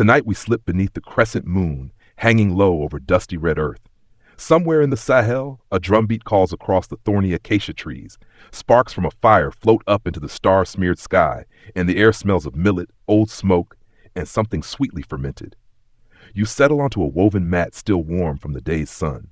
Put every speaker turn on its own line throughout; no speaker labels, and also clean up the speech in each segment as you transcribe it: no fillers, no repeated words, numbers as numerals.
Tonight we slip beneath the crescent moon, hanging low over dusty red earth. Somewhere in the Sahel, a drumbeat calls across the thorny acacia trees. Sparks from a fire float up into the star-smeared sky, and the air smells of millet, old smoke, and something sweetly fermented. You settle onto a woven mat still warm from the day's sun.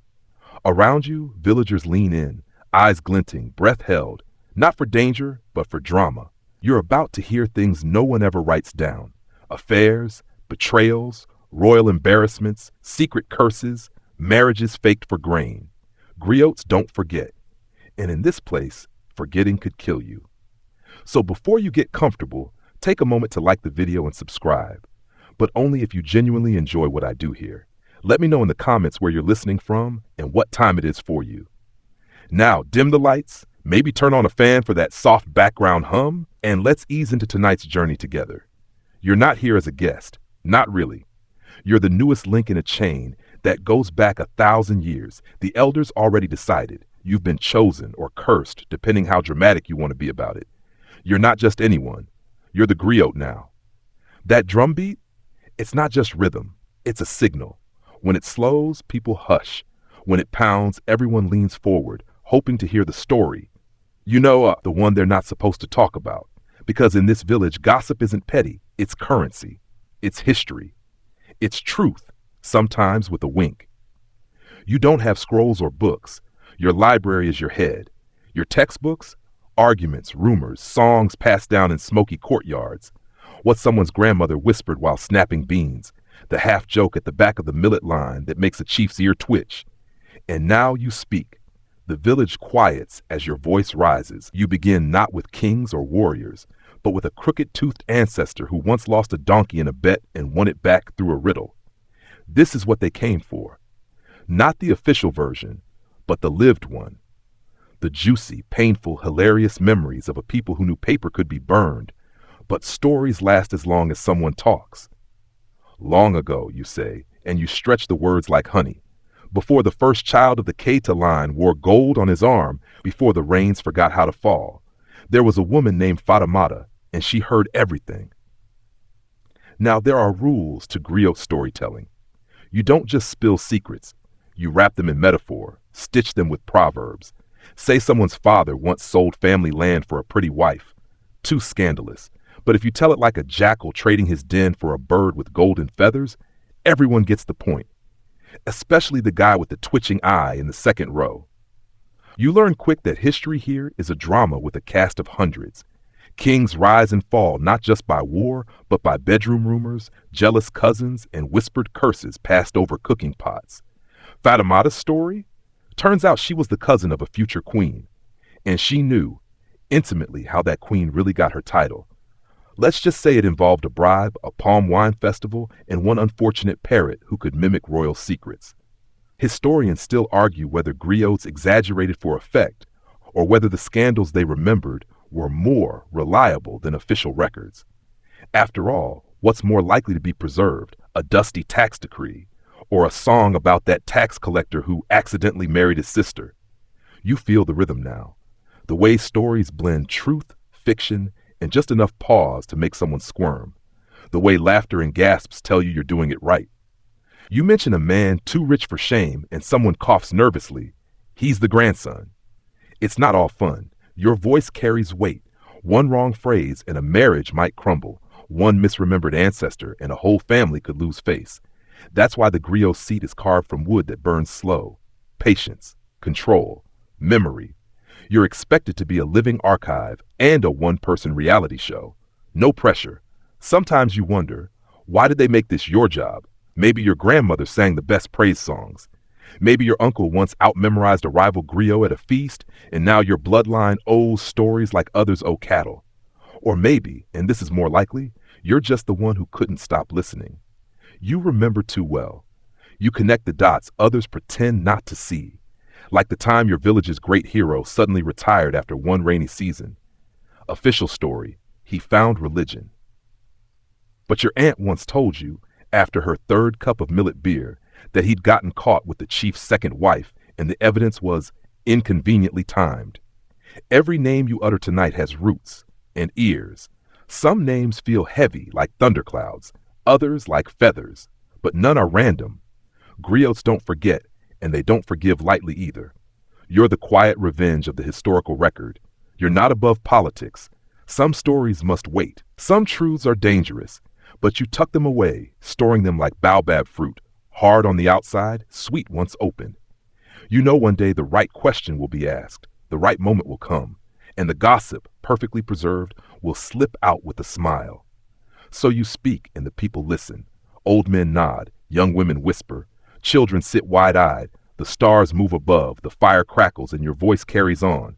Around you, villagers lean in, eyes glinting, breath held, not for danger, but for drama. You're about to hear things no one ever writes down. Affairs, betrayals, royal embarrassments, secret curses, marriages faked for grain. Griots don't forget. And in this place, forgetting could kill you. So before you get comfortable, take a moment to like the video and subscribe. But only if you genuinely enjoy what I do here. Let me know in the comments where you're listening from and what time it is for you. Now, dim the lights, maybe turn on a fan for that soft background hum, and let's ease into tonight's journey together. You're not here as a guest. Not really. You're the newest link in a chain that goes back 1,000 years. The elders already decided. You've been chosen or cursed, depending how dramatic you want to be about it. You're not just anyone. You're the griot now. That drum beat? It's not just rhythm. It's a signal. When it slows, people hush. When it pounds, everyone leans forward, hoping to hear the story. You know, the one they're not supposed to talk about. Because in this village, gossip isn't petty. It's currency. It's history. It's truth, sometimes with a wink. You don't have scrolls or books. Your library is your head. Your textbooks? Arguments, rumors, songs passed down in smoky courtyards. What someone's grandmother whispered while snapping beans. The half joke at the back of the millet line that makes a chief's ear twitch. And now you speak. The village quiets as your voice rises. You begin not with kings or warriors, but with a crooked-toothed ancestor who once lost a donkey in a bet and won it back through a riddle. This is what they came for. Not the official version, but the lived one. The juicy, painful, hilarious memories of a people who knew paper could be burned, but stories last as long as someone talks. Long ago, you say, and you stretch the words like honey. Before the first child of the Keita line wore gold on his arm, before the rains forgot how to fall, there was a woman named Fatimata, and she heard everything. Now there are rules to griot storytelling. You don't just spill secrets. You wrap them in metaphor, stitch them with proverbs. Say someone's father once sold family land for a pretty wife. Too scandalous. But if you tell it like a jackal trading his den for a bird with golden feathers, everyone gets the point. Especially the guy with the twitching eye in the second row. You learn quick that history here is a drama with a cast of hundreds. Kings rise and fall not just by war, but by bedroom rumors, jealous cousins, and whispered curses passed over cooking pots. Fatimata's story? Turns out she was the cousin of a future queen, and she knew, intimately, how that queen really got her title. Let's just say it involved a bribe, a palm wine festival, and one unfortunate parrot who could mimic royal secrets. Historians still argue whether griots exaggerated for effect, or whether the scandals they remembered were more reliable than official records. After all, what's more likely to be preserved, a dusty tax decree, or a song about that tax collector who accidentally married his sister? You feel the rhythm now, the way stories blend truth, fiction, and just enough pause to make someone squirm, the way laughter and gasps tell you you're doing it right. You mention a man too rich for shame and someone coughs nervously. He's the grandson. It's not all fun. Your voice carries weight. One wrong phrase and a marriage might crumble. One misremembered ancestor and a whole family could lose face. That's why the griot seat is carved from wood that burns slow. Patience, control, memory. You're expected to be a living archive and a one-person reality show. No pressure. Sometimes you wonder, why did they make this your job? Maybe your grandmother sang the best praise songs. Maybe your uncle once out-memorized a rival griot at a feast, and now your bloodline owes stories like others owe cattle. Or maybe, and this is more likely, you're just the one who couldn't stop listening. You remember too well. You connect the dots others pretend not to see. Like the time your village's great hero suddenly retired after one rainy season. Official story, he found religion. But your aunt once told you, after her third cup of millet beer, that he'd gotten caught with the chief's second wife, and the evidence was inconveniently timed. Every name you utter tonight has roots and ears. Some names feel heavy like thunderclouds, Others like feathers, but none are random. Griots don't forget, and they don't forgive lightly either. You're the quiet revenge of the historical record. You're not above politics. Some stories must wait. Some truths are dangerous, but you tuck them away, storing them like baobab fruit, hard on the outside, sweet once opened. You know one day the right question will be asked, the right moment will come, and the gossip, perfectly preserved, will slip out with a smile. So you speak, and the people listen. Old men nod, young women whisper, children sit wide-eyed, the stars move above, the fire crackles, and your voice carries on.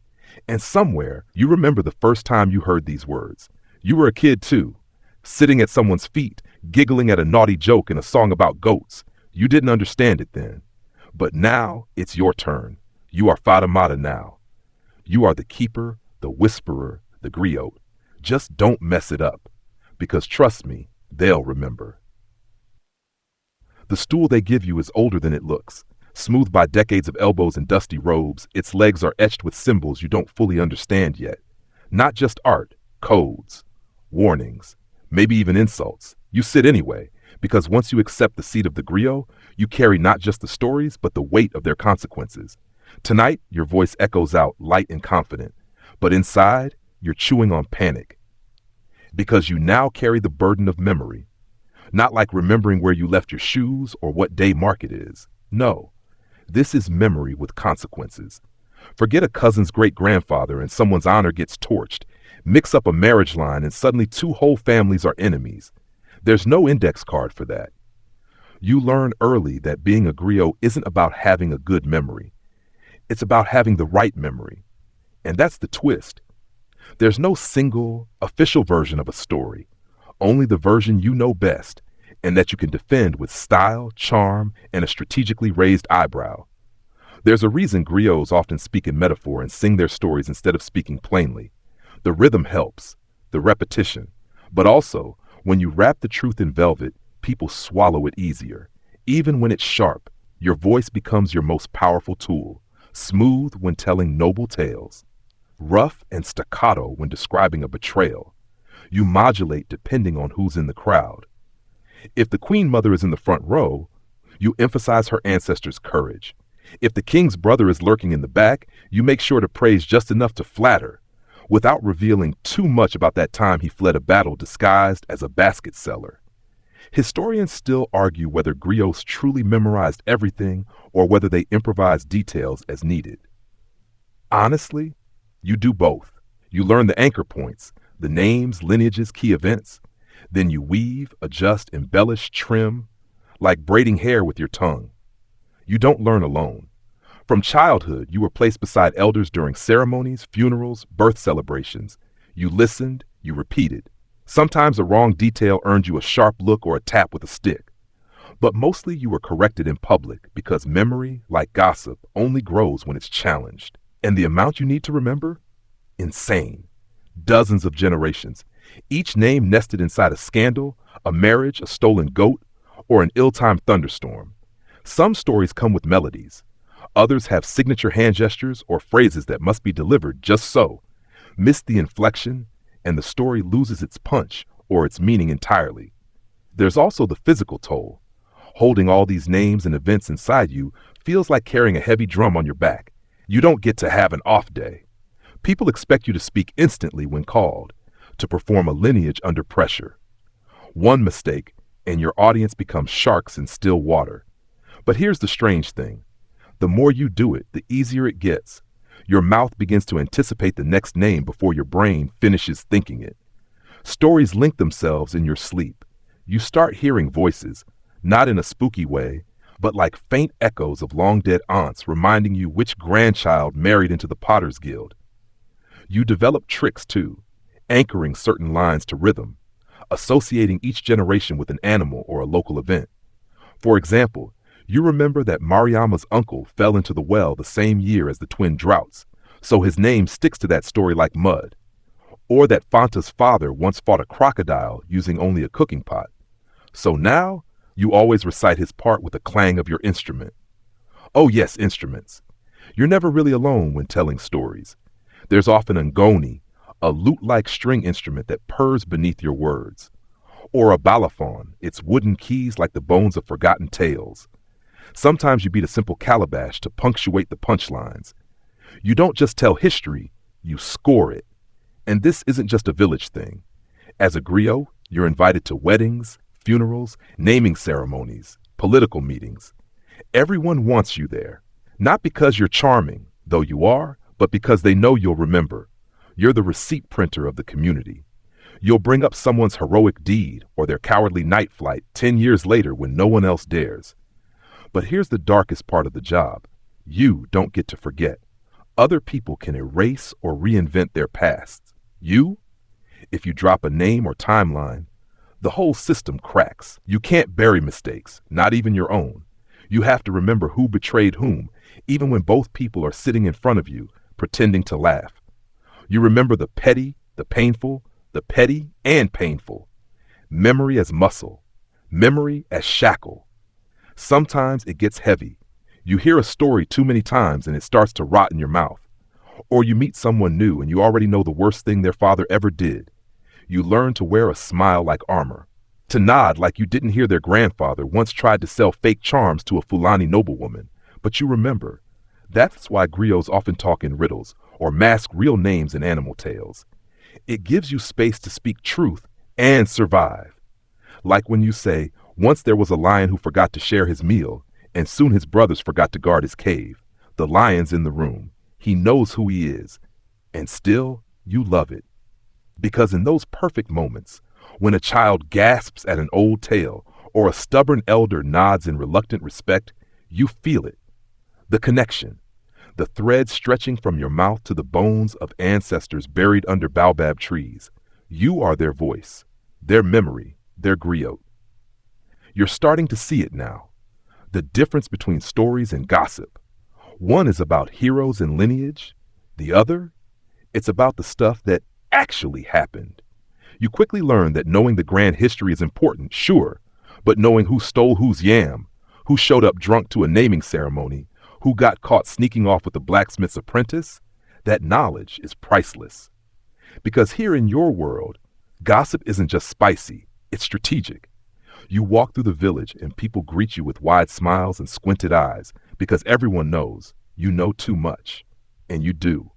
And somewhere, you remember the first time you heard these words. You were a kid too, sitting at someone's feet, giggling at a naughty joke in a song about goats. You didn't understand it then. But now, it's your turn. You are Fatimata now. You are the keeper, the whisperer, the griot. Just don't mess it up, because trust me, they'll remember. The stool they give you is older than it looks. Smoothed by decades of elbows and dusty robes, its legs are etched with symbols you don't fully understand yet. Not just art, codes, warnings, maybe even insults. You sit anyway, because once you accept the seat of the griot, you carry not just the stories, but the weight of their consequences. Tonight, your voice echoes out light and confident, but inside, you're chewing on panic. Because you now carry the burden of memory. Not like remembering where you left your shoes or what day market is. No, this is memory with consequences. Forget a cousin's great-grandfather and someone's honor gets torched. Mix up a marriage line and suddenly two whole families are enemies. There's no index card for that. You learn early that being a griot isn't about having a good memory. It's about having the right memory. And that's the twist. There's no single, official version of a story. Only the version you know best, and that you can defend with style, charm, and a strategically raised eyebrow. There's a reason griots often speak in metaphor and sing their stories instead of speaking plainly. The rhythm helps, the repetition, but also, when you wrap the truth in velvet, people swallow it easier. Even when it's sharp, your voice becomes your most powerful tool, smooth when telling noble tales, rough and staccato when describing a betrayal. You modulate depending on who's in the crowd. If the Queen Mother is in the front row, you emphasize her ancestors' courage. If the king's brother is lurking in the back, you make sure to praise just enough to flatter, without revealing too much about that time he fled a battle disguised as a basket seller. Historians still argue whether griots truly memorized everything or whether they improvised details as needed. Honestly, you do both. You learn the anchor points, the names, lineages, key events. Then you weave, adjust, embellish, trim, like braiding hair with your tongue. You don't learn alone. From childhood, you were placed beside elders during ceremonies, funerals, birth celebrations. You listened, you repeated. Sometimes a wrong detail earned you a sharp look or a tap with a stick. But mostly you were corrected in public because memory, like gossip, only grows when it's challenged. And the amount you need to remember? Insane. Dozens of generations, each name nested inside a scandal, a marriage, a stolen goat, or an ill-timed thunderstorm. Some stories come with melodies. Others have signature hand gestures or phrases that must be delivered just so. Miss the inflection, and the story loses its punch or its meaning entirely. There's also the physical toll. Holding all these names and events inside you feels like carrying a heavy drum on your back. You don't get to have an off day. People expect you to speak instantly when called, to perform a lineage under pressure. One mistake, and your audience becomes sharks in still water. But here's the strange thing. The more you do it, the easier it gets. Your mouth begins to anticipate the next name before your brain finishes thinking it. Stories link themselves in your sleep. You start hearing voices, not in a spooky way, but like faint echoes of long-dead aunts reminding you which grandchild married into the Potter's Guild. You develop tricks, too, anchoring certain lines to rhythm, associating each generation with an animal or a local event. For example, you remember that Mariama's uncle fell into the well the same year as the twin droughts, so his name sticks to that story like mud. Or that Fanta's father once fought a crocodile using only a cooking pot. So now, you always recite his part with the clang of your instrument. Oh yes, instruments. You're never really alone when telling stories. There's often a ngoni, a lute-like string instrument that purrs beneath your words. Or a balafon, its wooden keys like the bones of forgotten tales. Sometimes you beat a simple calabash to punctuate the punchlines. You don't just tell history, you score it. And this isn't just a village thing. As a griot, you're invited to weddings, funerals, naming ceremonies, political meetings. Everyone wants you there, not because you're charming, though you are, but because they know you'll remember. You're the receipt printer of the community. You'll bring up someone's heroic deed or their cowardly night flight 10 years later when no one else dares. But here's the darkest part of the job. You don't get to forget. Other people can erase or reinvent their pasts. You? If you drop a name or timeline, the whole system cracks. You can't bury mistakes, not even your own. You have to remember who betrayed whom, even when both people are sitting in front of you, pretending to laugh. You remember the petty, the painful, the petty and painful. Memory as muscle. Memory as shackle. Sometimes it gets heavy. You hear a story too many times and it starts to rot in your mouth. Or you meet someone new and you already know the worst thing their father ever did. You learn to wear a smile like armor. To nod like you didn't hear their grandfather once tried to sell fake charms to a Fulani noblewoman. But you remember. That's why griots often talk in riddles or mask real names in animal tales. It gives you space to speak truth and survive. Like when you say, once there was a lion who forgot to share his meal, and soon his brothers forgot to guard his cave. The lion's in the room. He knows who he is. And still, you love it. Because in those perfect moments, when a child gasps at an old tale, or a stubborn elder nods in reluctant respect, you feel it. The connection. The thread stretching from your mouth to the bones of ancestors buried under baobab trees. You are their voice, their memory, their griot. You're starting to see it now. The difference between stories and gossip. One is about heroes and lineage. The other, it's about the stuff that actually happened. You quickly learn that knowing the grand history is important, sure, but knowing who stole whose yam, who showed up drunk to a naming ceremony, who got caught sneaking off with the blacksmith's apprentice, that knowledge is priceless. Because here in your world, gossip isn't just spicy, it's strategic. You walk through the village and people greet you with wide smiles and squinted eyes because everyone knows you know too much. And you do.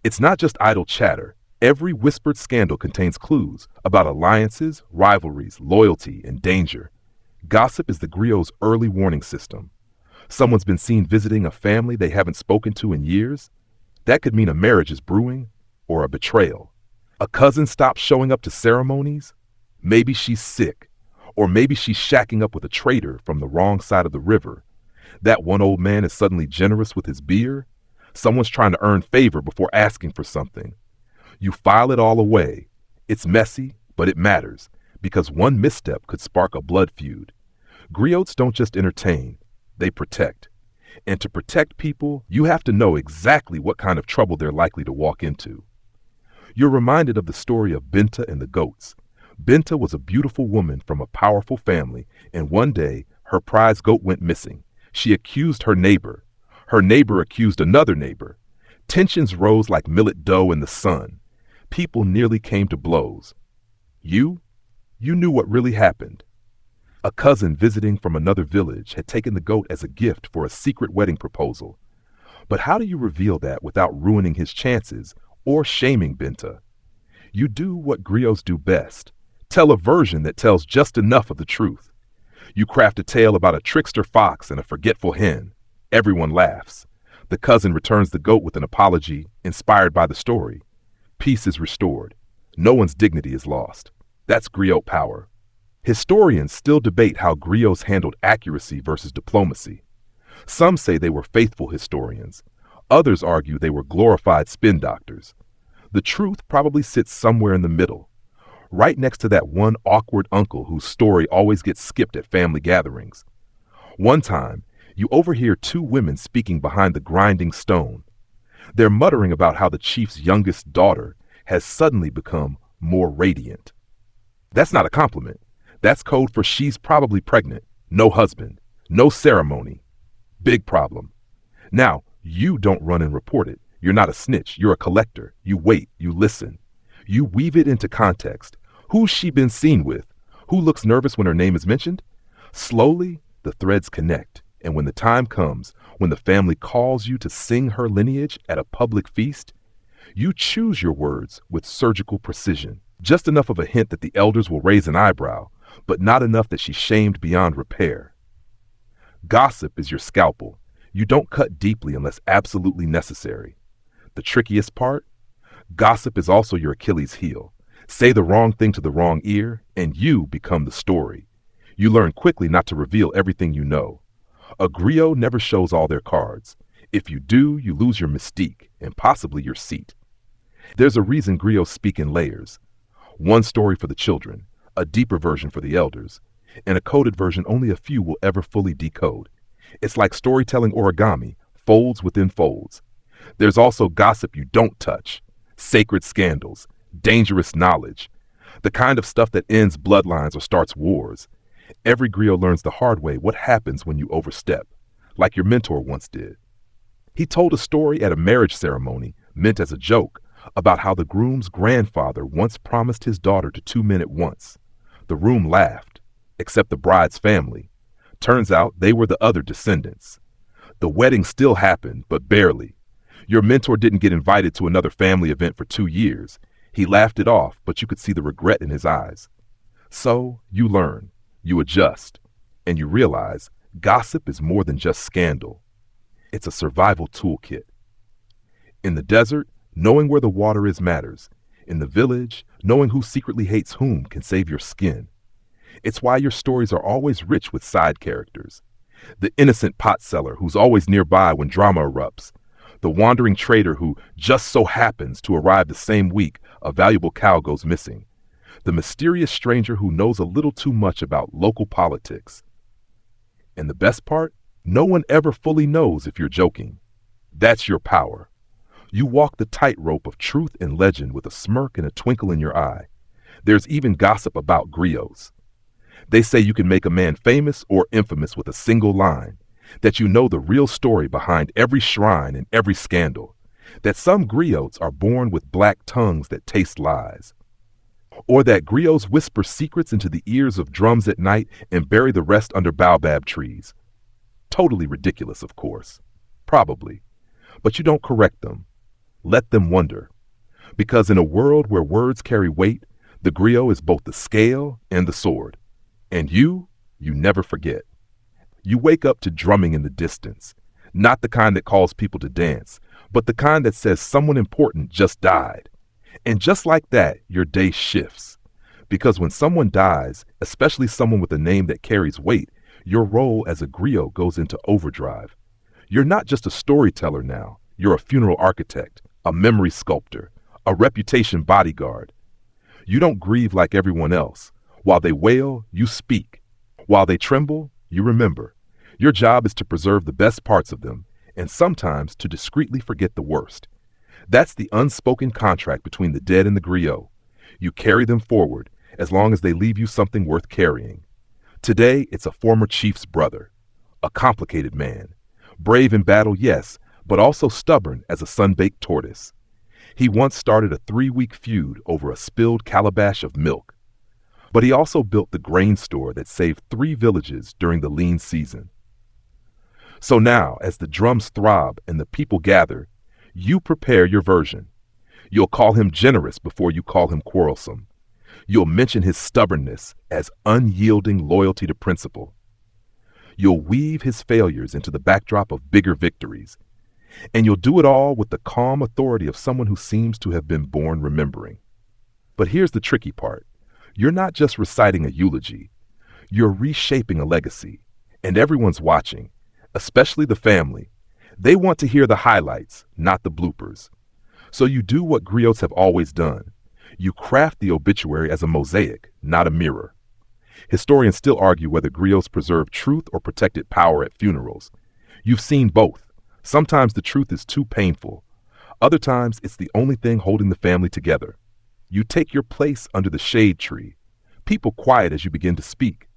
It's not just idle chatter. Every whispered scandal contains clues about alliances, rivalries, loyalty, and danger. Gossip is the griot's early warning system. Someone's been seen visiting a family they haven't spoken to in years. That could mean a marriage is brewing or a betrayal. A cousin stops showing up to ceremonies. Maybe she's sick. Or maybe she's shacking up with a traitor from the wrong side of the river. That one old man is suddenly generous with his beer. Someone's trying to earn favor before asking for something. You file it all away. It's messy, but it matters, because one misstep could spark a blood feud. Griots don't just entertain, they protect. And to protect people, you have to know exactly what kind of trouble they're likely to walk into. You're reminded of the story of Binta and the goats. Binta was a beautiful woman from a powerful family, and one day, her prize goat went missing. She accused her neighbor. Her neighbor accused another neighbor. Tensions rose like millet dough in the sun. People nearly came to blows. You knew what really happened. A cousin visiting from another village had taken the goat as a gift for a secret wedding proposal. But how do you reveal that without ruining his chances or shaming Binta? You do what griots do best. Tell a version that tells just enough of the truth. You craft a tale about a trickster fox and a forgetful hen. Everyone laughs. The cousin returns the goat with an apology inspired by the story. Peace is restored. No one's dignity is lost. That's griot power. Historians still debate how griots handled accuracy versus diplomacy. Some say they were faithful historians. Others argue they were glorified spin doctors. The truth probably sits somewhere in the middle, right next to that one awkward uncle whose story always gets skipped at family gatherings. One time, you overhear two women speaking behind the grinding stone. They're muttering about how the chief's youngest daughter has suddenly become more radiant. That's not a compliment. That's code for she's probably pregnant. No husband. No ceremony. Big problem. Now, you don't run and report it. You're not a snitch. You're a collector. You wait. You listen. You weave it into context. Who's she been seen with? Who looks nervous when her name is mentioned? Slowly, the threads connect, and when the time comes, when the family calls you to sing her lineage at a public feast, you choose your words with surgical precision. Just enough of a hint that the elders will raise an eyebrow, but not enough that she's shamed beyond repair. Gossip is your scalpel. You don't cut deeply unless absolutely necessary. The trickiest part? Gossip is also your Achilles heel. Say the wrong thing to the wrong ear, and you become the story. You learn quickly not to reveal everything you know. A griot never shows all their cards. If you do, you lose your mystique, and possibly your seat. There's a reason griots speak in layers. One story for the children, a deeper version for the elders, and a coded version only a few will ever fully decode. It's like storytelling origami, folds within folds. There's also gossip you don't touch, sacred scandals, dangerous knowledge, the kind of stuff that ends bloodlines or starts wars. Every griot learns the hard way what happens when you overstep, like your mentor once did. He told a story at a marriage ceremony, meant as a joke, about how the groom's grandfather once promised his daughter to two men at once. The room laughed, except the bride's family. Turns out they were the other descendants. The wedding still happened, but barely. Your mentor didn't get invited to another family event for 2 years. He laughed it off, but you could see the regret in his eyes. So you learn, you adjust, and you realize gossip is more than just scandal. It's a survival toolkit. In the desert, knowing where the water is matters. In the village, knowing who secretly hates whom can save your skin. It's why your stories are always rich with side characters. The innocent pot seller who's always nearby when drama erupts. The wandering trader who just so happens to arrive the same week a valuable cow goes missing. The mysterious stranger who knows a little too much about local politics. And the best part? No one ever fully knows if you're joking. That's your power. You walk the tightrope of truth and legend with a smirk and a twinkle in your eye. There's even gossip about griots. They say you can make a man famous or infamous with a single line, that you know the real story behind every shrine and every scandal, that some griots are born with black tongues that taste lies, or that griots whisper secrets into the ears of drums at night and bury the rest under baobab trees. Totally ridiculous, of course. Probably. But you don't correct them. Let them wonder. Because in a world where words carry weight, the griot is both the scale and the sword. And you never forget. You wake up to drumming in the distance, not the kind that calls people to dance, but the kind that says someone important just died. And just like that, your day shifts. Because when someone dies, especially someone with a name that carries weight, your role as a griot goes into overdrive. You're not just a storyteller now, you're a funeral architect, a memory sculptor, a reputation bodyguard. You don't grieve like everyone else. While they wail, you speak. While they tremble, you remember. Your job is to preserve the best parts of them, and sometimes to discreetly forget the worst. That's the unspoken contract between the dead and the griot. You carry them forward, as long as they leave you something worth carrying. Today, it's a former chief's brother, a complicated man. Brave in battle, yes, but also stubborn as a sun-baked tortoise. He once started a 3-week feud over a spilled calabash of milk. But he also built the grain store that saved 3 villages during the lean season. So now, as the drums throb and the people gather, you prepare your version. You'll call him generous before you call him quarrelsome. You'll mention his stubbornness as unyielding loyalty to principle. You'll weave his failures into the backdrop of bigger victories. And you'll do it all with the calm authority of someone who seems to have been born remembering. But here's the tricky part. You're not just reciting a eulogy. You're reshaping a legacy. And everyone's watching, especially the family. They want to hear the highlights, not the bloopers. So you do what griots have always done. You craft the obituary as a mosaic, not a mirror. Historians still argue whether griots preserve truth or protected power at funerals. You've seen both. Sometimes the truth is too painful. Other times it's the only thing holding the family together. You take your place under the shade tree. People quiet as you begin to speak.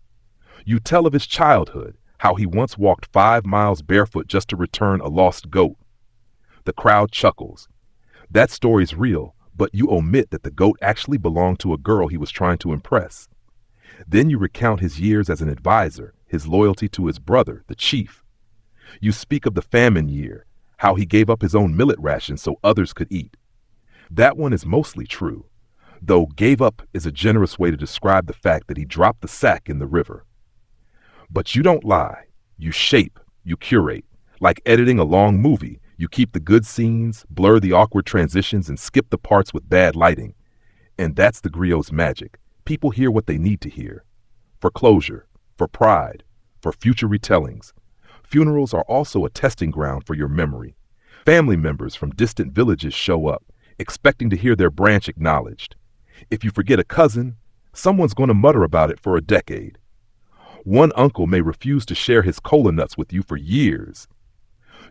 You tell of his childhood, how he once walked 5 miles barefoot just to return a lost goat. The crowd chuckles. That story's real, but you omit that the goat actually belonged to a girl he was trying to impress. Then you recount his years as an advisor, his loyalty to his brother, the chief. You speak of the famine year, how he gave up his own millet ration so others could eat. That one is mostly true, though gave up is a generous way to describe the fact that he dropped the sack in the river. But you don't lie. You shape, you curate. Like editing a long movie, you keep the good scenes, blur the awkward transitions, and skip the parts with bad lighting. And that's the griot's magic. People hear what they need to hear. For closure, for pride, for future retellings. Funerals are also a testing ground for your memory. Family members from distant villages show up, expecting to hear their branch acknowledged. If you forget a cousin, someone's going to mutter about it for a decade. One uncle may refuse to share his cola nuts with you for years.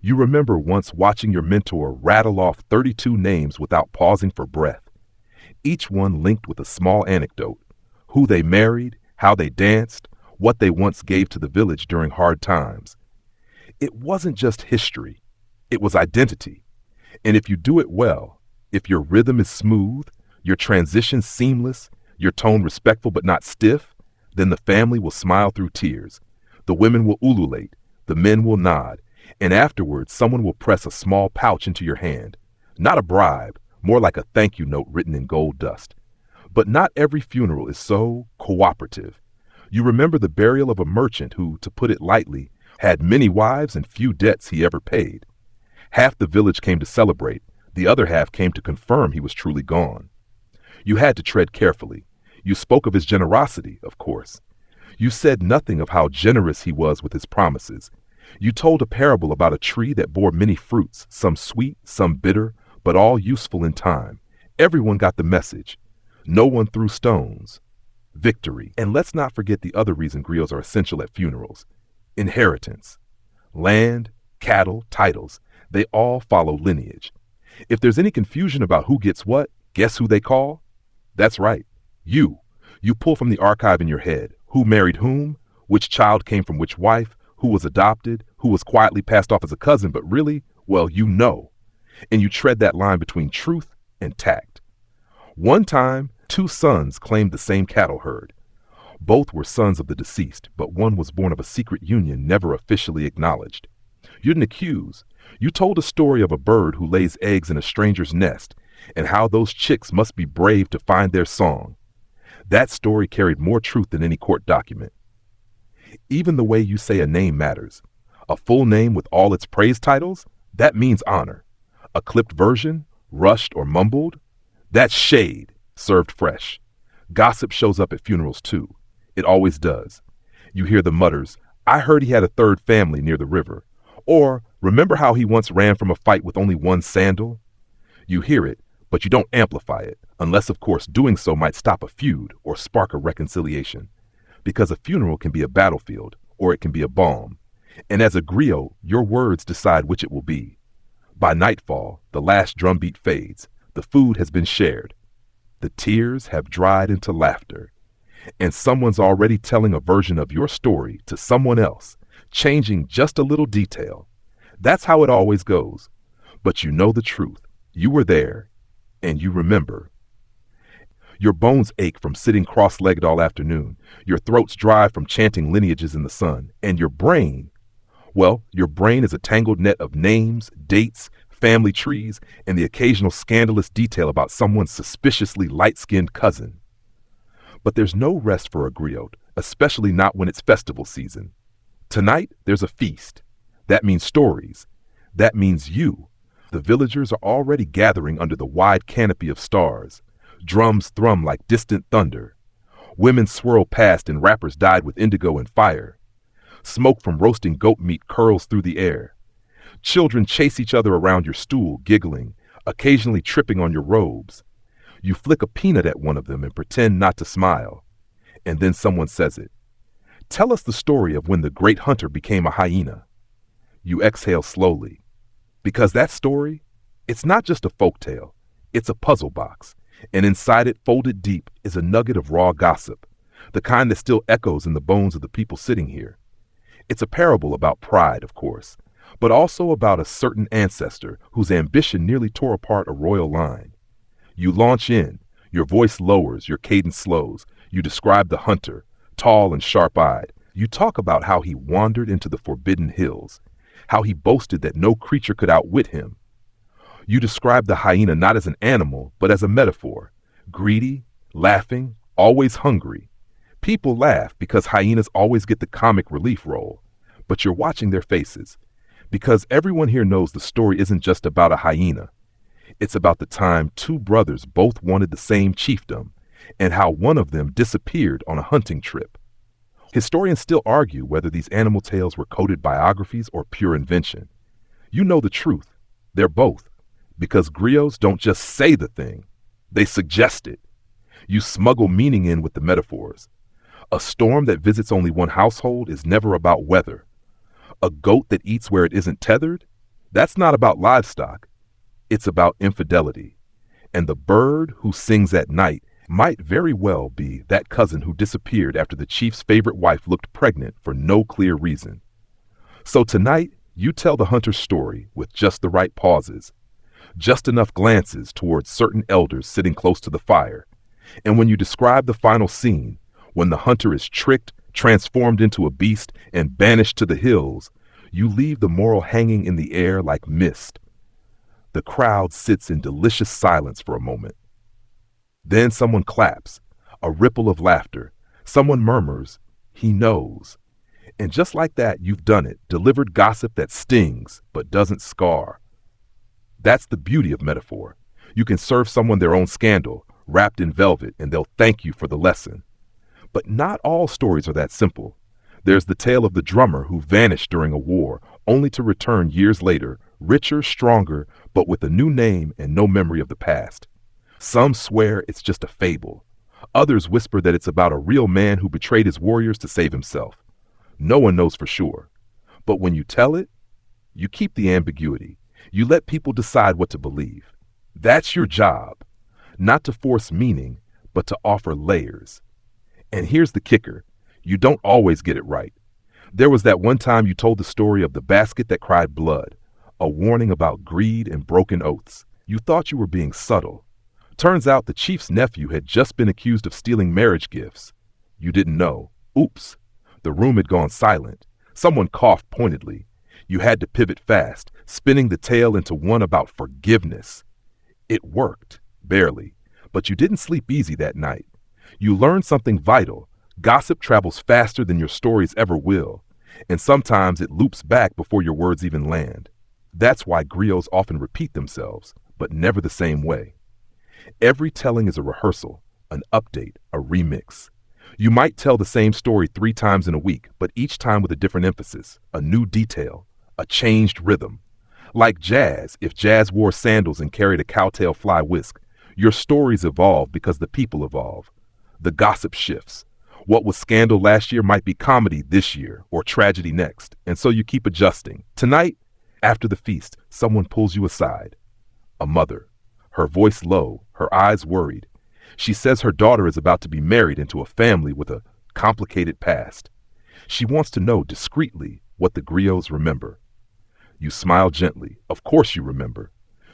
You remember once watching your mentor rattle off 32 names without pausing for breath, each one linked with a small anecdote: who they married, how they danced, what they once gave to the village during hard times. It wasn't just history, it was identity. And if you do it well, if your rhythm is smooth, your transition seamless, your tone respectful but not stiff, then the family will smile through tears. The women will ululate, the men will nod, and afterwards someone will press a small pouch into your hand. Not a bribe, more like a thank you note written in gold dust. But not every funeral is so cooperative. You remember the burial of a merchant who, to put it lightly, had many wives and few debts he ever paid. Half the village came to celebrate, the other half came to confirm he was truly gone. You had to tread carefully. You spoke of his generosity, of course. You said nothing of how generous he was with his promises. You told a parable about a tree that bore many fruits, some sweet, some bitter, but all useful in time. Everyone got the message. No one threw stones. Victory. And let's not forget the other reason griots are essential at funerals. Inheritance. Land, cattle, titles, they all follow lineage. If there's any confusion about who gets what, guess who they call? That's right, you. You pull from the archive in your head. Who married whom? Which child came from which wife? Who was adopted? Who was quietly passed off as a cousin, but really, well, you know. And you tread that line between truth and tact. One time, 2 sons claimed the same cattle herd. Both were sons of the deceased, but one was born of a secret union never officially acknowledged. You didn't accuse. You told a story of a bird who lays eggs in a stranger's nest, and how those chicks must be brave to find their song. That story carried more truth than any court document. Even the way you say a name matters. A full name with all its praise titles, that means honor. A clipped version, rushed or mumbled, that's shade, served fresh. Gossip shows up at funerals too. It always does. You hear the mutters, I heard he had a third family near the river. Or, remember how he once ran from a fight with only one sandal? You hear it, but you don't amplify it, unless of course doing so might stop a feud or spark a reconciliation. Because a funeral can be a battlefield, or it can be a balm. And as a griot, your words decide which it will be. By nightfall, the last drumbeat fades. The food has been shared. The tears have dried into laughter. And someone's already telling a version of your story to someone else, changing just a little detail. That's how it always goes. But you know the truth. You were there, and you remember. Your bones ache from sitting cross-legged all afternoon. Your throat's dry from chanting lineages in the sun. And your brain, well, your brain is a tangled net of names, dates, family trees, and the occasional scandalous detail about someone's suspiciously light-skinned cousin. But there's no rest for a griot, especially not when it's festival season. Tonight, there's a feast. That means stories. That means you. The villagers are already gathering under the wide canopy of stars. Drums thrum like distant thunder. Women swirl past and rappers dyed with indigo and fire. Smoke from roasting goat meat curls through the air. Children chase each other around your stool, giggling, occasionally tripping on your robes. You flick a peanut at one of them and pretend not to smile. And then someone says it. Tell us the story of when the great hunter became a hyena. You exhale slowly. Because that story, it's not just a folktale. It's a puzzle box. And inside it, folded deep, is a nugget of raw gossip. The kind that still echoes in the bones of the people sitting here. It's a parable about pride, of course, but also about a certain ancestor whose ambition nearly tore apart a royal line. You launch in. Your voice lowers, your cadence slows. You describe the hunter, tall and sharp-eyed. You talk about how he wandered into the forbidden hills, how he boasted that no creature could outwit him. You describe the hyena not as an animal, but as a metaphor. Greedy, laughing, always hungry. People laugh because hyenas always get the comic relief role, but you're watching their faces, because everyone here knows the story isn't just about a hyena. It's about the time two brothers both wanted the same chiefdom, and how one of them disappeared on a hunting trip. Historians still argue whether these animal tales were coded biographies or pure invention. You know the truth. They're both, because griots don't just say the thing, they suggest it. You smuggle meaning in with the metaphors. A storm that visits only one household is never about weather. A goat that eats where it isn't tethered, that's not about livestock. It's about infidelity. And the bird who sings at night might very well be that cousin who disappeared after the chief's favorite wife looked pregnant for no clear reason. So tonight, you tell the hunter's story with just the right pauses, just enough glances towards certain elders sitting close to the fire. And when you describe the final scene, when the hunter is tricked, transformed into a beast, and banished to the hills, you leave the moral hanging in the air like mist. The crowd sits in delicious silence for a moment. Then someone claps, a ripple of laughter. Someone murmurs, "He knows." And just like that, you've done it, delivered gossip that stings but doesn't scar. That's the beauty of metaphor. You can serve someone their own scandal, wrapped in velvet, and they'll thank you for the lesson. But not all stories are that simple. There's the tale of the drummer who vanished during a war, only to return years later, richer, stronger, but with a new name and no memory of the past. Some swear it's just a fable. Others whisper that it's about a real man who betrayed his warriors to save himself. No one knows for sure. But when you tell it, you keep the ambiguity. You let people decide what to believe. That's your job. Not to force meaning, but to offer layers. And here's the kicker. You don't always get it right. There was that one time you told the story of the basket that cried blood, a warning about greed and broken oaths. You thought you were being subtle. Turns out the chief's nephew had just been accused of stealing marriage gifts. You didn't know. Oops. The room had gone silent. Someone coughed pointedly. You had to pivot fast, spinning the tale into one about forgiveness. It worked, barely, but you didn't sleep easy that night. You learned something vital. Gossip travels faster than your stories ever will, and sometimes it loops back before your words even land. That's why griots often repeat themselves, but never the same way. Every telling is a rehearsal, an update, a remix. You might tell the same story 3 times in a week, but each time with a different emphasis, a new detail, a changed rhythm. Like jazz, if jazz wore sandals and carried a cowtail fly whisk, your stories evolve because the people evolve. The gossip shifts. What was scandal last year might be comedy this year or tragedy next, and so you keep adjusting. Tonight, after the feast, someone pulls you aside. A mother, her voice low, her eyes worried. She says her daughter is about to be married into a family with a complicated past. She wants to know discreetly what the griots remember. You smile gently. Of course you remember.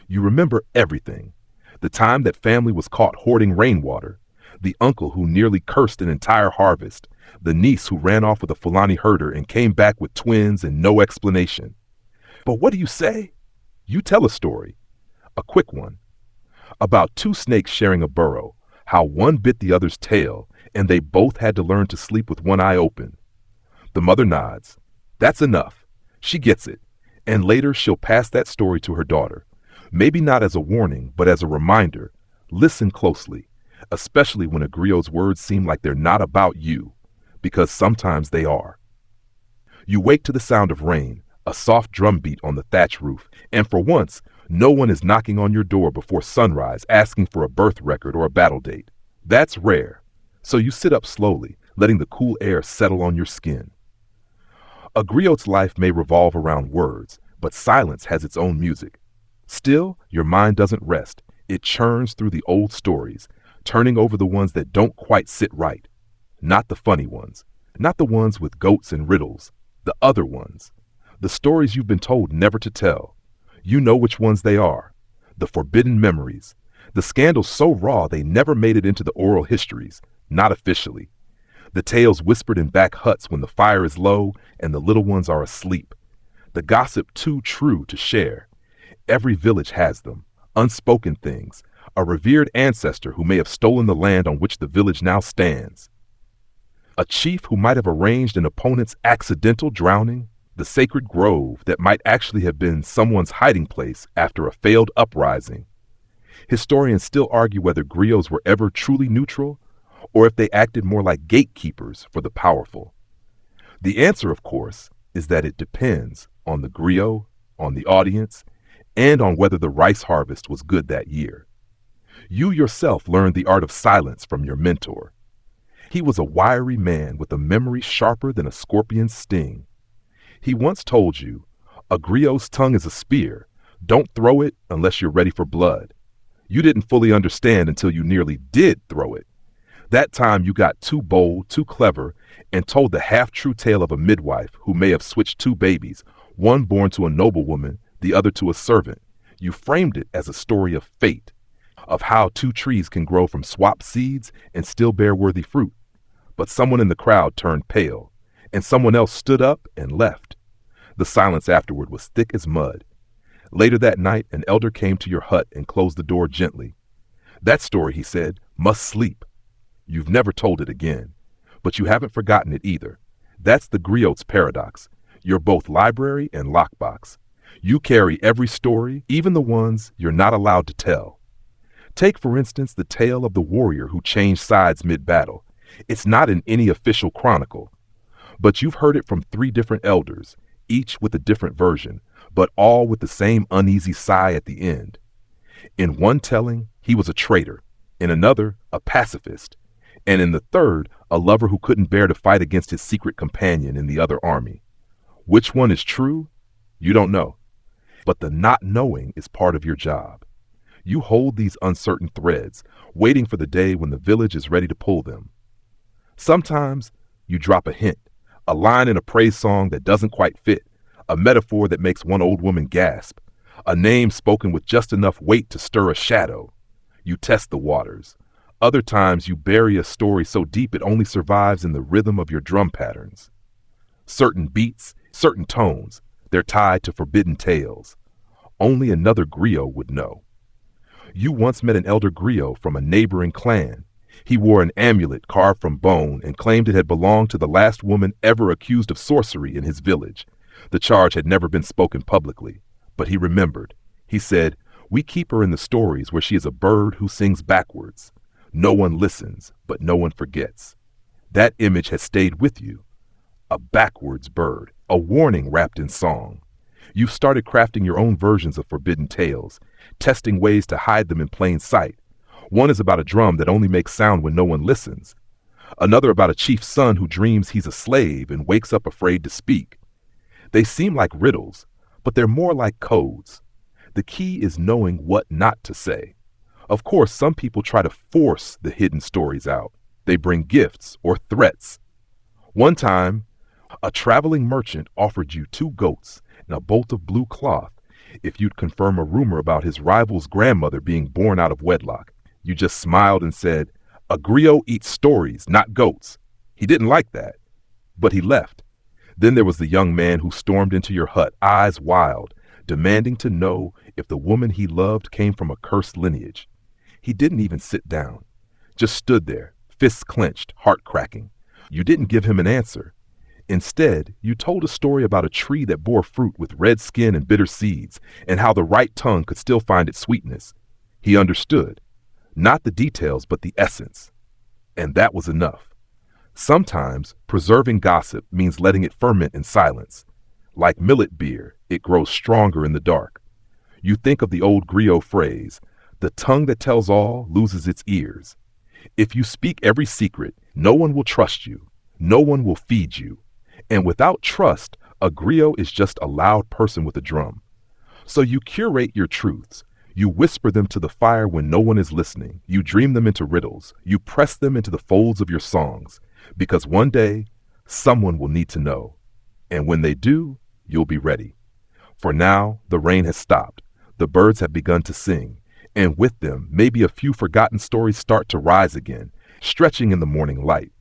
You remember everything. The time that family was caught hoarding rainwater, the uncle who nearly cursed an entire harvest, the niece who ran off with a Fulani herder and came back with twins and no explanation. But what do you say? You tell a story, a quick one, about 2 snakes sharing a burrow, how one bit the other's tail, and they both had to learn to sleep with one eye open. The mother nods. That's enough. She gets it. And later she'll pass that story to her daughter. Maybe not as a warning, but as a reminder. Listen closely, especially when a griot's words seem like they're not about you, because sometimes they are. You wake to the sound of rain, a soft drum beat on the thatch roof, and for once, no one is knocking on your door before sunrise asking for a birth record or a battle date. That's rare. So you sit up slowly, letting the cool air settle on your skin. A griot's life may revolve around words, but silence has its own music. Still, your mind doesn't rest. It churns through the old stories, turning over the ones that don't quite sit right. Not the funny ones, not the ones with goats and riddles, the other ones. The stories you've been told never to tell. You know which ones they are. The forbidden memories. The scandals so raw they never made it into the oral histories, not officially. The tales whispered in back huts when the fire is low and the little ones are asleep. The gossip too true to share. Every village has them, unspoken things, a revered ancestor who may have stolen the land on which the village now stands. A chief who might have arranged an opponent's accidental drowning, the sacred grove that might actually have been someone's hiding place after a failed uprising. Historians still argue whether griots were ever truly neutral, or if they acted more like gatekeepers for the powerful. The answer, of course, is that it depends on the griot, on the audience, and on whether the rice harvest was good that year. You yourself learned the art of silence from your mentor. He was a wiry man with a memory sharper than a scorpion's sting. He once told you, "A griot's tongue is a spear. Don't throw it unless you're ready for blood." You didn't fully understand until you nearly did throw it. That time you got too bold, too clever, and told the half-true tale of a midwife who may have switched two babies, one born to a noblewoman, the other to a servant. You framed it as a story of fate, of how two trees can grow from swapped seeds and still bear worthy fruit. But someone in the crowd turned pale, and someone else stood up and left. The silence afterward was thick as mud. Later that night, an elder came to your hut and closed the door gently. "That story," he said, "must sleep. You've never told it again, but you haven't forgotten it either. That's the griot's paradox. You're both library and lockbox. You carry every story, even the ones you're not allowed to tell. Take, for instance, the tale of the warrior who changed sides mid-battle. It's not in any official chronicle, but you've heard it from 3 different elders, each with a different version, but all with the same uneasy sigh at the end. In one telling, he was a traitor, in another, a pacifist, and in the third, a lover who couldn't bear to fight against his secret companion in the other army. Which one is true? You don't know. But the not knowing is part of your job. You hold these uncertain threads, waiting for the day when the village is ready to pull them. Sometimes you drop a hint, a line in a praise song that doesn't quite fit, a metaphor that makes one old woman gasp, a name spoken with just enough weight to stir a shadow. You test the waters. Other times you bury a story so deep it only survives in the rhythm of your drum patterns. Certain beats, certain tones, they're tied to forbidden tales. Only another griot would know. You once met an elder griot from a neighboring clan. He wore an amulet carved from bone and claimed it had belonged to the last woman ever accused of sorcery in his village. The charge had never been spoken publicly, but he remembered. He said, "We keep her in the stories where she is a bird who sings backwards. No one listens, but no one forgets." That image has stayed with you. A backwards bird, a warning wrapped in song. You've started crafting your own versions of forbidden tales, testing ways to hide them in plain sight. One is about a drum that only makes sound when no one listens. Another about a chief's son who dreams he's a slave and wakes up afraid to speak. They seem like riddles, but they're more like codes. The key is knowing what not to say. Of course, some people try to force the hidden stories out. They bring gifts or threats. One time, a traveling merchant offered you 2 goats and a bolt of blue cloth if you'd confirm a rumor about his rival's grandmother being born out of wedlock. You just smiled and said, "A griot eats stories, not goats." He didn't like that, but he left. Then there was the young man who stormed into your hut, eyes wild, demanding to know if the woman he loved came from a cursed lineage. He didn't even sit down, just stood there, fists clenched, heart cracking. You didn't give him an answer. Instead, you told a story about a tree that bore fruit with red skin and bitter seeds, and how the right tongue could still find its sweetness. He understood, not the details, but the essence. And that was enough. Sometimes preserving gossip means letting it ferment in silence. Like millet beer, it grows stronger in the dark. You think of the old griot phrase, "The tongue that tells all loses its ears." If you speak every secret, no one will trust you. No one will feed you. And without trust, a griot is just a loud person with a drum. So you curate your truths. You whisper them to the fire when no one is listening. You dream them into riddles. You press them into the folds of your songs. Because one day, someone will need to know. And when they do, you'll be ready. For now, the rain has stopped. The birds have begun to sing. And with them, maybe a few forgotten stories start to rise again, stretching in the morning light.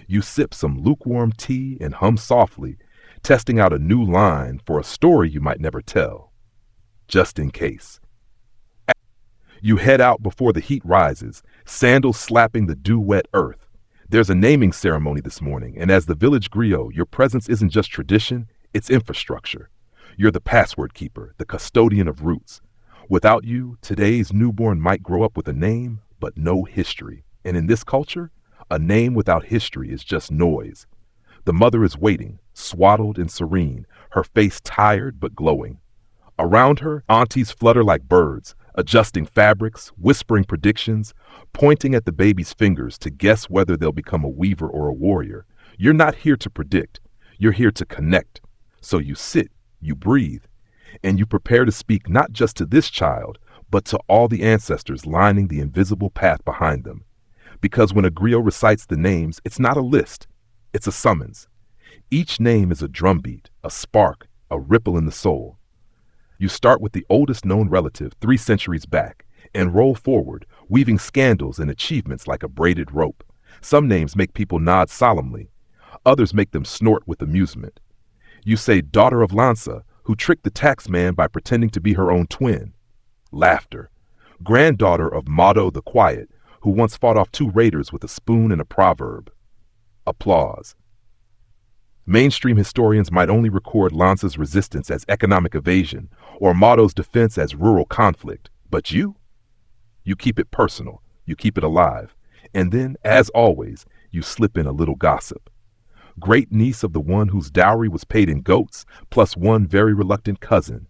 You sip some lukewarm tea and hum softly, testing out a new line for a story you might never tell, just in case. You head out before the heat rises, sandals slapping the dew-wet earth. There's a naming ceremony this morning, and as the village griot, your presence isn't just tradition, it's infrastructure. You're the password keeper, the custodian of roots. Without you, today's newborn might grow up with a name, but no history. And in this culture, a name without history is just noise. The mother is waiting, swaddled and serene, her face tired but glowing. Around her, aunties flutter like birds, adjusting fabrics, whispering predictions, pointing at the baby's fingers to guess whether they'll become a weaver or a warrior. You're not here to predict, you're here to connect. So you sit, you breathe, and you prepare to speak not just to this child, but to all the ancestors lining the invisible path behind them. Because when a griot recites the names, it's not a list, it's a summons. Each name is a drumbeat, a spark, a ripple in the soul. You start with the oldest known relative 3 centuries back and roll forward, weaving scandals and achievements like a braided rope. Some names make people nod solemnly. Others make them snort with amusement. You say daughter of Lansa, who tricked the tax man by pretending to be her own twin. Laughter. Granddaughter of Mado the Quiet, who once fought off 2 raiders with a spoon and a proverb. Applause. Mainstream historians might only record Lansa's resistance as economic evasion or Mado's defense as rural conflict. But you keep it personal, you keep it alive. And then, as always, you slip in a little gossip. Great niece of the one whose dowry was paid in goats, plus one very reluctant cousin.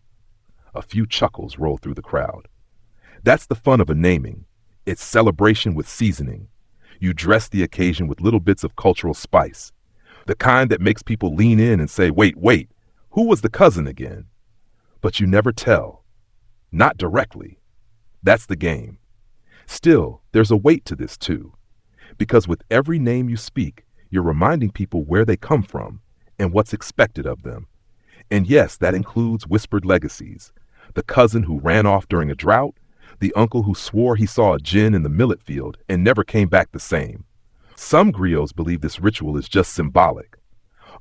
A few chuckles roll through the crowd. That's the fun of a naming. It's celebration with seasoning. You dress the occasion with little bits of cultural spice. The kind that makes people lean in and say, wait, who was the cousin again? But you never tell. Not directly. That's the game. Still, there's a weight to this too. Because with every name you speak, you're reminding people where they come from and what's expected of them. And yes, that includes whispered legacies. The cousin who ran off during a drought, the uncle who swore he saw a djinn in the millet field and never came back the same. Some griots believe this ritual is just symbolic.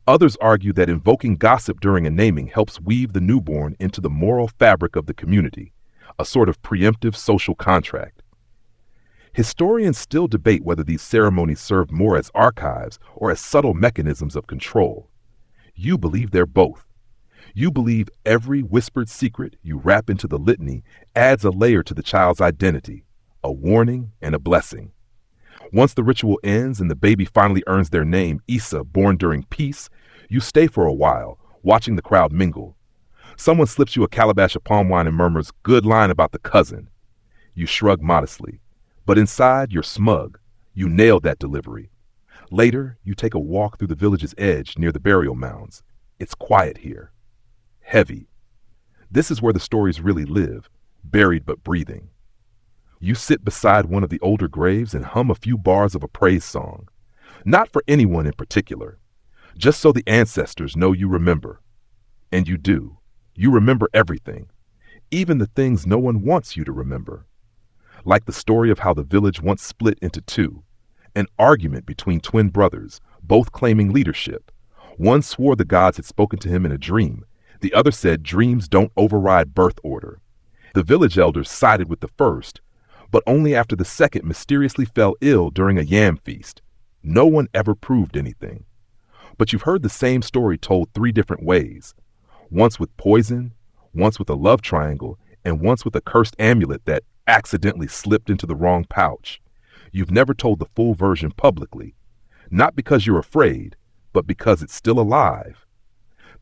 Others argue that invoking gossip during a naming helps weave the newborn into the moral fabric of the community, a sort of preemptive social contract. Historians still debate whether these ceremonies serve more as archives or as subtle mechanisms of control. You believe they're both. You believe every whispered secret you wrap into the litany adds a layer to the child's identity, a warning and a blessing. Once the ritual ends and the baby finally earns their name, Issa, born during peace, you stay for a while, watching the crowd mingle. Someone slips you a calabash of palm wine and murmurs, "Good line about the cousin." You shrug modestly, but inside you're smug. You nailed that delivery. Later, you take a walk through the village's edge near the burial mounds. It's quiet here. Heavy. This is where the stories really live, buried but breathing. You sit beside one of the older graves and hum a few bars of a praise song. Not for anyone in particular, just so the ancestors know you remember. And you do. You remember everything, even the things no one wants you to remember. Like the story of how the village once split into 2, an argument between twin brothers, both claiming leadership. One swore the gods had spoken to him in a dream. The other said dreams don't override birth order. The village elders sided with the first, but only after the second mysteriously fell ill during a yam feast. No one ever proved anything. But you've heard the same story told 3 different ways. Once with poison, once with a love triangle, and once with a cursed amulet that accidentally slipped into the wrong pouch. You've never told the full version publicly, not because you're afraid, but because it's still alive.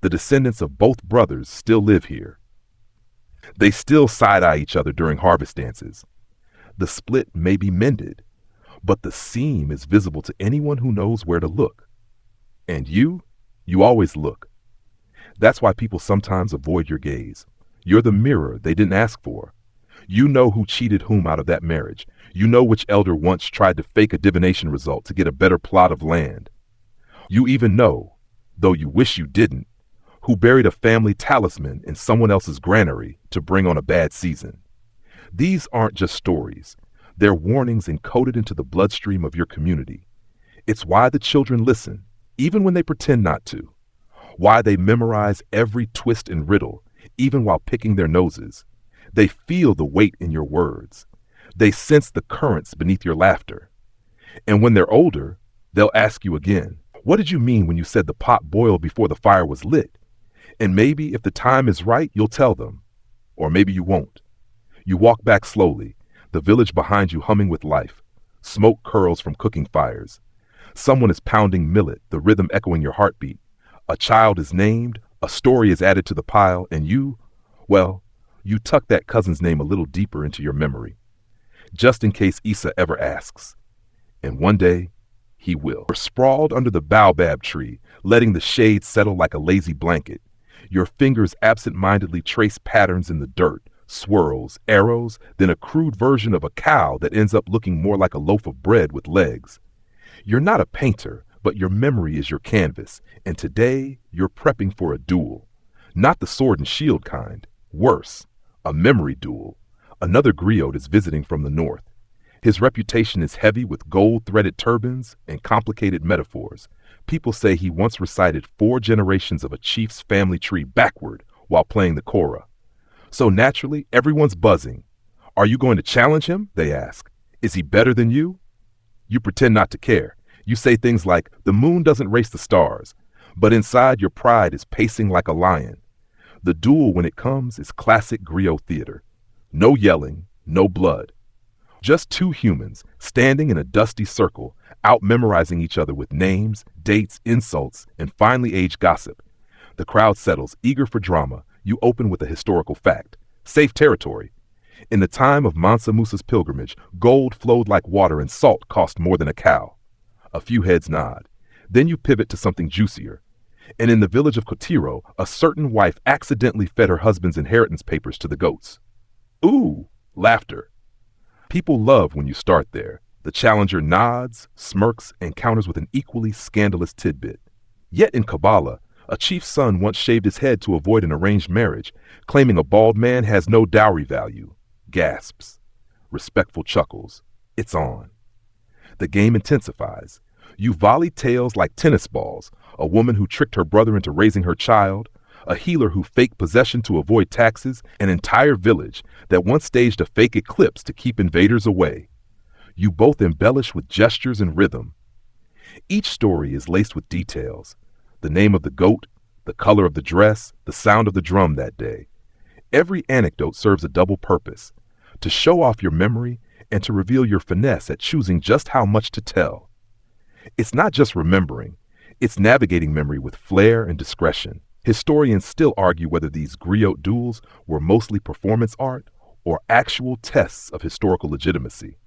The descendants of both brothers still live here. They still side-eye each other during harvest dances. The split may be mended, but the seam is visible to anyone who knows where to look. And you always look. That's why people sometimes avoid your gaze. You're the mirror they didn't ask for. You know who cheated whom out of that marriage. You know which elder once tried to fake a divination result to get a better plot of land. You even know, though you wish you didn't, who buried a family talisman in someone else's granary to bring on a bad season. These aren't just stories. They're warnings encoded into the bloodstream of your community. It's why the children listen, even when they pretend not to. Why they memorize every twist and riddle, even while picking their noses. They feel the weight in your words. They sense the currents beneath your laughter. And when they're older, they'll ask you again, what did you mean when you said the pot boiled before the fire was lit? And maybe if the time is right, you'll tell them. Or maybe you won't. You walk back slowly, the village behind you humming with life. Smoke curls from cooking fires. Someone is pounding millet, the rhythm echoing your heartbeat. A child is named, a story is added to the pile, and you, well, you tuck that cousin's name a little deeper into your memory, just in case Issa ever asks. And one day, he will. You're sprawled under the baobab tree, letting the shade settle like a lazy blanket. Your fingers absent-mindedly trace patterns in the dirt, swirls, arrows, then a crude version of a cow that ends up looking more like a loaf of bread with legs. You're not a painter, but your memory is your canvas, and today you're prepping for a duel. Not the sword and shield kind. Worse, a memory duel. Another griot is visiting from the north. His reputation is heavy with gold-threaded turbans and complicated metaphors. People say he once recited 4 generations of a chief's family tree backward while playing the kora. So naturally, everyone's buzzing. Are you going to challenge him? They ask. Is he better than you? You pretend not to care. You say things like, the moon doesn't race the stars, but inside your pride is pacing like a lion. The duel, when it comes, is classic griot theater. No yelling, no blood. Just 2 humans standing in a dusty circle, out memorizing each other with names, dates, insults, and finely aged gossip. The crowd settles, eager for drama. You open with a historical fact. Safe territory. In the time of Mansa Musa's pilgrimage, gold flowed like water and salt cost more than a cow. A few heads nod. Then you pivot to something juicier. And in the village of Kotiro, a certain wife accidentally fed her husband's inheritance papers to the goats. Ooh, laughter. People love when you start there. The challenger nods, smirks, and counters with an equally scandalous tidbit. Yet in Kabbalah, a chief's son once shaved his head to avoid an arranged marriage, claiming a bald man has no dowry value. Gasps. Respectful chuckles. It's on. The game intensifies. You volley tales like tennis balls, a woman who tricked her brother into raising her child, a healer who faked possession to avoid taxes, an entire village that once staged a fake eclipse to keep invaders away. You both embellish with gestures and rhythm. Each story is laced with details. The name of the goat, the color of the dress, the sound of the drum that day. Every anecdote serves a double purpose, to show off your memory and to reveal your finesse at choosing just how much to tell. It's not just remembering, it's navigating memory with flair and discretion. Historians still argue whether these griot duels were mostly performance art or actual tests of historical legitimacy.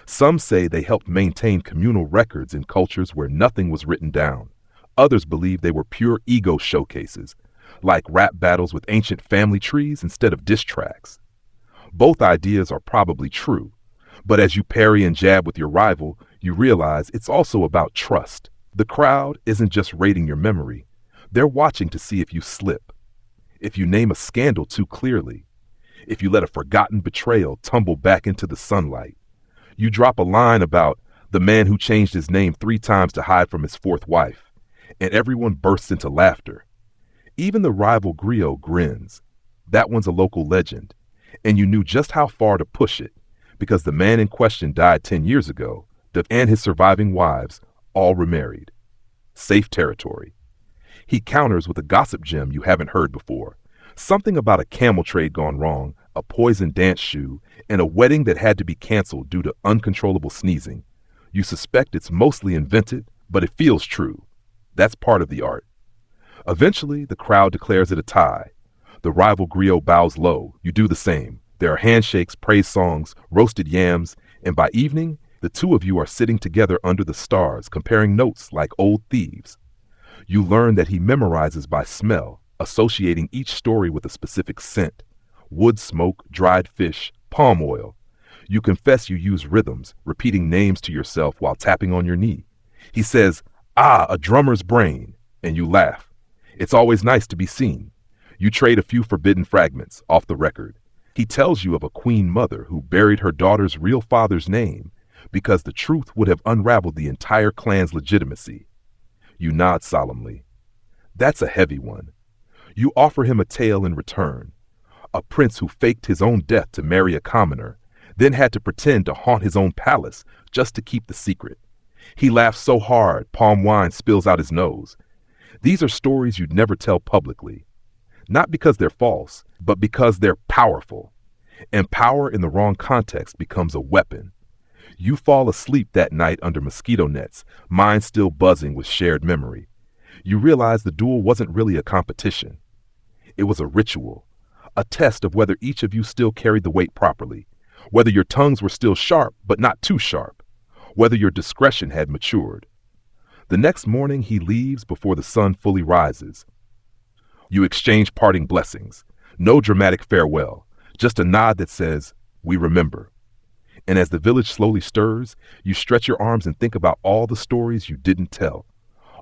Some say they helped maintain communal records in cultures where nothing was written down. Others believe they were pure ego showcases, like rap battles with ancient family trees instead of diss tracks. Both ideas are probably true, but as you parry and jab with your rival, you realize it's also about trust. The crowd isn't just rating your memory. They're watching to see if you slip, if you name a scandal too clearly, if you let a forgotten betrayal tumble back into the sunlight. You drop a line about the man who changed his name 3 times to hide from his 4th wife, and everyone bursts into laughter. Even the rival griot grins. That one's a local legend, and you knew just how far to push it, because the man in question died 10 years ago, and his surviving wives all remarried. Safe territory. He counters with a gossip gem you haven't heard before. Something about a camel trade gone wrong, a poisoned dance shoe, and a wedding that had to be canceled due to uncontrollable sneezing. You suspect it's mostly invented, but it feels true. That's part of the art. Eventually, the crowd declares it a tie. The rival griot bows low. You do the same. There are handshakes, praise songs, roasted yams, and by evening, the 2 of you are sitting together under the stars, comparing notes like old thieves. You learn that he memorizes by smell, associating each story with a specific scent. Wood smoke, dried fish, palm oil. You confess you use rhythms, repeating names to yourself while tapping on your knee. He says, "Ah, a drummer's brain," and you laugh. It's always nice to be seen. You trade a few forbidden fragments off the record. He tells you of a queen mother who buried her daughter's real father's name, because the truth would have unraveled the entire clan's legitimacy. You nod solemnly. That's a heavy one. You offer him a tale in return. A prince who faked his own death to marry a commoner, then had to pretend to haunt his own palace just to keep the secret. He laughs so hard, palm wine spills out his nose. These are stories you'd never tell publicly. Not because they're false, but because they're powerful. And power in the wrong context becomes a weapon. You fall asleep that night under mosquito nets, mind still buzzing with shared memory. You realize the duel wasn't really a competition. It was a ritual, a test of whether each of you still carried the weight properly, whether your tongues were still sharp but not too sharp, whether your discretion had matured. The next morning he leaves before the sun fully rises. You exchange parting blessings. No dramatic farewell, just a nod that says, "We remember." And as the village slowly stirs, you stretch your arms and think about all the stories you didn't tell,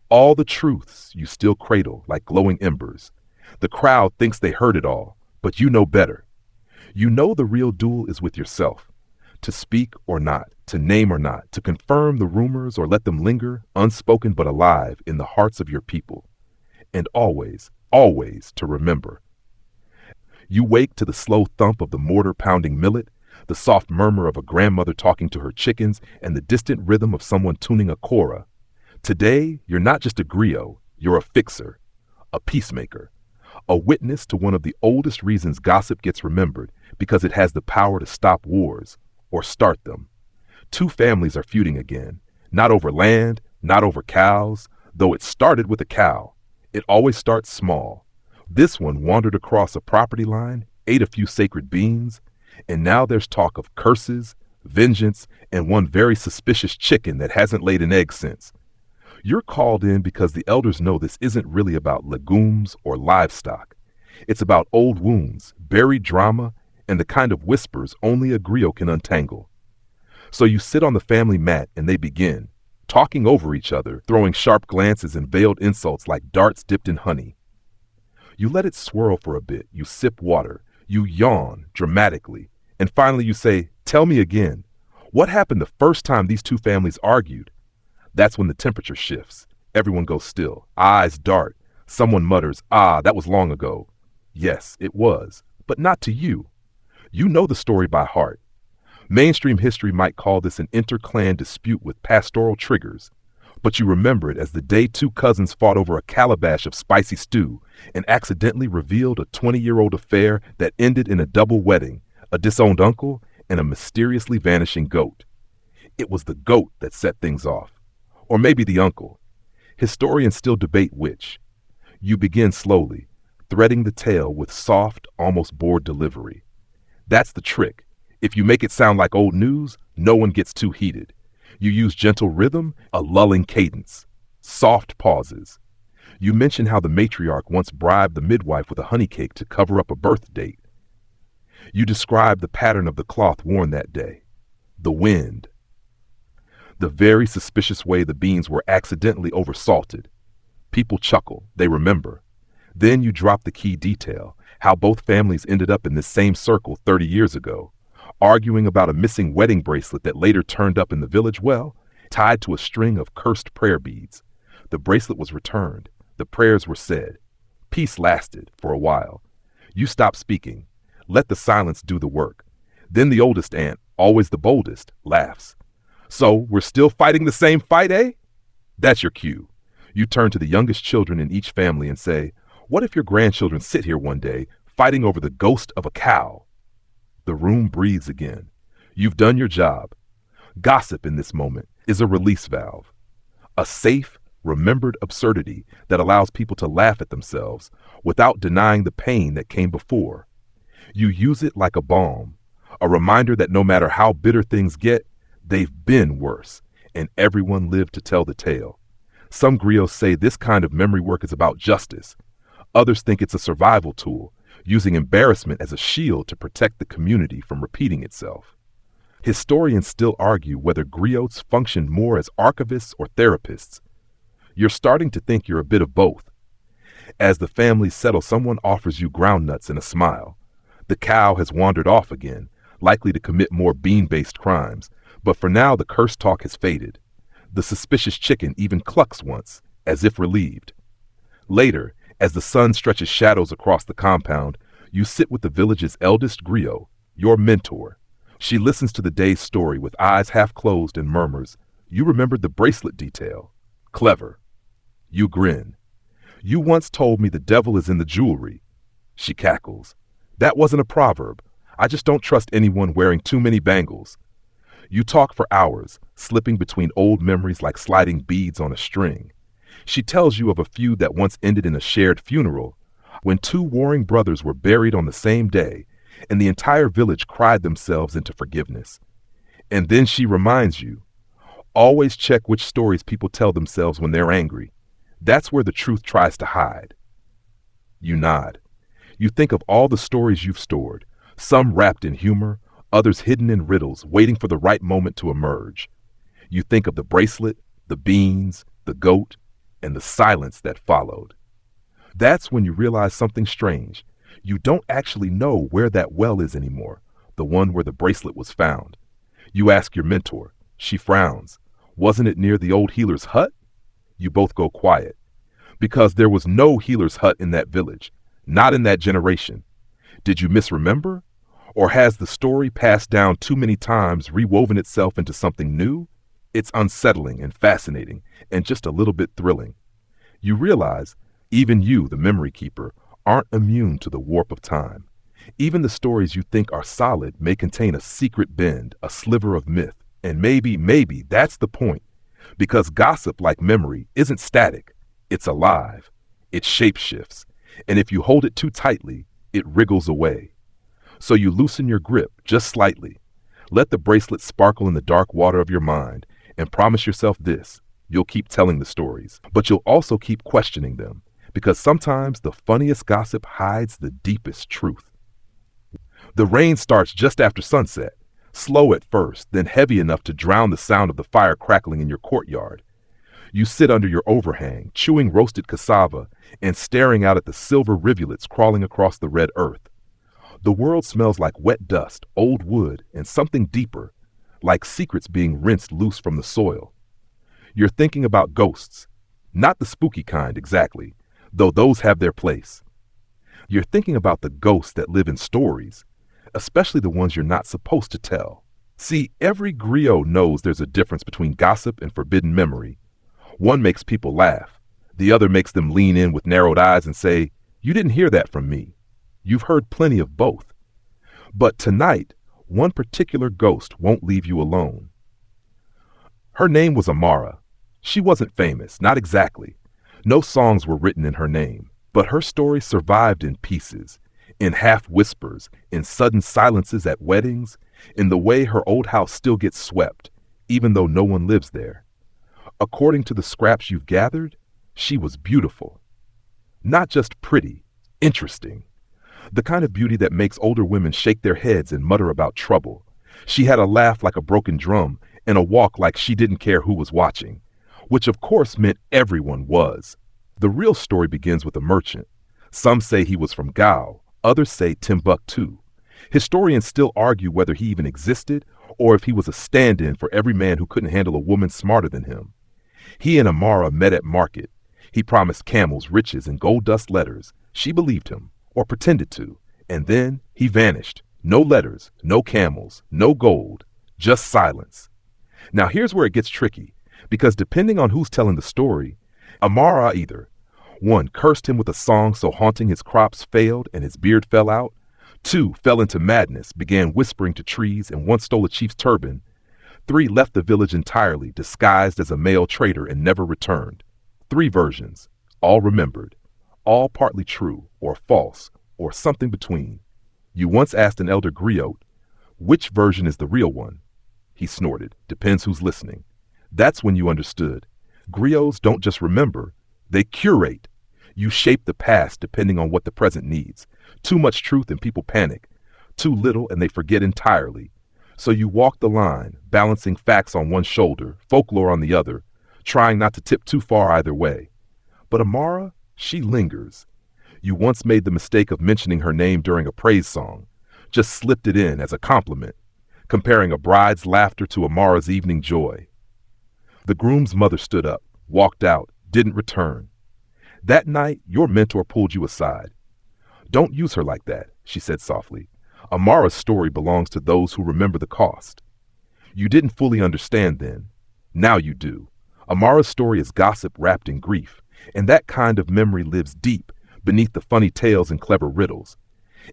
all the truths you still cradle like glowing embers. The crowd thinks they heard it all, but you know better. You know the real duel is with yourself. To speak or not, to name or not, to confirm the rumors or let them linger, unspoken but alive in the hearts of your people. And always, always to remember. You wake to the slow thump of the mortar-pounding millet, the soft murmur of a grandmother talking to her chickens, and the distant rhythm of someone tuning a kora. Today, you're not just a griot, you're a fixer, a peacemaker, a witness to one of the oldest reasons gossip gets remembered, because it has the power to stop wars, or start them. Two families are feuding again, not over land, not over cows, though it started with a cow. It always starts small. This one wandered across a property line, ate a few sacred beans, and now there's talk of curses, vengeance, and one very suspicious chicken that hasn't laid an egg since. You're called in because the elders know this isn't really about legumes or livestock. It's about old wounds, buried drama, and the kind of whispers only a griot can untangle. So you sit on the family mat and they begin, talking over each other, throwing sharp glances and veiled insults like darts dipped in honey. You let it swirl for a bit, you sip water, you yawn dramatically, and finally you say, "Tell me again, what happened the first time these two families argued?" That's when the temperature shifts. Everyone goes still, eyes dart. Someone mutters, "Ah, that was long ago." Yes, it was, but not to you. You know the story by heart. Mainstream history might call this an inter-clan dispute with pastoral triggers, but you remember it as the day two cousins fought over a calabash of spicy stew and accidentally revealed a 20-year-old affair that ended in a double wedding, a disowned uncle, and a mysteriously vanishing goat. It was the goat that set things off. Or maybe the uncle. Historians still debate which. You begin slowly, threading the tale with soft, almost bored delivery. That's the trick. If you make it sound like old news, no one gets too heated. You use gentle rhythm, a lulling cadence, soft pauses. You mention how the matriarch once bribed the midwife with a honey cake to cover up a birth date. You describe the pattern of the cloth worn that day, the wind, the very suspicious way the beans were accidentally oversalted. People chuckle, they remember. Then you drop the key detail, how both families ended up in this same circle 30 years ago, arguing about a missing wedding bracelet that later turned up in the village well, tied to a string of cursed prayer beads. The bracelet was returned. The prayers were said. Peace lasted for a while. You stop speaking. Let the silence do the work. Then the oldest aunt, always the boldest, laughs. "So we're still fighting the same fight, eh?" That's your cue. You turn to the youngest children in each family and say, "What if your grandchildren sit here one day, fighting over the ghost of a cow?" The room breathes again. You've done your job. Gossip in this moment is a release valve. A safe, remembered absurdity that allows people to laugh at themselves without denying the pain that came before. You use it like a balm, a reminder that no matter how bitter things get, they've been worse, and everyone lived to tell the tale. Some griots say this kind of memory work is about justice. Others think it's a survival tool, using embarrassment as a shield to protect the community from repeating itself. Historians still argue whether griots functioned more as archivists or therapists. You're starting to think you're a bit of both. As the families settle, someone offers you groundnuts and a smile. The cow has wandered off again, likely to commit more bean-based crimes, but for now the curse talk has faded. The suspicious chicken even clucks once, as if relieved. Later, as the sun stretches shadows across the compound, you sit with the village's eldest griot, your mentor. She listens to the day's story with eyes half closed and murmurs, "You remembered the bracelet detail. Clever." You grin. "You once told me the devil is in the jewelry." She cackles. "That wasn't a proverb. I just don't trust anyone wearing too many bangles." You talk for hours, slipping between old memories like sliding beads on a string. She tells you of a feud that once ended in a shared funeral, when two warring brothers were buried on the same day, and the entire village cried themselves into forgiveness. And then she reminds you, always check which stories people tell themselves when they're angry. That's where the truth tries to hide. You nod. You think of all the stories you've stored, some wrapped in humor, others hidden in riddles, waiting for the right moment to emerge. You think of the bracelet, the beans, the goat, and the silence that followed. That's when you realize something strange. You don't actually know where that well is anymore, the one where the bracelet was found. You ask your mentor. She frowns. Wasn't it near the old healer's hut? You both go quiet. Because there was no healer's hut in that village, not in that generation. Did you misremember? Or has the story passed down too many times, rewoven itself into something new? It's unsettling and fascinating, and just a little bit thrilling. You realize, even you, the memory keeper, aren't immune to the warp of time. Even the stories you think are solid may contain a secret bend, a sliver of myth, and maybe that's the point. Because gossip, like memory, isn't static. It's alive. It shapeshifts. And if you hold it too tightly, it wriggles away. So you loosen your grip just slightly. Let the bracelet sparkle in the dark water of your mind, and promise yourself this: you'll keep telling the stories, but you'll also keep questioning them, because sometimes the funniest gossip hides the deepest truth. The rain starts just after sunset, slow at first, then heavy enough to drown the sound of the fire crackling in your courtyard. You sit under your overhang, chewing roasted cassava and staring out at the silver rivulets crawling across the red earth. The world smells like wet dust, old wood, and something deeper, like secrets being rinsed loose from the soil. You're thinking about ghosts, not the spooky kind exactly, though those have their place. You're thinking about the ghosts that live in stories, especially the ones you're not supposed to tell. See, every griot knows there's a difference between gossip and forbidden memory. One makes people laugh. The other makes them lean in with narrowed eyes and say, "You didn't hear that from me." You've heard plenty of both. But tonight, one particular ghost won't leave you alone. Her name was Amara. She wasn't famous, not exactly. No songs were written in her name, but her story survived in pieces, in half whispers, in sudden silences at weddings, in the way her old house still gets swept, even though no one lives there. According to the scraps you've gathered, she was beautiful. Not just pretty, interesting. The kind of beauty that makes older women shake their heads and mutter about trouble. She had a laugh like a broken drum and a walk like she didn't care who was watching, which of course meant everyone was. The real story begins with a merchant. Some say he was from Gao, others say Timbuktu. Historians still argue whether he even existed or if he was a stand-in for every man who couldn't handle a woman smarter than him. He and Amara met at market. He promised camels, riches, and gold dust letters. She believed him, or pretended to, and then he vanished. No letters, no camels, no gold, just silence. Now here's where it gets tricky, because depending on who's telling the story, Amara either 1. Cursed him with a song so haunting his crops failed and his beard fell out, 2. Fell into madness, began whispering to trees, and once stole a chief's turban, 3. Left the village entirely, disguised as a male trader, and never returned. 3 versions, all remembered, all partly true, or false, or something between. You once asked an elder griot, which version is the real one? He snorted, depends who's listening. That's when you understood. Griots don't just remember, they curate. You shape the past depending on what the present needs. Too much truth and people panic. Too little and they forget entirely. So you walk the line, balancing facts on one shoulder, folklore on the other, trying not to tip too far either way. But Amara, she lingers. You once made the mistake of mentioning her name during a praise song. just slipped it in as a compliment, comparing a bride's laughter to Amara's evening joy. The groom's mother stood up, walked out, didn't return. That night, your mentor pulled you aside. "Don't use her like that," she said softly. "Amara's story belongs to those who remember the cost." You didn't fully understand then. Now you do. Amara's story is gossip wrapped in grief, and that kind of memory lives deep beneath the funny tales and clever riddles.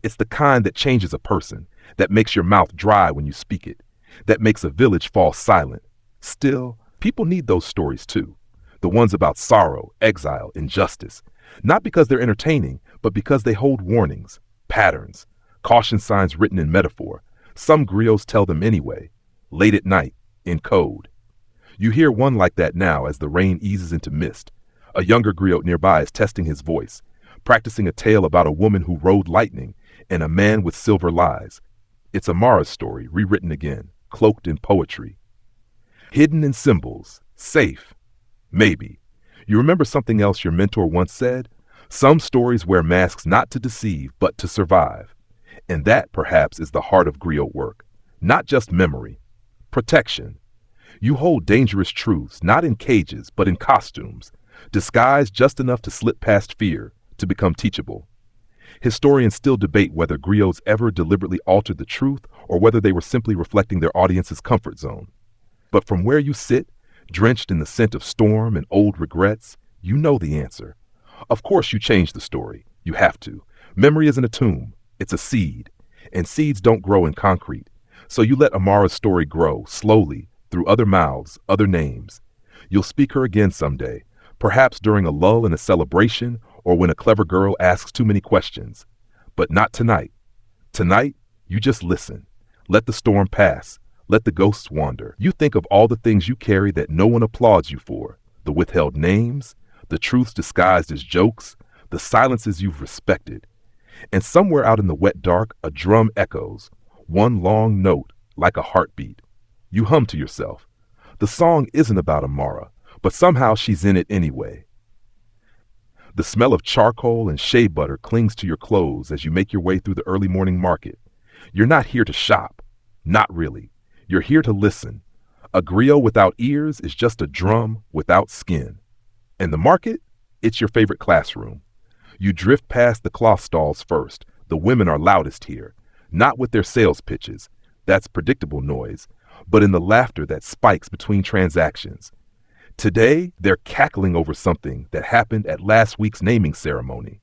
It's the kind that changes a person, that makes your mouth dry when you speak it, that makes a village fall silent. Still, people need those stories too. The ones about sorrow, exile, injustice. Not because they're entertaining, but because they hold warnings, patterns, caution signs written in metaphor. Some griots tell them anyway, late at night, in code. You hear one like that now as the rain eases into mist. A younger griot nearby is testing his voice, practicing a tale about a woman who rode lightning and a man with silver lies. It's Amara's story, rewritten again, cloaked in poetry. Hidden in symbols, safe, maybe. You remember something else your mentor once said? Some stories wear masks not to deceive, but to survive. And that, perhaps, is the heart of griot work. Not just memory. Protection. You hold dangerous truths, not in cages, but in costumes, disguised just enough to slip past fear, to become teachable. Historians still debate whether griots ever deliberately altered the truth or whether they were simply reflecting their audience's comfort zone. But from where you sit, drenched in the scent of storm and old regrets, you know the answer. Of course you change the story. You have to. Memory isn't a tomb. It's a seed. And seeds don't grow in concrete. So you let Amara's story grow, slowly, through other mouths, other names. You'll speak her again someday, perhaps during a lull in a celebration or when a clever girl asks too many questions. But not tonight. Tonight, you just listen. Let the storm pass. Let the ghosts wander. You think of all the things you carry that no one applauds you for. The withheld names, the truths disguised as jokes, the silences you've respected. And somewhere out in the wet dark, a drum echoes, one long note, like a heartbeat. You hum to yourself. The song isn't about Amara, but somehow she's in it anyway. The smell of charcoal and shea butter clings to your clothes as you make your way through the early morning market. You're not here to shop. Not really. You're here to listen. A griot without ears is just a drum without skin. And the market? It's your favorite classroom. You drift past the cloth stalls first. The women are loudest here, not with their sales pitches. That's predictable noise, but in the laughter that spikes between transactions. Today, they're cackling over something that happened at last week's naming ceremony.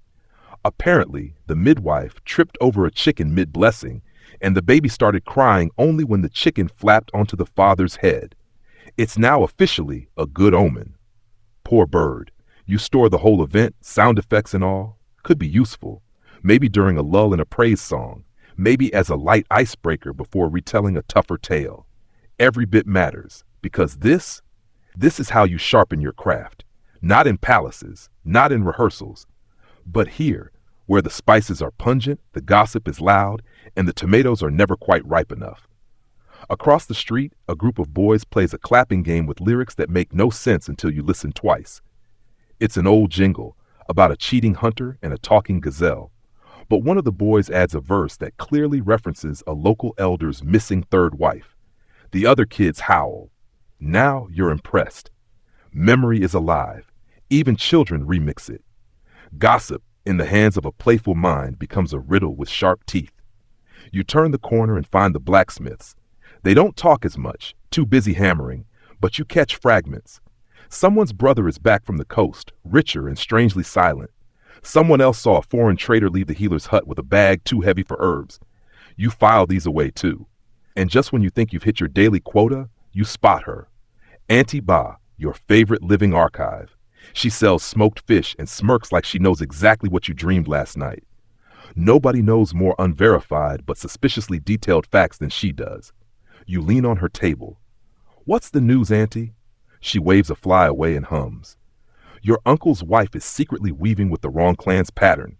Apparently, the midwife tripped over a chicken mid-blessing, and the baby started crying only when the chicken flapped onto the father's head. It's now officially a good omen. Poor bird. You store the whole event, sound effects and all. Could be useful. Maybe during a lull in a praise song. Maybe as a light icebreaker before retelling a tougher tale. Every bit matters, because this is how you sharpen your craft. Not in palaces, not in rehearsals, but here, where the spices are pungent, the gossip is loud, and the tomatoes are never quite ripe enough. Across the street, a group of boys plays a clapping game with lyrics that make no sense until you listen twice. It's an old jingle about a cheating hunter and a talking gazelle, but one of the boys adds a verse that clearly references a local elder's missing third wife. The other kids howl. Now you're impressed. Memory is alive. Even children remix it. Gossip, in the hands of a playful mind, becomes a riddle with sharp teeth. You turn the corner and find the blacksmiths. They don't talk as much, too busy hammering, but you catch fragments. Someone's brother is back from the coast, richer and strangely silent. Someone else saw a foreign trader leave the healer's hut with a bag too heavy for herbs. You file these away too. And just when you think you've hit your daily quota, you spot her. Auntie Ba, your favorite living archive. She sells smoked fish and smirks like she knows exactly what you dreamed last night. Nobody knows more unverified but suspiciously detailed facts than she does. You lean on her table. What's the news, Auntie? She waves a fly away and hums. Your uncle's wife is secretly weaving with the wrong clan's pattern.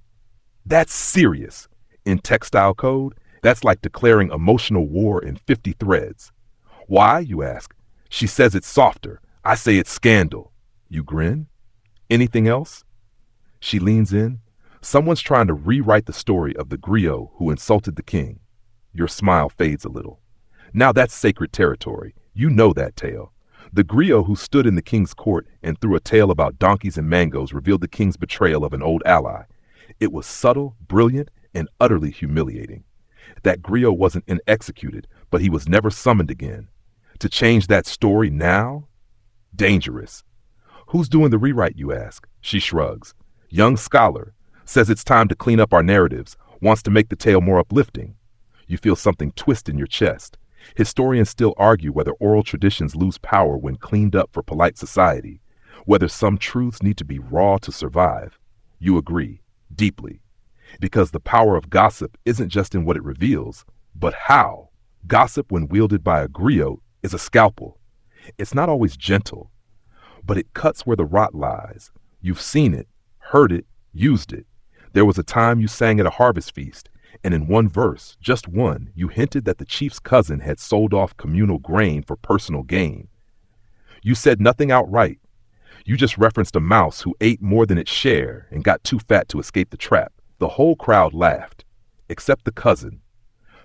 That's serious. In textile code, that's like declaring emotional war in 50 threads. Why, you ask? She says it's softer. I say it's scandal. You grin. Anything else? She leans in. Someone's trying to rewrite the story of the griot who insulted the king. Your smile fades a little. Now that's sacred territory. You know that tale. The griot who stood in the king's court and threw a tale about donkeys and mangoes revealed the king's betrayal of an old ally. It was subtle, brilliant, and utterly humiliating. That griot wasn't executed, but he was never summoned again. To change that story now? Dangerous. Who's doing the rewrite, you ask? She shrugs. Young scholar. Says it's time to clean up our narratives, wants to make the tale more uplifting. You feel something twist in your chest. Historians still argue whether oral traditions lose power when cleaned up for polite society, whether some truths need to be raw to survive. You agree, deeply. Because the power of gossip isn't just in what it reveals, but how. Gossip, when wielded by a griot, is a scalpel. It's not always gentle, but it cuts where the rot lies. You've seen it, heard it, used it. There was a time you sang at a harvest feast, and in one verse, just one, you hinted that the chief's cousin had sold off communal grain for personal gain. You said nothing outright. You just referenced a mouse who ate more than its share and got too fat to escape the trap. The whole crowd laughed, except the cousin.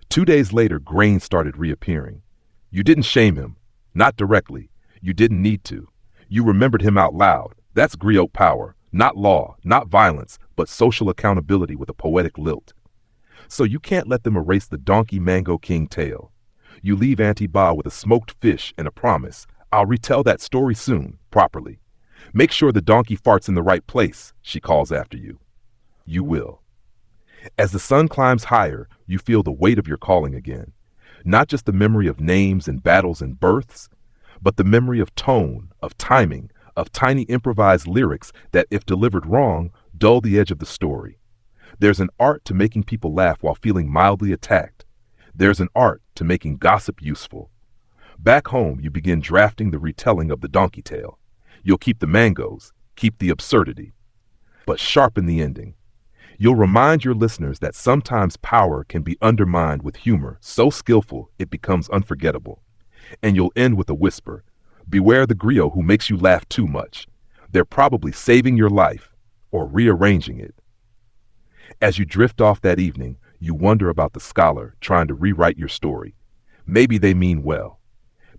2 days later, grain started reappearing. You didn't shame him, not directly. You didn't need to. You remembered him out loud. That's griot power, not law, not violence, but social accountability with a poetic lilt. So you can't let them erase the donkey mango king tale. You leave Auntie Ba with a smoked fish and a promise. I'll retell that story soon, properly. Make sure the donkey farts in the right place, she calls after you. You will. As the sun climbs higher, you feel the weight of your calling again. Not just the memory of names and battles and births, but the memory of tone, of timing, of tiny improvised lyrics that, if delivered wrong, dull the edge of the story. There's an art to making people laugh while feeling mildly attacked. There's an art to making gossip useful. Back home, you begin drafting the retelling of the donkey tale. You'll keep the mangoes, keep the absurdity, but sharpen the ending. You'll remind your listeners that sometimes power can be undermined with humor so skillful it becomes unforgettable. And you'll end with a whisper. Beware the griot who makes you laugh too much. They're probably saving your life or rearranging it. As you drift off that evening, you wonder about the scholar trying to rewrite your story. Maybe they mean well.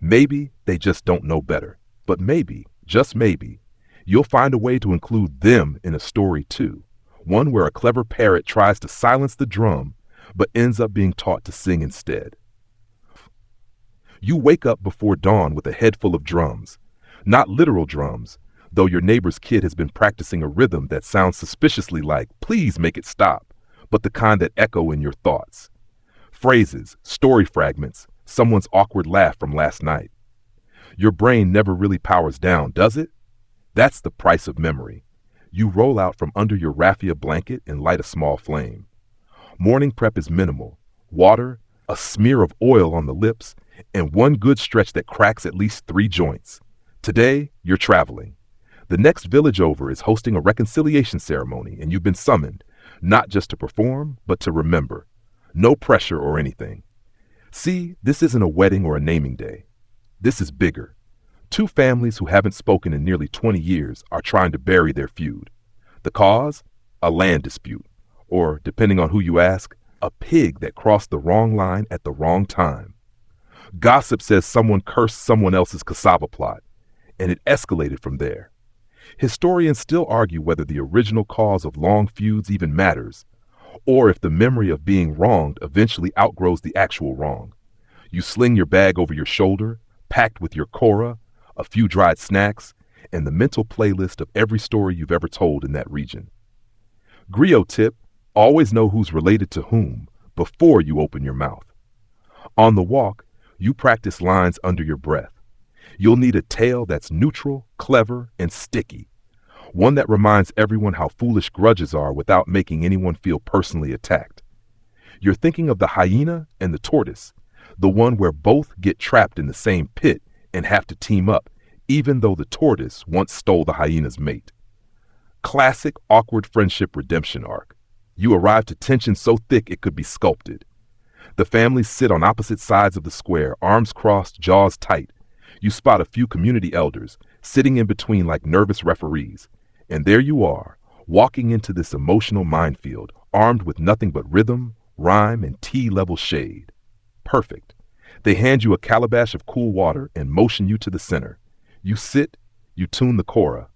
Maybe they just don't know better. But maybe, just maybe, you'll find a way to include them in a story too. One where a clever parrot tries to silence the drum, but ends up being taught to sing instead. You wake up before dawn with a head full of drums. Not literal drums, though your neighbor's kid has been practicing a rhythm that sounds suspiciously like, please make it stop, but the kind that echo in your thoughts. Phrases, story fragments, someone's awkward laugh from last night. Your brain never really powers down, does it? That's the price of memory. You roll out from under your raffia blanket and light a small flame. Morning prep is minimal. Water, a smear of oil on the lips, and one good stretch that cracks at least 3 joints. Today, you're traveling. The next village over is hosting a reconciliation ceremony, and you've been summoned, not just to perform, but to remember. No pressure or anything. See, this isn't a wedding or a naming day. This is bigger. 2 families who haven't spoken in nearly 20 years are trying to bury their feud. The cause? A land dispute. Or, depending on who you ask, a pig that crossed the wrong line at the wrong time. Gossip says someone cursed someone else's cassava plot, and it escalated from there. Historians still argue whether the original cause of long feuds even matters, or if the memory of being wronged eventually outgrows the actual wrong. You sling your bag over your shoulder, packed with your kora, a few dried snacks, and the mental playlist of every story you've ever told in that region. Griot tip, always know who's related to whom before you open your mouth. On the walk, you practice lines under your breath. You'll need a tale that's neutral, clever, and sticky. One that reminds everyone how foolish grudges are without making anyone feel personally attacked. You're thinking of the hyena and the tortoise, the one where both get trapped in the same pit and have to team up, even though the tortoise once stole the hyena's mate. Classic awkward friendship redemption arc. You arrive to tension so thick it could be sculpted. The families sit on opposite sides of the square, arms crossed, jaws tight. You spot a few community elders, sitting in between like nervous referees. And there you are, walking into this emotional minefield, armed with nothing but rhythm, rhyme, and T-level shade. Perfect. They hand you a calabash of cool water and motion you to the center. You sit, you tune the kora.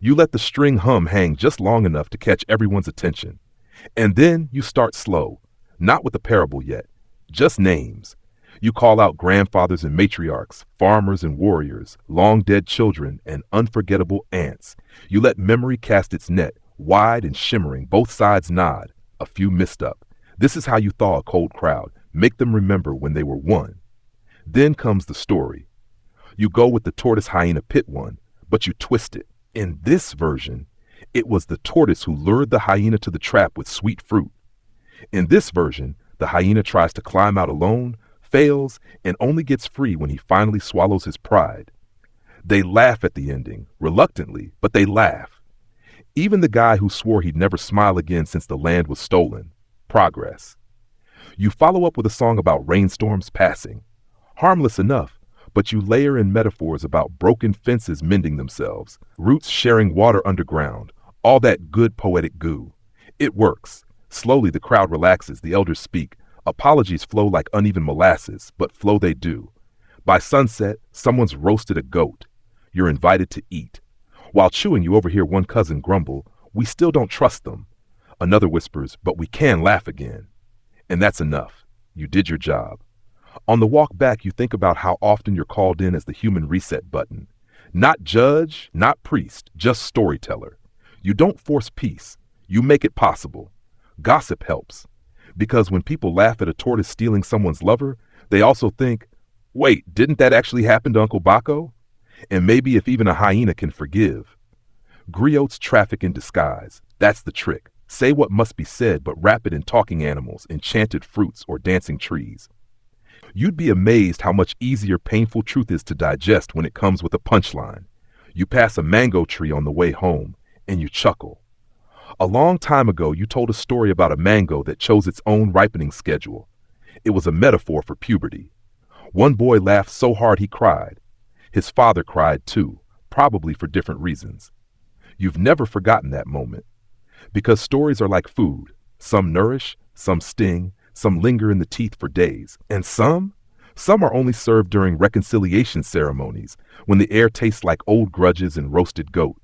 You let the string hum hang just long enough to catch everyone's attention. And then you start slow, not with a parable yet, just names. You call out grandfathers and matriarchs, farmers and warriors, long-dead children and unforgettable aunts. You let memory cast its net, wide and shimmering, both sides nod, a few missed up. This is how you thaw a cold crowd, make them remember when they were one. Then comes the story. You go with the tortoise hyena pit one, but you twist it. In this version, it was the tortoise who lured the hyena to the trap with sweet fruit. In this version, the hyena tries to climb out alone, fails, and only gets free when he finally swallows his pride. They laugh at the ending, reluctantly, but they laugh. Even the guy who swore he'd never smile again since the land was stolen. Progress. You follow up with a song about rainstorms passing. Harmless enough, but you layer in metaphors about broken fences mending themselves, roots sharing water underground, all that good poetic goo. It works. Slowly the crowd relaxes, the elders speak. Apologies flow like uneven molasses, but flow they do. By sunset, someone's roasted a goat. You're invited to eat. While chewing, you overhear one cousin grumble, "We still don't trust them." Another whispers, "But we can laugh again." And that's enough. You did your job. On the walk back, you think about how often you're called in as the human reset button. Not judge, not priest, just storyteller. You don't force peace. You make it possible. Gossip helps. Because when people laugh at a tortoise stealing someone's lover, they also think, wait, didn't that actually happen to Uncle Baco? And maybe if even a hyena can forgive. Griots traffic in disguise. That's the trick. Say what must be said, but wrap it in talking animals, enchanted fruits, or dancing trees. You'd be amazed how much easier painful truth is to digest when it comes with a punchline. You pass a mango tree on the way home, and you chuckle. A long time ago, you told a story about a mango that chose its own ripening schedule. It was a metaphor for puberty. One boy laughed so hard he cried. His father cried too, probably for different reasons. You've never forgotten that moment. Because stories are like food. Some nourish, some sting, some linger in the teeth for days. And some are only served during reconciliation ceremonies, when the air tastes like old grudges and roasted goat.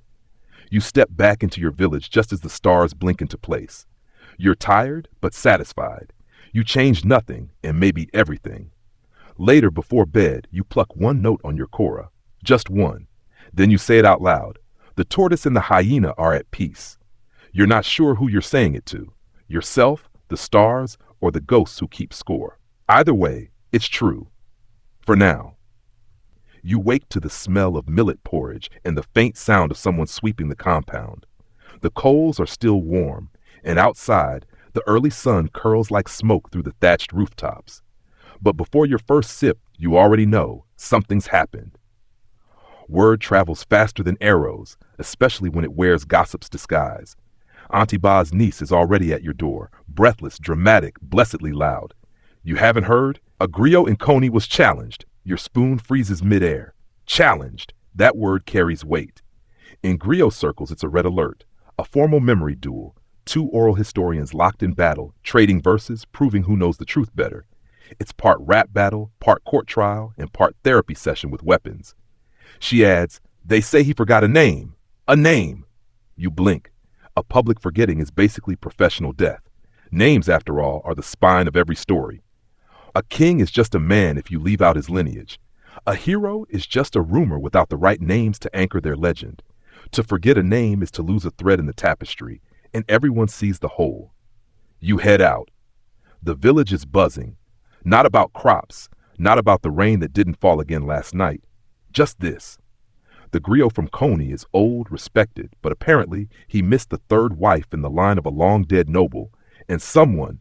You step back into your village just as the stars blink into place. You're tired, but satisfied. You change nothing, and maybe everything. Later, before bed, you pluck one note on your kora. Just one. Then you say it out loud. The tortoise and the hyena are at peace. You're not sure who you're saying it to. Yourself, the stars, or the ghosts who keep score. Either way, it's true. For now. You wake to the smell of millet porridge and the faint sound of someone sweeping the compound. The coals are still warm, and outside, the early sun curls like smoke through the thatched rooftops. But before your first sip, you already know something's happened. Word travels faster than arrows, especially when it wears gossip's disguise. Auntie Ba's niece is already at your door, breathless, dramatic, blessedly loud. You haven't heard? A griot in Coney was challenged. Your spoon freezes midair. Challenged. That word carries weight. In griot circles, it's a red alert, a formal memory duel. Two oral historians locked in battle, trading verses, proving who knows the truth better. It's part rap battle, part court trial, and part therapy session with weapons. She adds, "They say he forgot a name." A name! You blink. A public forgetting is basically professional death. Names, after all, are the spine of every story. A king is just a man if you leave out his lineage. A hero is just a rumor without the right names to anchor their legend. To forget a name is to lose a thread in the tapestry, and everyone sees the whole. You head out. The village is buzzing. Not about crops, not about the rain that didn't fall again last night. Just this. The griot from Coney is old, respected, but apparently he missed the third wife in the line of a long-dead noble, and someone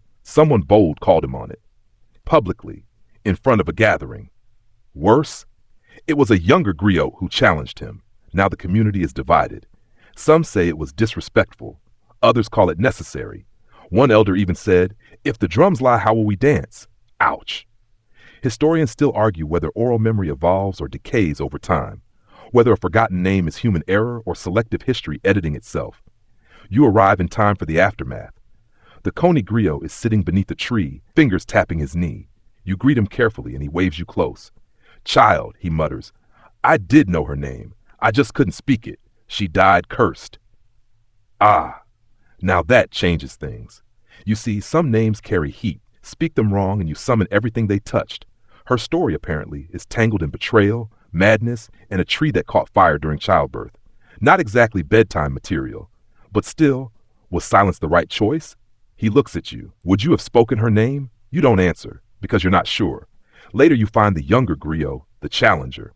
bold called him on it. Publicly, in front of a gathering. Worse, it was a younger griot who challenged him. Now the community is divided. Some say it was disrespectful. Others call it necessary. One elder even said, "If the drums lie, how will we dance?" Ouch. Historians still argue whether oral memory evolves or decays over time, whether a forgotten name is human error or selective history editing itself. You arrive in time for the aftermath. The Coney griot is sitting beneath a tree, fingers tapping his knee. You greet him carefully and he waves you close. Child, he mutters, I did know her name. I just couldn't speak it. She died cursed. Ah, now that changes things. You see, some names carry heat. Speak them wrong and you summon everything they touched. Her story, apparently, is tangled in betrayal, madness, and a tree that caught fire during childbirth. Not exactly bedtime material, but still, was silence the right choice? He looks at you. Would you have spoken her name? You don't answer, because you're not sure. Later you find the younger griot, the challenger.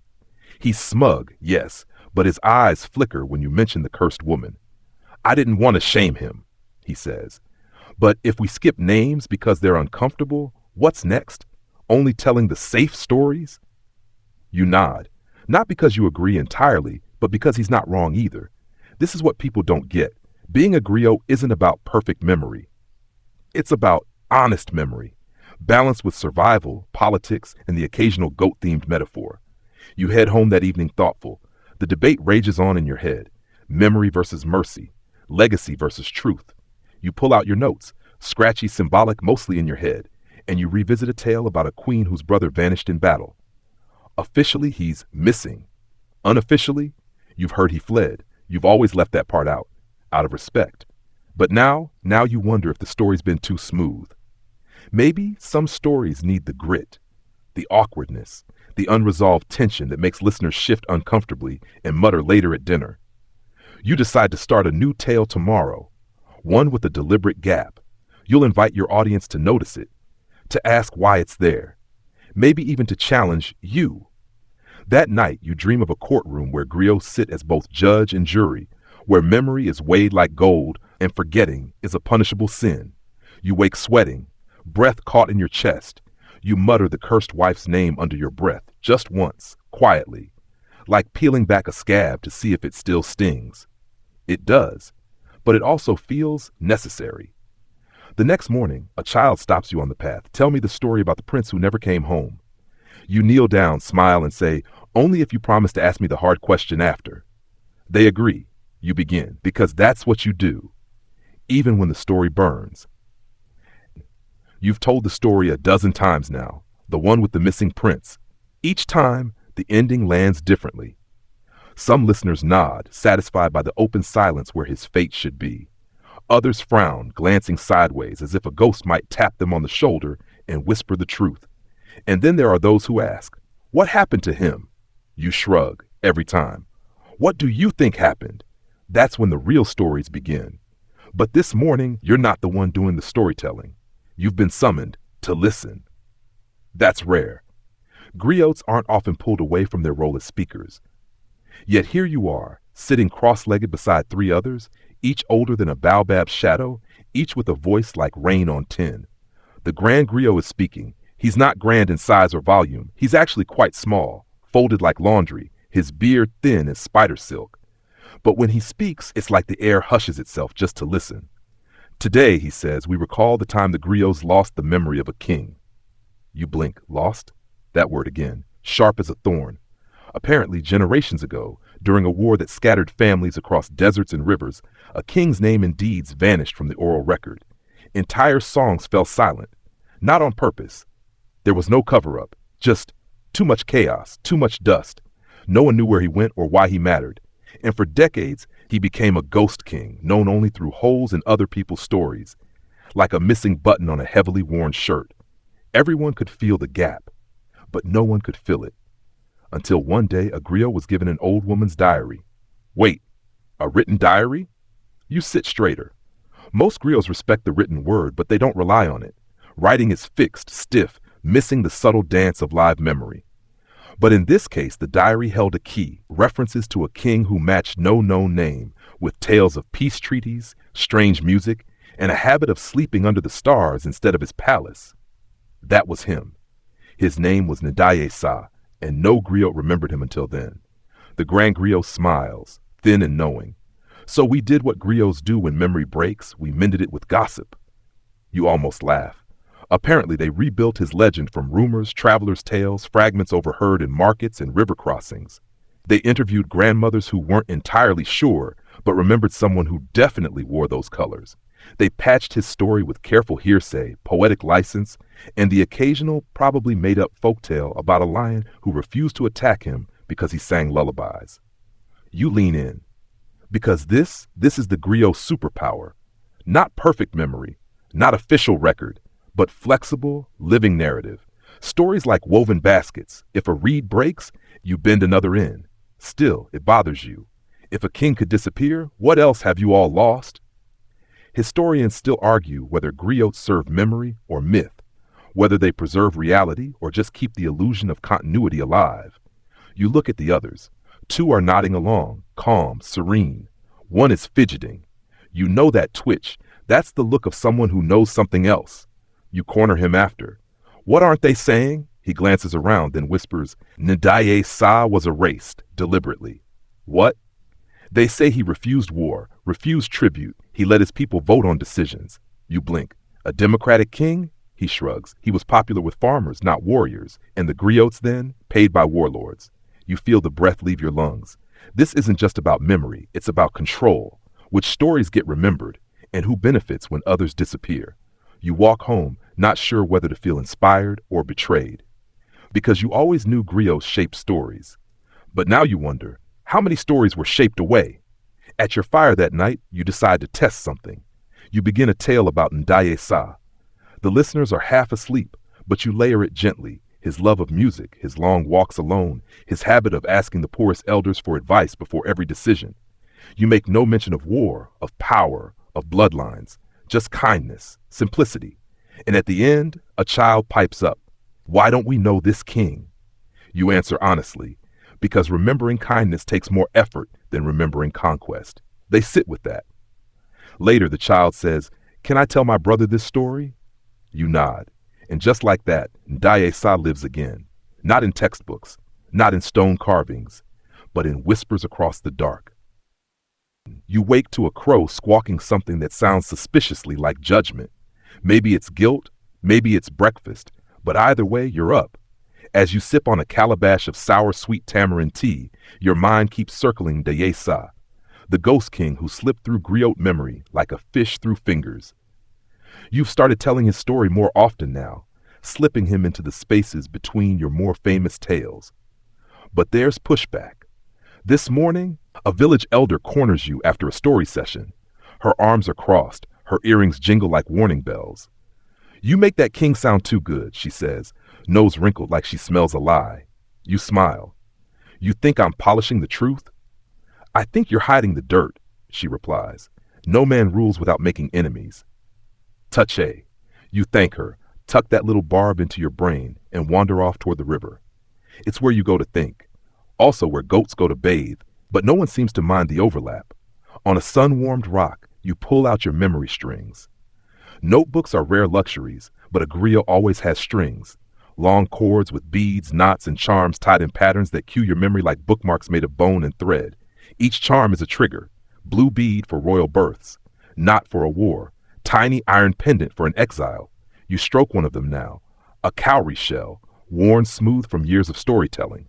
He's smug, yes, but his eyes flicker when you mention the cursed woman. I didn't want to shame him, he says. But if we skip names because they're uncomfortable, what's next? Only telling the safe stories? You nod, not because you agree entirely, but because he's not wrong either. This is what people don't get. Being a griot isn't about perfect memory. It's about honest memory, balanced with survival, politics, and the occasional goat-themed metaphor. You head home that evening thoughtful. The debate rages on in your head. Memory versus mercy, legacy versus truth. You pull out your notes, scratchy, symbolic, mostly in your head, and you revisit a tale about a queen whose brother vanished in battle. Officially, he's missing. Unofficially, you've heard he fled. You've always left that part out of respect. But now you wonder if the story's been too smooth. Maybe some stories need the grit, the awkwardness, the unresolved tension that makes listeners shift uncomfortably and mutter later at dinner. You decide to start a new tale tomorrow, one with a deliberate gap. You'll invite your audience to notice it, to ask why it's there, maybe even to challenge you. That night, you dream of a courtroom where griots sit as both judge and jury, where memory is weighed like gold and forgetting is a punishable sin. You wake sweating, breath caught in your chest. You mutter the cursed wife's name under your breath, just once, quietly, like peeling back a scab to see if it still stings. It does, but it also feels necessary. The next morning, a child stops you on the path. Tell me the story about the prince who never came home. You kneel down, smile, and say, only if you promise to ask me the hard question after. They agree. You begin, because that's what you do, even when the story burns. You've told the story a dozen times now, the one with the missing prince. Each time, the ending lands differently. Some listeners nod, satisfied by the open silence where his fate should be. Others frown, glancing sideways as if a ghost might tap them on the shoulder and whisper the truth. And then there are those who ask, what happened to him? You shrug, every time. What do you think happened? That's when the real stories begin. But this morning, you're not the one doing the storytelling. You've been summoned to listen. That's rare. Griots aren't often pulled away from their role as speakers. Yet here you are, sitting cross-legged beside three others, each older than a baobab's shadow, each with a voice like rain on tin. The grand griot is speaking. He's not grand in size or volume. He's actually quite small, folded like laundry, his beard thin as spider silk. But when he speaks, it's like the air hushes itself just to listen. Today, he says, we recall the time the griots lost the memory of a king. You blink. Lost? That word again, sharp as a thorn. Apparently, generations ago, during a war that scattered families across deserts and rivers, a king's name and deeds vanished from the oral record. Entire songs fell silent, not on purpose. There was no cover-up, just too much chaos, too much dust. No one knew where he went or why he mattered. And for decades, he became a ghost king, known only through holes in other people's stories, like a missing button on a heavily worn shirt. Everyone could feel the gap, but no one could fill it. Until one day, a griot was given an old woman's diary. Wait, a written diary? You sit straighter. Most griots respect the written word, but they don't rely on it. Writing is fixed, stiff, missing the subtle dance of live memory. But in this case, the diary held a key, references to a king who matched no known name, with tales of peace treaties, strange music, and a habit of sleeping under the stars instead of his palace. That was him. His name was Nadaye Sa, and no griot remembered him until then. The grand griot smiles, thin and knowing. So we did what griots do when memory breaks, we mended it with gossip. You almost laugh. Apparently they rebuilt his legend from rumors, travelers' tales, fragments overheard in markets and river crossings. They interviewed grandmothers who weren't entirely sure, but remembered someone who definitely wore those colors. They patched his story with careful hearsay, poetic license, and the occasional, probably made-up folktale about a lion who refused to attack him because he sang lullabies. You lean in, because this is the griot superpower. Not perfect memory, not official record, but flexible, living narrative. Stories like woven baskets. If a reed breaks, you bend another in. Still, it bothers you. If a king could disappear, what else have you all lost? Historians still argue whether griots serve memory or myth, whether they preserve reality or just keep the illusion of continuity alive. You look at the others. Two are nodding along, calm, serene. One is fidgeting. You know that twitch. That's the look of someone who knows something else. You corner him after. What aren't they saying? He glances around, then whispers, Ndaye Sa was erased, deliberately. What? They say he refused war, refused tribute. He let his people vote on decisions. You blink. A democratic king? He shrugs. He was popular with farmers, not warriors. And the griots then? Paid by warlords. You feel the breath leave your lungs. This isn't just about memory. It's about control. Which stories get remembered, and who benefits when others disappear. You walk home, not sure whether to feel inspired or betrayed. Because you always knew griots shaped stories. But now you wonder, how many stories were shaped away? At your fire that night, you decide to test something. You begin a tale about Ndaye Sa. The listeners are half asleep, but you layer it gently. His love of music, his long walks alone, his habit of asking the poorest elders for advice before every decision. You make no mention of war, of power, of bloodlines, just kindness, simplicity. And at the end, a child pipes up. Why don't we know this king? You answer honestly, because remembering kindness takes more effort than remembering conquest. They sit with that. Later, the child says, Can I tell my brother this story? You nod. And just like that, Ndaye Sa lives again. Not in textbooks, not in stone carvings, but in whispers across the dark. You wake to a crow squawking something that sounds suspiciously like judgment. Maybe it's guilt, maybe it's breakfast, but either way, you're up. As you sip on a calabash of sour sweet tamarind tea, your mind keeps circling Ndaye Sa, the ghost king who slipped through griot memory like a fish through fingers. You've started telling his story more often now, slipping him into the spaces between your more famous tales. But there's pushback. This morning, a village elder corners you after a story session. Her arms are crossed, her earrings jingle like warning bells. You make that king sound too good, she says, nose wrinkled like she smells a lie. You smile. You think I'm polishing the truth? I think you're hiding the dirt, she replies. No man rules without making enemies. Touche. You thank her, tuck that little barb into your brain, and wander off toward the river. It's where you go to think. Also where goats go to bathe, but no one seems to mind the overlap. On a sun-warmed rock, you pull out your memory strings. Notebooks are rare luxuries, but a griot always has strings. Long cords with beads, knots, and charms tied in patterns that cue your memory like bookmarks made of bone and thread. Each charm is a trigger. Blue bead for royal births. Knot for a war. Tiny iron pendant for an exile. You stroke one of them now. A cowrie shell, worn smooth from years of storytelling.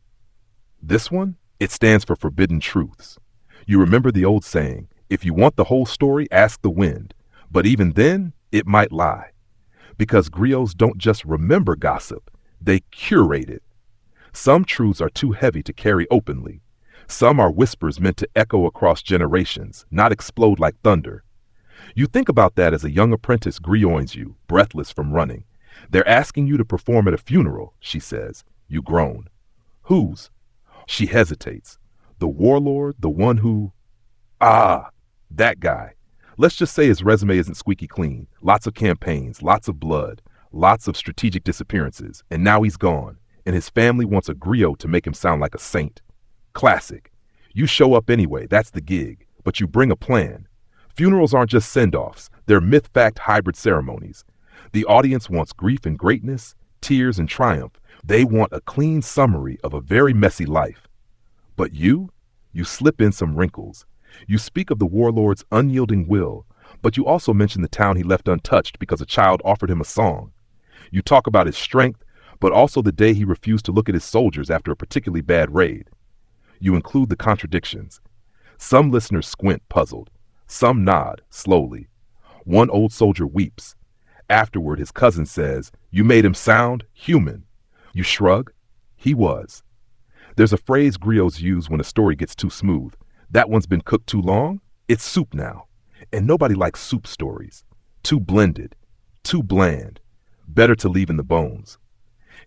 This one? It stands for forbidden truths. You remember the old saying, if you want the whole story, ask the wind. But even then, it might lie. Because griots don't just remember gossip, they curate it. Some truths are too heavy to carry openly. Some are whispers meant to echo across generations, not explode like thunder. You think about that as a young apprentice griots you, breathless from running. They're asking you to perform at a funeral, she says. You groan. Whose? She hesitates. The warlord, the one who... Ah, that guy. Let's just say his resume isn't squeaky clean. Lots of campaigns, lots of blood, lots of strategic disappearances, and now he's gone, and his family wants a griot to make him sound like a saint. Classic. You show up anyway, that's the gig, but you bring a plan. Funerals aren't just send-offs, they're myth-fact hybrid ceremonies. The audience wants grief and greatness, tears and triumph. They want a clean summary of a very messy life. But you slip in some wrinkles. You speak of the warlord's unyielding will, but you also mention the town he left untouched because a child offered him a song. You talk about his strength, but also the day he refused to look at his soldiers after a particularly bad raid. You include the contradictions. Some listeners squint, puzzled. Some nod, slowly. One old soldier weeps. Afterward, his cousin says, "You made him sound human." You shrug. He was. There's a phrase griots use when a story gets too smooth. That one's been cooked too long. It's soup now. And nobody likes soup stories. Too blended. Too bland. Better to leave in the bones.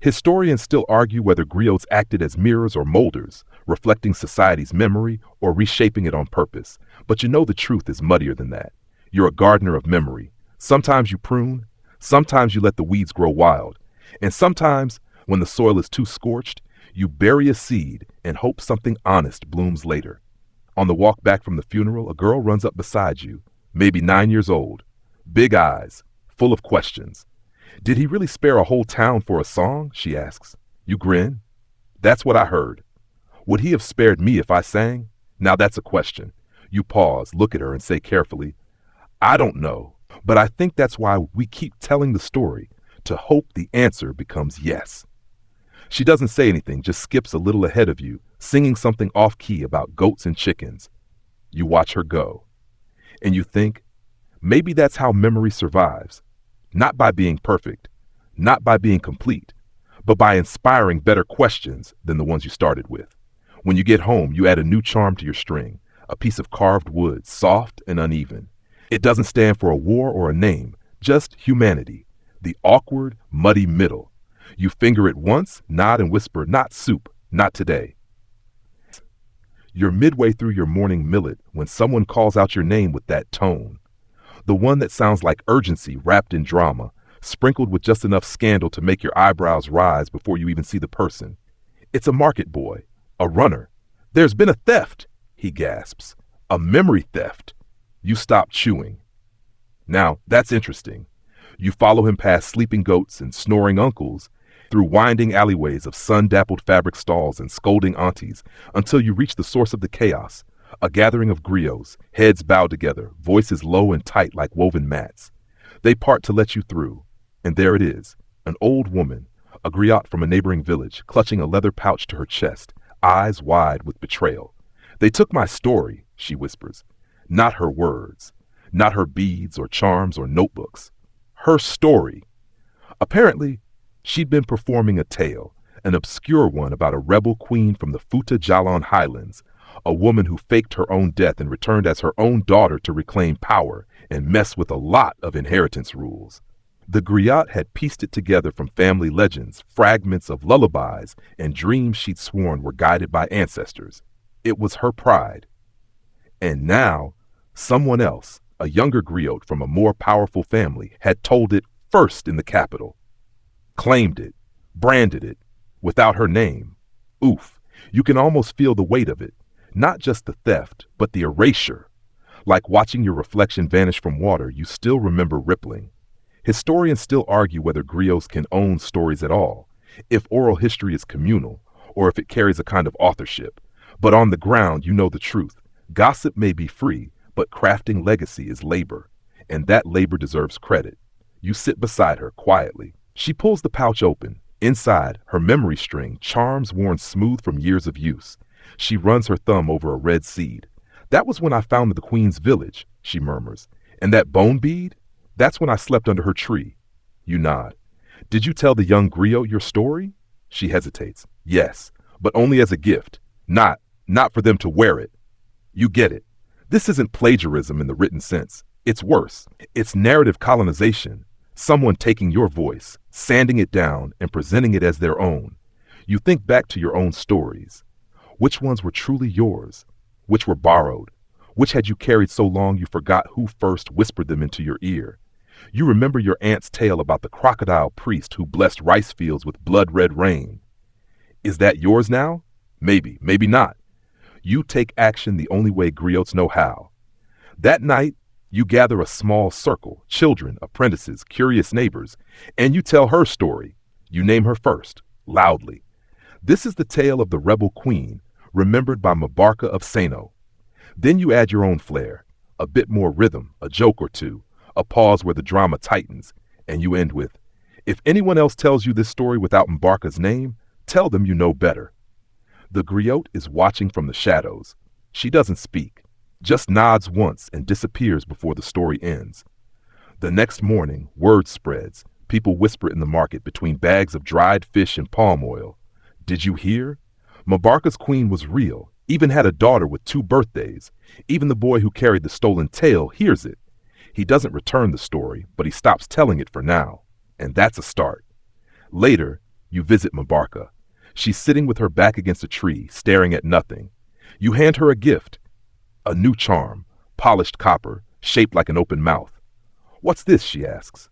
Historians still argue whether griots acted as mirrors or molders, reflecting society's memory or reshaping it on purpose. But you know the truth is muddier than that. You're a gardener of memory. Sometimes you prune, sometimes you let the weeds grow wild, and sometimes, when the soil is too scorched, you bury a seed and hope something honest blooms later. On the walk back from the funeral, a girl runs up beside you, maybe 9 years old, big eyes, full of questions. "Did he really spare a whole town for a song?" she asks. You grin. "That's what I heard." "Would he have spared me if I sang?" Now that's a question. You pause, look at her, and say carefully, "I don't know, but I think that's why we keep telling the story, to hope the answer becomes yes." She doesn't say anything, just skips a little ahead of you, singing something off-key about goats and chickens. You watch her go. And you think, maybe that's how memory survives. Not by being perfect, not by being complete, but by inspiring better questions than the ones you started with. When you get home, you add a new charm to your string, a piece of carved wood, soft and uneven. It doesn't stand for a war or a name, just humanity, the awkward, muddy middle. You finger it once, nod and whisper, "Not soup, not today." You're midway through your morning millet when someone calls out your name with that tone. The one that sounds like urgency wrapped in drama, sprinkled with just enough scandal to make your eyebrows rise before you even see the person. It's a market boy, a runner. "There's been a theft," he gasps. "A memory theft." You stop chewing. Now, that's interesting. You follow him past sleeping goats and snoring uncles, through winding alleyways of sun-dappled fabric stalls and scolding aunties, until you reach the source of the chaos, a gathering of griots, heads bowed together, voices low and tight like woven mats. They part to let you through, and there it is, an old woman, a griot from a neighboring village, clutching a leather pouch to her chest, eyes wide with betrayal. "They took my story," she whispers. Not her words, not her beads or charms or notebooks. Her story. Apparently, she'd been performing a tale, an obscure one about a rebel queen from the Futa Jalon highlands, a woman who faked her own death and returned as her own daughter to reclaim power and mess with a lot of inheritance rules. The griot had pieced it together from family legends, fragments of lullabies, and dreams she'd sworn were guided by ancestors. It was her pride. And now, someone else, a younger griot from a more powerful family, had told it first in the capital. Claimed it, branded it, without her name. Oof, you can almost feel the weight of it. Not just the theft, but the erasure. Like watching your reflection vanish from water, you still remember rippling. Historians still argue whether griots can own stories at all, if oral history is communal, or if it carries a kind of authorship. But on the ground, you know the truth. Gossip may be free, but crafting legacy is labor, and that labor deserves credit. You sit beside her quietly. She pulls the pouch open. Inside, her memory string, charms worn smooth from years of use. She runs her thumb over a red seed. "That was when I founded the Queen's village," she murmurs. "And that bone bead? That's when I slept under her tree." You nod. "Did you tell the young griot your story?" She hesitates. "Yes, but only as a gift. Not for them to wear it." You get it. This isn't plagiarism in the written sense. It's worse. It's narrative colonization. Someone taking your voice, sanding it down, and presenting it as their own. You think back to your own stories. Which ones were truly yours? Which were borrowed? Which had you carried so long you forgot who first whispered them into your ear? You remember your aunt's tale about the crocodile priest who blessed rice fields with blood-red rain. Is that yours now? Maybe, maybe not. You take action the only way griots know how. That night, you gather a small circle, children, apprentices, curious neighbors, and you tell her story. You name her first, loudly. This is the tale of the rebel queen, remembered by Mbarka of Sano. Then you add your own flair, a bit more rhythm, a joke or two, a pause where the drama tightens, and you end with, "If anyone else tells you this story without Mbarka's name, tell them you know better." The griot is watching from the shadows. She doesn't speak, just nods once and disappears before the story ends. The next morning, word spreads. People whisper in the market between bags of dried fish and palm oil. Did you hear? Mbarka's queen was real, even had a daughter with 2 birthdays. Even the boy who carried the stolen tail hears it. He doesn't return the story, but he stops telling it for now. And that's a start. Later, you visit Mbarka. She's sitting with her back against a tree, staring at nothing. You hand her a gift. A new charm, polished copper, shaped like an open mouth. What's this, she asks.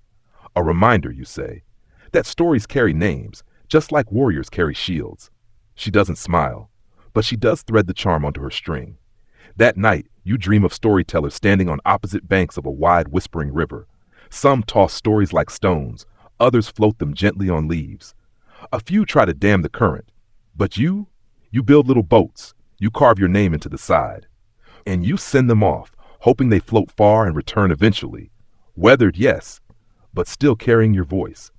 A reminder, you say, that stories carry names, just like warriors carry shields. She doesn't smile, but she does thread the charm onto her string. That night, you dream of storytellers standing on opposite banks of a wide, whispering river. Some toss stories like stones, others float them gently on leaves. A few try to dam the current, but you build little boats, you carve your name into the side, and you send them off, hoping they float far and return eventually. Weathered, yes, but still carrying your voice.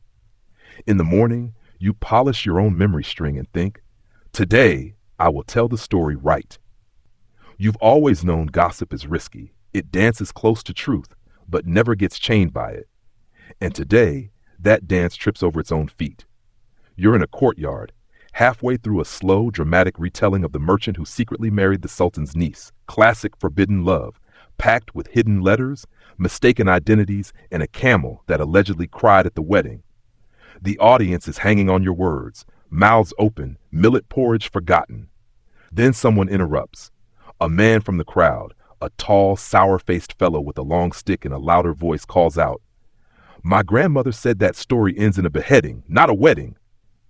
In the morning, you polish your own memory string and think, today, I will tell the story right. You've always known gossip is risky. It dances close to truth, but never gets chained by it. And today, that dance trips over its own feet. You're in a courtyard, halfway through a slow, dramatic retelling of the merchant who secretly married the Sultan's niece. Classic forbidden love, packed with hidden letters, mistaken identities, and a camel that allegedly cried at the wedding. The audience is hanging on your words, mouths open, millet porridge forgotten. Then someone interrupts. A man from the crowd, a tall, sour-faced fellow with a long stick and a louder voice, calls out, "My grandmother said that story ends in a beheading, not a wedding."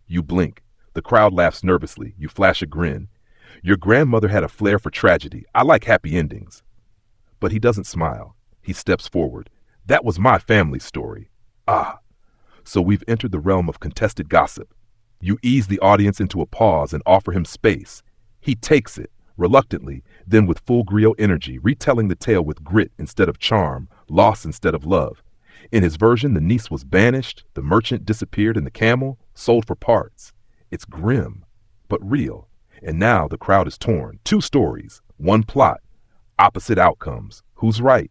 You blink. The crowd laughs nervously. You flash a grin. Your grandmother had a flair for tragedy. I like happy endings. But he doesn't smile. He steps forward. That was my family's story. Ah, so we've entered the realm of contested gossip. You ease the audience into a pause and offer him space. He takes it, reluctantly, then with full griot energy, retelling the tale with grit instead of charm, loss instead of love. In his version, the niece was banished, the merchant disappeared, and the camel sold for parts. It's grim, but real. And now the crowd is torn. 2 stories, 1 plot, opposite outcomes. Who's right?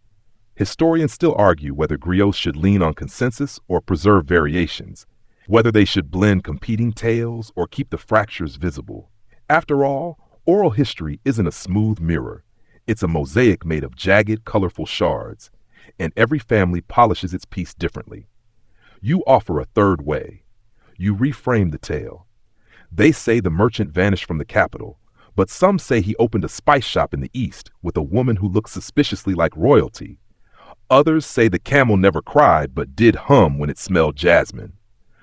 Historians still argue whether griots should lean on consensus or preserve variations, whether they should blend competing tales or keep the fractures visible. After all, oral history isn't a smooth mirror. It's a mosaic made of jagged, colorful shards, and every family polishes its piece differently. You offer a third way. You reframe the tale. They say the merchant vanished from the capital, but some say he opened a spice shop in the east with a woman who looked suspiciously like royalty. Others say the camel never cried but did hum when it smelled jasmine.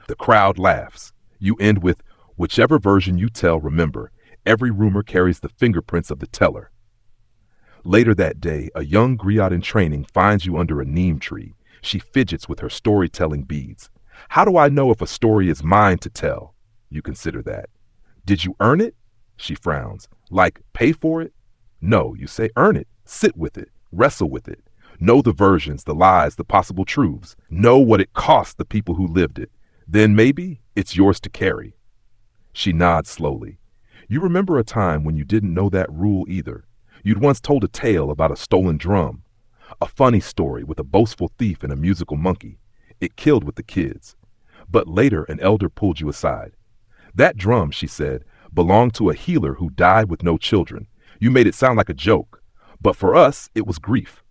The crowd laughs. You end with, whichever version you tell, remember, every rumor carries the fingerprints of the teller. Later that day, a young griot in training finds you under a neem tree. She fidgets with her storytelling beads. How do I know if a story is mine to tell? You consider that. Did you earn it? She frowns. Like, pay for it? No, you say, earn it. Sit with it. Wrestle with it. Know the versions, the lies, the possible truths. Know what it cost the people who lived it. Then maybe it's yours to carry. She nods slowly. You remember a time when you didn't know that rule either. You'd once told a tale about a stolen drum. A funny story with a boastful thief and a musical monkey. It killed with the kids. But later an elder pulled you aside. That drum, she said, belonged to a healer who died with no children. You made it sound like a joke. But for us, it was grief.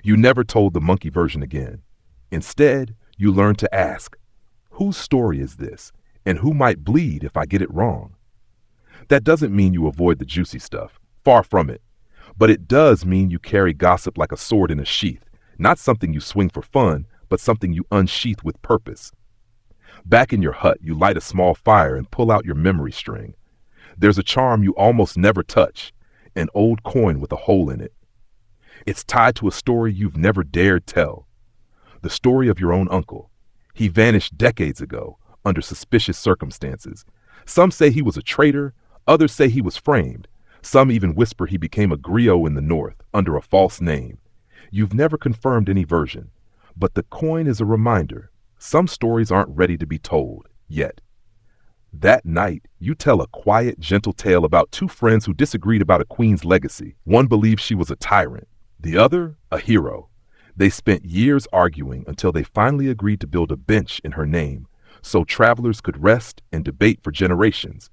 You never told the monkey version again. Instead, you learned to ask, whose story is this? And who might bleed if I get it wrong? That doesn't mean you avoid the juicy stuff. Far from it. But it does mean you carry gossip like a sword in a sheath. Not something you swing for fun, but something you unsheath with purpose. Back in your hut, you light a small fire and pull out your memory string. There's a charm you almost never touch, an old coin with a hole in it. It's tied to a story you've never dared tell. The story of your own uncle. He vanished decades ago, under suspicious circumstances. Some say he was a traitor, others say he was framed. Some even whisper he became a griot in the north, under a false name. You've never confirmed any version, but the coin is a reminder. Some stories aren't ready to be told, yet. That night, you tell a quiet, gentle tale about 2 friends who disagreed about a queen's legacy. One believed she was a tyrant, the other, a hero. They spent years arguing until they finally agreed to build a bench in her name so travelers could rest and debate for generations.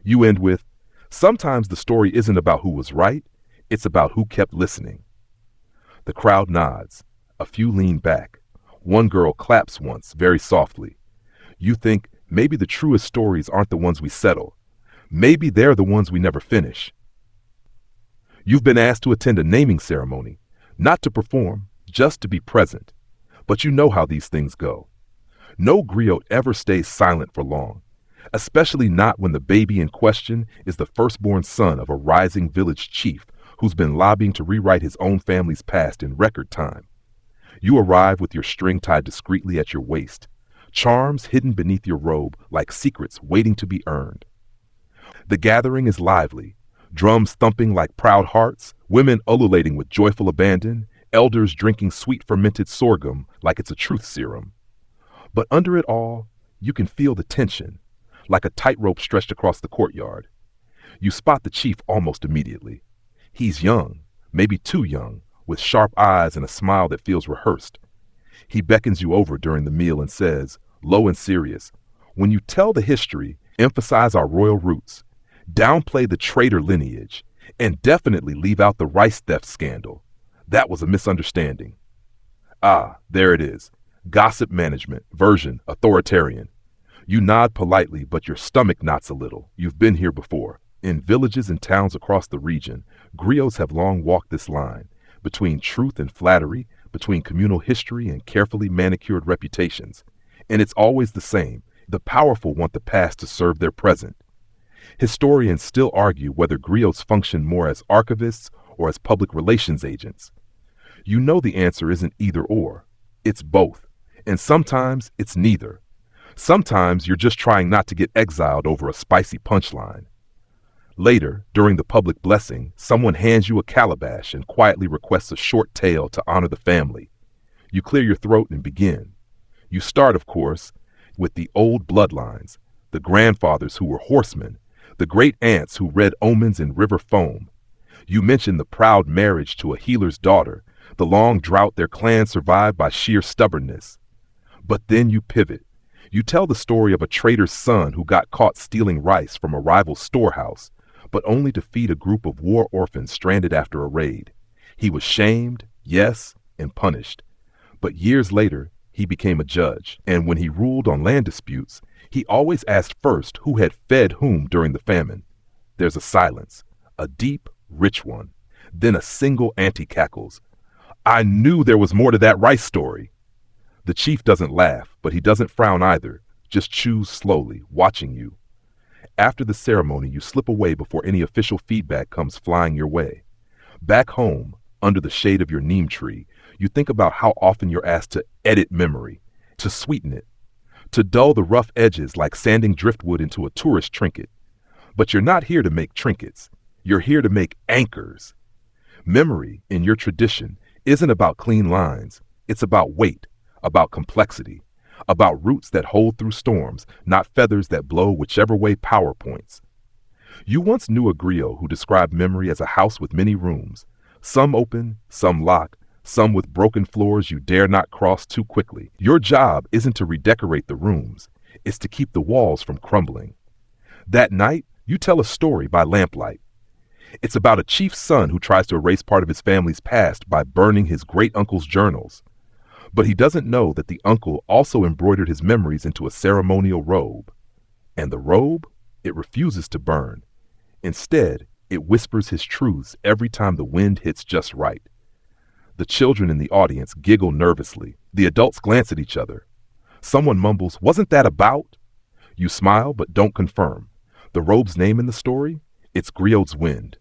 You end with, sometimes the story isn't about who was right, it's about who kept listening. The crowd nods. A few lean back. One girl claps once, very softly. You think maybe the truest stories aren't the ones we settle. Maybe they're the ones we never finish. You've been asked to attend a naming ceremony, not to perform, just to be present. But you know how these things go. No griot ever stays silent for long, especially not when the baby in question is the firstborn son of a rising village chief who's been lobbying to rewrite his own family's past in record time. You arrive with your string tied discreetly at your waist, charms hidden beneath your robe like secrets waiting to be earned. The gathering is lively, drums thumping like proud hearts, women ululating with joyful abandon, elders drinking sweet fermented sorghum like it's a truth serum. But under it all, you can feel the tension, like a tightrope stretched across the courtyard. You spot the chief almost immediately. He's young, maybe too young, with sharp eyes and a smile that feels rehearsed. He beckons you over during the meal and says, low and serious, when you tell the history, emphasize our royal roots, downplay the traitor lineage, and definitely leave out the rice theft scandal. That was a misunderstanding. Ah, there it is. Gossip management, version, authoritarian. You nod politely, but your stomach knots a little. You've been here before. In villages and towns across the region, griots have long walked this line, between truth and flattery, between communal history and carefully manicured reputations. And it's always the same. The powerful want the past to serve their present. Historians still argue whether griots function more as archivists or as public relations agents. You know the answer isn't either or. It's both. And sometimes it's neither. Sometimes you're just trying not to get exiled over a spicy punchline. Later, during the public blessing, someone hands you a calabash and quietly requests a short tale to honor the family. You clear your throat and begin. You start, of course, with the old bloodlines, the grandfathers who were horsemen, the great aunts who read omens in river foam. You mention the proud marriage to a healer's daughter, the long drought their clan survived by sheer stubbornness. But then you pivot. You tell the story of a trader's son who got caught stealing rice from a rival storehouse, but only to feed a group of war orphans stranded after a raid. He was shamed, yes, and punished. But years later, he became a judge, and when he ruled on land disputes, he always asked first who had fed whom during the famine. There's a silence, a deep, rich one. Then a single auntie cackles. I knew there was more to that rice story. The chief doesn't laugh, but he doesn't frown either, just chews slowly, watching you. After the ceremony, you slip away before any official feedback comes flying your way. Back home, under the shade of your neem tree, you think about how often you're asked to edit memory, to sweeten it, to dull the rough edges like sanding driftwood into a tourist trinket. But you're not here to make trinkets. You're here to make anchors. Memory, in your tradition, isn't about clean lines. It's about weight, about complexity, about roots that hold through storms, not feathers that blow whichever way power points. You once knew a griot who described memory as a house with many rooms, some open, some locked, some with broken floors you dare not cross too quickly. Your job isn't to redecorate the rooms, it's to keep the walls from crumbling. That night, you tell a story by lamplight. It's about a chief's son who tries to erase part of his family's past by burning his great-uncle's journals. But he doesn't know that the uncle also embroidered his memories into a ceremonial robe. And the robe, it refuses to burn. Instead, it whispers his truths every time the wind hits just right. The children in the audience giggle nervously. The adults glance at each other. Someone mumbles, "Wasn't that about?" You smile but don't confirm. The robe's name in the story? It's Griot's Wind.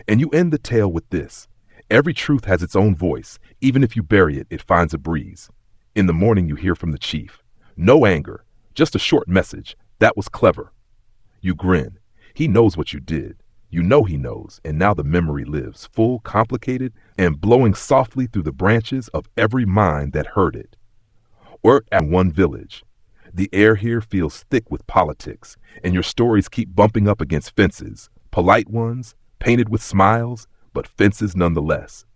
And you end the tale with this. Every truth has its own voice. Even if you bury it, it finds a breeze. In the morning, you hear from the chief. No anger, just a short message. That was clever. You grin. He knows what you did. You know he knows, and now the memory lives, full, complicated, and blowing softly through the branches of every mind that heard it. Or at one village. The air here feels thick with politics, and your stories keep bumping up against fences, polite ones, painted with smiles, but fences nonetheless.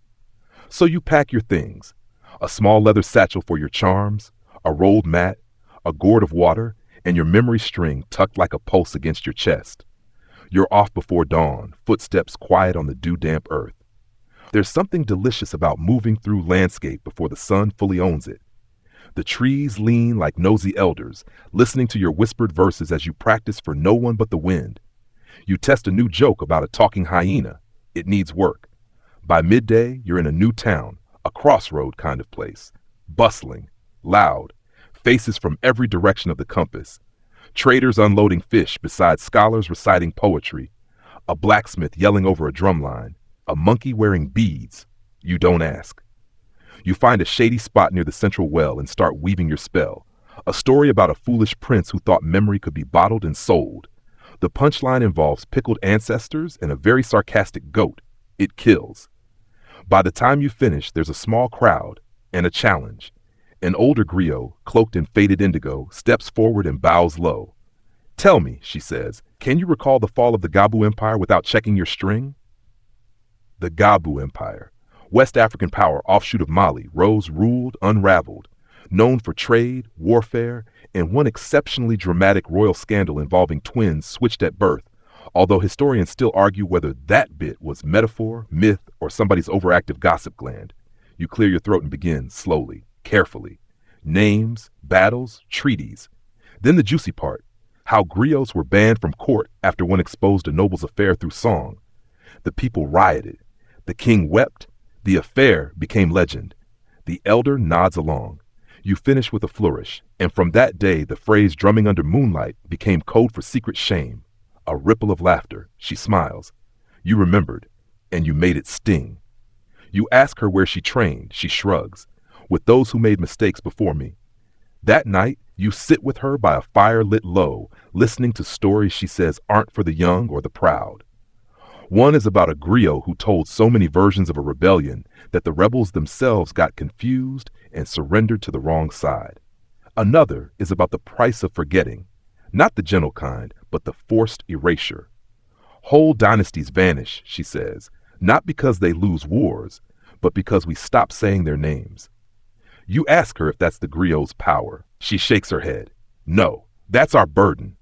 So you pack your things, A small leather satchel for your charms, a rolled mat, a gourd of water, and your memory string tucked like a pulse against your chest. You're off before dawn, footsteps quiet on the dew-damp earth. There's something delicious about moving through landscape before the sun fully owns it. The trees lean like nosy elders, listening to your whispered verses as you practice for no one but the wind. You test a new joke about a talking hyena. It needs work. By midday, you're in a new town, a crossroad kind of place. Bustling, loud, faces from every direction of the compass. Traders unloading fish beside scholars reciting poetry. A blacksmith yelling over a drumline. A monkey wearing beads. You don't ask. You find a shady spot near the central well and start weaving your spell. A story about a foolish prince who thought memory could be bottled and sold. The punchline involves pickled ancestors and a very sarcastic goat. It kills. By the time you finish, there's a small crowd and a challenge. An older griot, cloaked in faded indigo, steps forward and bows low. "Tell me," she says, "can you recall the fall of the Gabu Empire without checking your string?" The Gabu Empire, West African power offshoot of Mali, rose ruled, unraveled, known for trade, warfare, and one exceptionally dramatic royal scandal involving twins switched at birth, although historians still argue whether that bit was metaphor, myth, or somebody's overactive gossip gland. You clear your throat and begin, slowly, carefully. Names, battles, treaties. Then the juicy part, how griots were banned from court after one exposed a noble's affair through song. The people rioted. The king wept. The affair became legend. The elder nods along. You finish with a flourish, and from that day the phrase drumming under moonlight became code for secret shame. A ripple of laughter. She smiles. You remembered, and you made it sting. You ask her where she trained. She shrugs. With those who made mistakes before me. That night, you sit with her by a fire lit low, listening to stories she says aren't for the young or the proud. One is about a griot who told so many versions of a rebellion that the rebels themselves got confused and surrendered to the wrong side. Another is about the price of forgetting, not the gentle kind, but the forced erasure. Whole dynasties vanish, she says, not because they lose wars, but because we stop saying their names. You ask her if that's the griot's power. She shakes her head. No, that's our burden.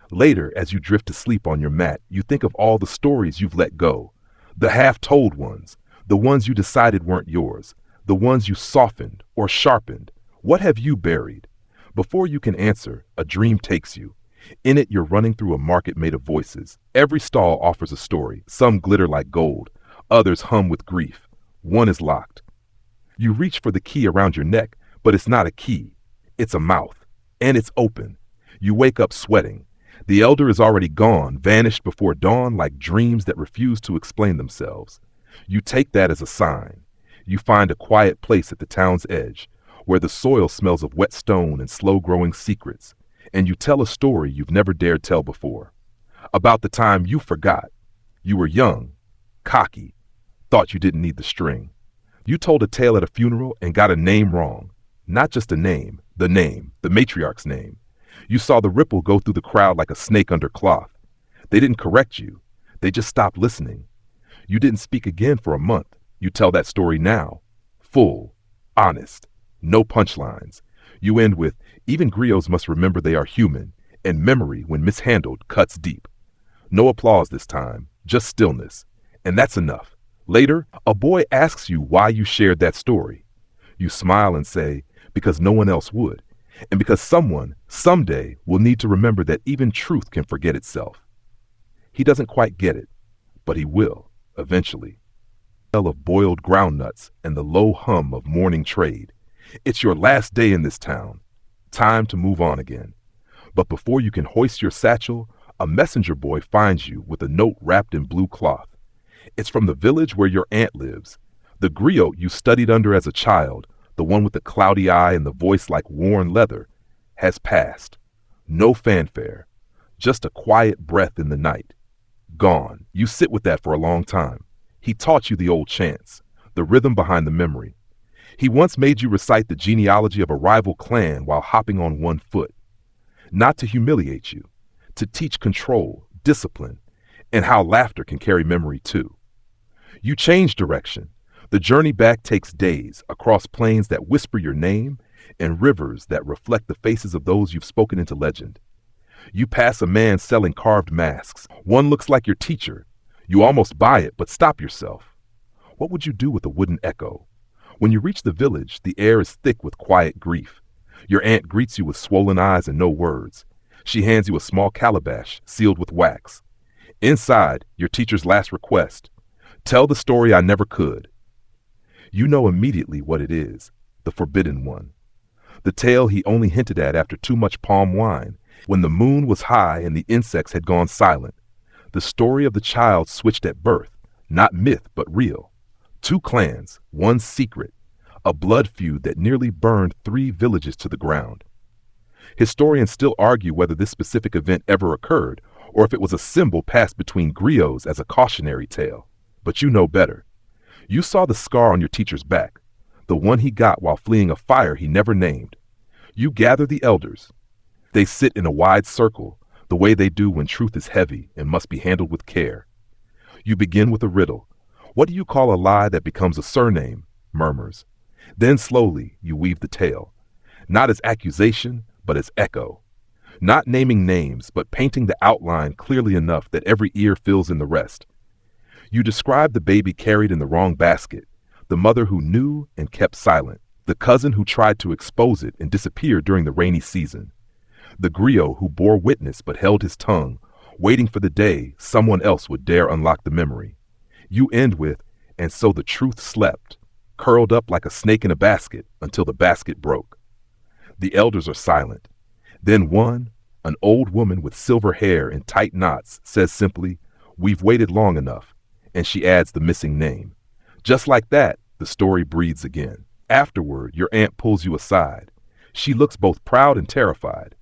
Later, as you drift to sleep on your mat, you think of all the stories you've let go. The half-told ones, the ones you decided weren't yours, the ones you softened or sharpened. What have you buried? Before you can answer, a dream takes you. In it, you're running through a market made of voices. Every stall offers a story. Some glitter like gold. Others hum with grief. One is locked. You reach for the key around your neck, but it's not a key. It's a mouth. And it's open. You wake up sweating. The elder is already gone, vanished before dawn like dreams that refuse to explain themselves. You take that as a sign. You find a quiet place at the town's edge, where the soil smells of wet stone and slow-growing secrets, and you tell a story you've never dared tell before. About the time you forgot. You were young, cocky, thought you didn't need the string. You told a tale at a funeral and got a name wrong. Not just a name, the matriarch's name. You saw the ripple go through the crowd like a snake under cloth. They didn't correct you. They just stopped listening. You didn't speak again for a month. You tell that story now. Full, honest, no punchlines. You end with, even griots must remember they are human, and memory, when mishandled, cuts deep. No applause this time, just stillness. And that's enough. Later, a boy asks you why you shared that story. You smile and say, because no one else would. And because someone, someday, will need to remember that even truth can forget itself. He doesn't quite get it, but he will, eventually. The smell of boiled groundnuts and the low hum of morning trade. It's your last day in this town. Time to move on again. But before you can hoist your satchel, a messenger boy finds you with a note wrapped in blue cloth. It's from the village where your aunt lives, the griot you studied under as a child, the one with the cloudy eye and the voice like worn leather, has passed. No fanfare, just a quiet breath in the night. Gone. You sit with that for a long time. He taught you the old chants, the rhythm behind the memory. He once made you recite the genealogy of a rival clan while hopping on one foot. Not to humiliate you, to teach control, discipline, and how laughter can carry memory too. You change direction. The journey back takes days across plains that whisper your name and rivers that reflect the faces of those you've spoken into legend. You pass a man selling carved masks. One looks like your teacher. You almost buy it, but stop yourself. What would you do with a wooden echo? When you reach the village, the air is thick with quiet grief. Your aunt greets you with swollen eyes and no words. She hands you a small calabash sealed with wax. Inside, your teacher's last request. Tell the story I never could. You know immediately what it is, the forbidden one. The tale he only hinted at after too much palm wine, when the moon was high and the insects had gone silent. The story of the child switched at birth, not myth but real. 2 clans, 1 secret, a blood feud that nearly burned 3 villages to the ground. Historians still argue whether this specific event ever occurred, or if it was a symbol passed between griots as a cautionary tale. But you know better. You saw the scar on your teacher's back, the one he got while fleeing a fire he never named. You gather the elders. They sit in a wide circle, the way they do when truth is heavy and must be handled with care. You begin with a riddle. What do you call a lie that becomes a surname? Murmurs. Then slowly you weave the tale, not as accusation, but as echo. Not naming names, but painting the outline clearly enough that every ear fills in the rest. You describe the baby carried in the wrong basket, the mother who knew and kept silent, the cousin who tried to expose it and disappeared during the rainy season, the griot who bore witness but held his tongue, waiting for the day someone else would dare unlock the memory. You end with, and so the truth slept, curled up like a snake in a basket until the basket broke. The elders are silent. Then one, an old woman with silver hair in tight knots, says simply, "We've waited long enough," and she adds the missing name. Just like that, the story breathes again. Afterward, your aunt pulls you aside. She looks both proud and terrified.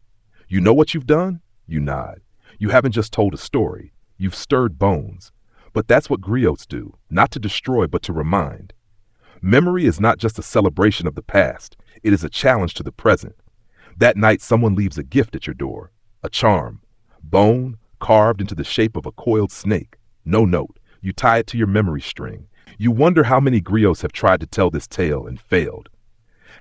You know what you've done? You nod. You haven't just told a story. You've stirred bones. But that's what griots do, not to destroy but to remind. Memory is not just a celebration of the past. It is a challenge to the present. That night, someone leaves a gift at your door, a charm, bone carved into the shape of a coiled snake. No note. You tie it to your memory string. You wonder how many griots have tried to tell this tale and failed.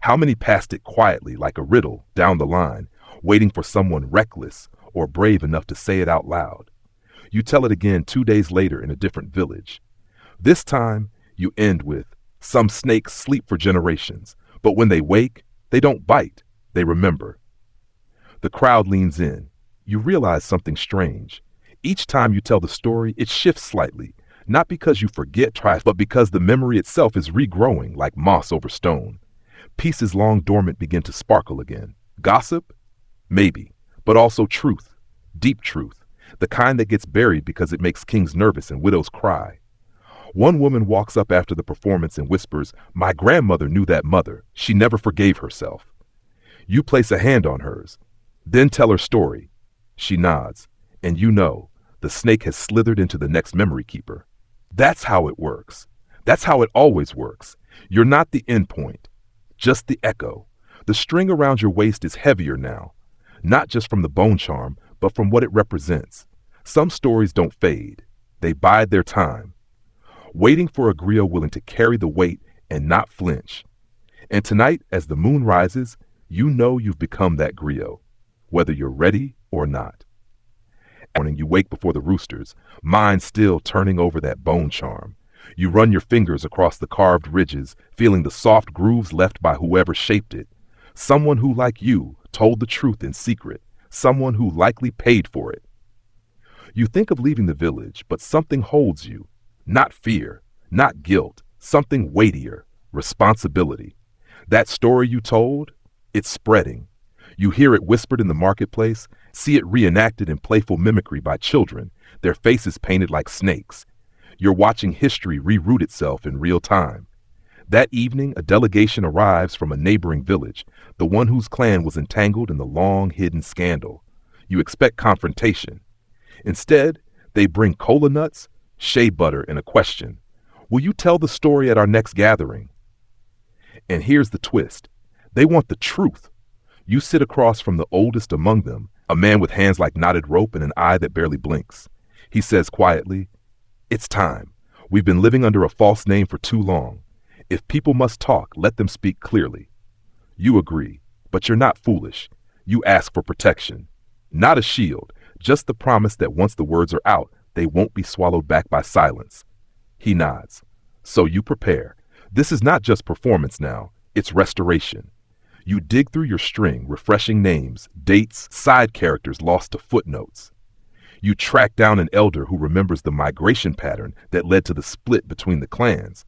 How many passed it quietly like a riddle down the line, waiting for someone reckless or brave enough to say it out loud. You tell it again 2 days later in a different village. This time, you end with, some snakes sleep for generations, but when they wake, they don't bite, they remember. The crowd leans in. You realize something strange. Each time you tell the story, it shifts slightly, not because you forget tries, but because the memory itself is regrowing like moss over stone. Pieces long dormant begin to sparkle again. Gossip? Maybe, but also truth, deep truth, the kind that gets buried because it makes kings nervous and widows cry. One woman walks up after the performance and whispers, "My grandmother knew that mother. She never forgave herself." You place a hand on hers, then tell her story. She nods, and you know, the snake has slithered into the next memory keeper. That's how it works. That's how it always works. You're not the end point, just the echo. The string around your waist is heavier now, not just from the bone charm, but from what it represents. Some stories don't fade. They bide their time, waiting for a griot willing to carry the weight and not flinch. And tonight, as the moon rises, you know you've become that griot, whether you're ready or not. Morning, you wake before the roosters, mind still turning over that bone charm. You run your fingers across the carved ridges, feeling the soft grooves left by whoever shaped it. Someone who, like you, told the truth in secret. Someone who likely paid for it. You think of leaving the village, but something holds you. Not fear, not guilt, something weightier, responsibility. That story you told, it's spreading. You hear it whispered in the marketplace, see it reenacted in playful mimicry by children, their faces painted like snakes. You're watching history reroot itself in real time. That evening, a delegation arrives from a neighboring village, the one whose clan was entangled in the long hidden scandal. You expect confrontation. Instead, they bring cola nuts, shea butter, and a question. Will you tell the story at our next gathering? And here's the twist. They want the truth. You sit across from the oldest among them, a man with hands like knotted rope and an eye that barely blinks. He says quietly, "It's time. We've been living under a false name for too long. If people must talk, let them speak clearly. You agree, but you're not foolish. You ask for protection. Not a shield, just the promise that once the words are out, they won't be swallowed back by silence. He nods. So you prepare. This is not just performance now, it's restoration. You dig through your string, refreshing names, dates, side characters lost to footnotes. You track down an elder who remembers the migration pattern that led to the split between the clans.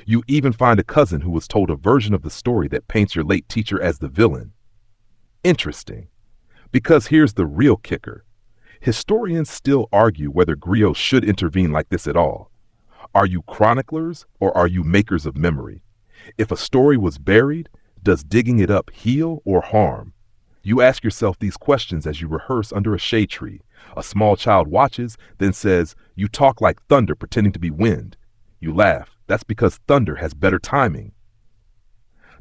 You even find a cousin who was told a version of the story that paints your late teacher as the villain. Interesting. Because here's the real kicker. Historians still argue whether griots should intervene like this at all. Are you chroniclers or are you makers of memory? If a story was buried, does digging it up heal or harm? You ask yourself these questions as you rehearse under a shade tree. A small child watches, then says, "You talk like thunder pretending to be wind." You laugh. That's because thunder has better timing.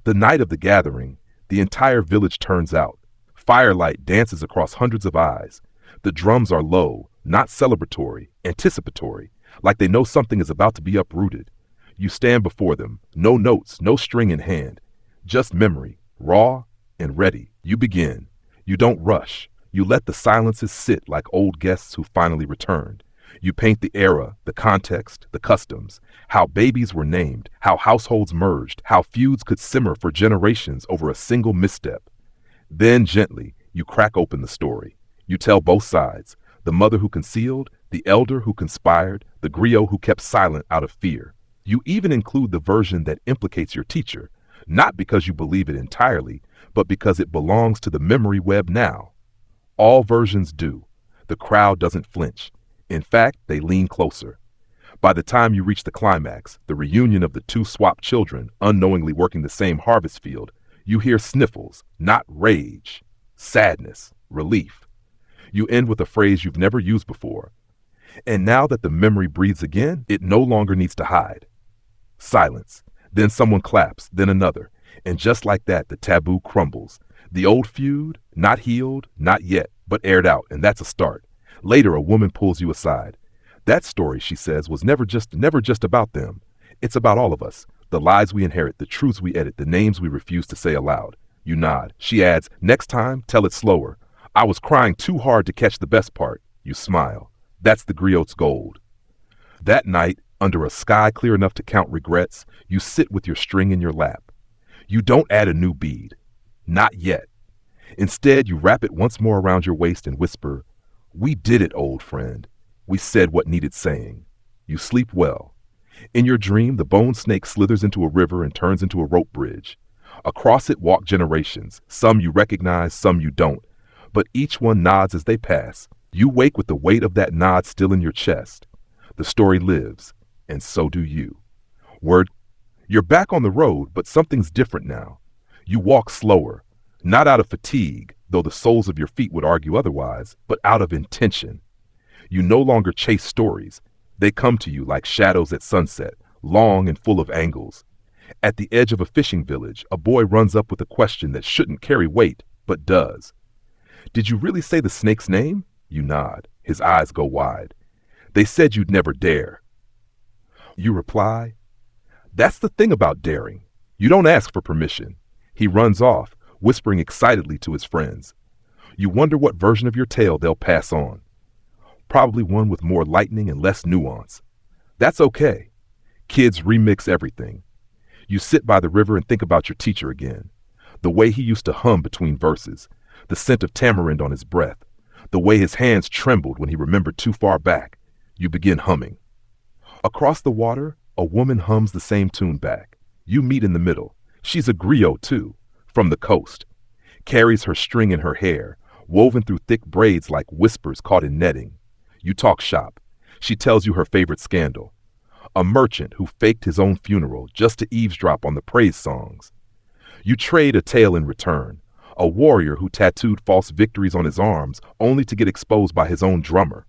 The night of the gathering, the entire village turns out. Firelight dances across hundreds of eyes. The drums are low, not celebratory, anticipatory, like they know something is about to be uprooted. You stand before them, no notes, no string in hand, just memory, raw and ready. You begin. You don't rush. You let the silences sit like old guests who finally returned. You paint the era, the context, the customs, how babies were named, how households merged, how feuds could simmer for generations over a single misstep. Then gently, you crack open the story. You tell both sides, the mother who concealed, the elder who conspired, the griot who kept silent out of fear. You even include the version that implicates your teacher, not because you believe it entirely, but because it belongs to the memory web now. All versions do. The crowd doesn't flinch. In fact, they lean closer. By the time you reach the climax, the reunion of the two swapped children unknowingly working the same harvest field, you hear sniffles, not rage, sadness, relief. You end with a phrase you've never used before. And now that the memory breathes again, it no longer needs to hide. Silence. Then someone claps, then another. And just like that, the taboo crumbles. The old feud, not healed, not yet, but aired out, and that's a start. Later, a woman pulls you aside. That story, she says, was never just about them. It's about all of us. The lies we inherit, the truths we edit, the names we refuse to say aloud. You nod. She adds, "Next time, tell it slower. I was crying too hard to catch the best part." You smile. That's the griot's gold. That night, under a sky clear enough to count regrets, you sit with your string in your lap. You don't add a new bead. Not yet. Instead, you wrap it once more around your waist and whisper, "We did it, old friend. We said what needed saying." You sleep well. In your dream, the bone snake slithers into a river and turns into a rope bridge. Across it walk generations. Some you recognize, some you don't. But each one nods as they pass. You wake with the weight of that nod still in your chest. The story lives, and so do you. You're back on the road, but something's different now. You walk slower, not out of fatigue, though the soles of your feet would argue otherwise, but out of intention. You no longer chase stories. They come to you like shadows at sunset, long and full of angles. At the edge of a fishing village, a boy runs up with a question that shouldn't carry weight, but does. "Did you really say the snake's name?" You nod. His eyes go wide. "They said you'd never dare." You reply, "That's the thing about daring. You don't ask for permission." He runs off, whispering excitedly to his friends. You wonder what version of your tale they'll pass on. Probably one with more lightning and less nuance. That's okay. Kids remix everything. You sit by the river and think about your teacher again. The way he used to hum between verses, the scent of tamarind on his breath, the way his hands trembled when he remembered too far back. You begin humming. Across the water, a woman hums the same tune back. You meet in the middle. She's a griot too, from the coast. Carries her string in her hair, woven through thick braids like whispers caught in netting. You talk shop. She tells you her favorite scandal. A merchant who faked his own funeral just to eavesdrop on the praise songs. You trade a tale in return. A warrior who tattooed false victories on his arms only to get exposed by his own drummer.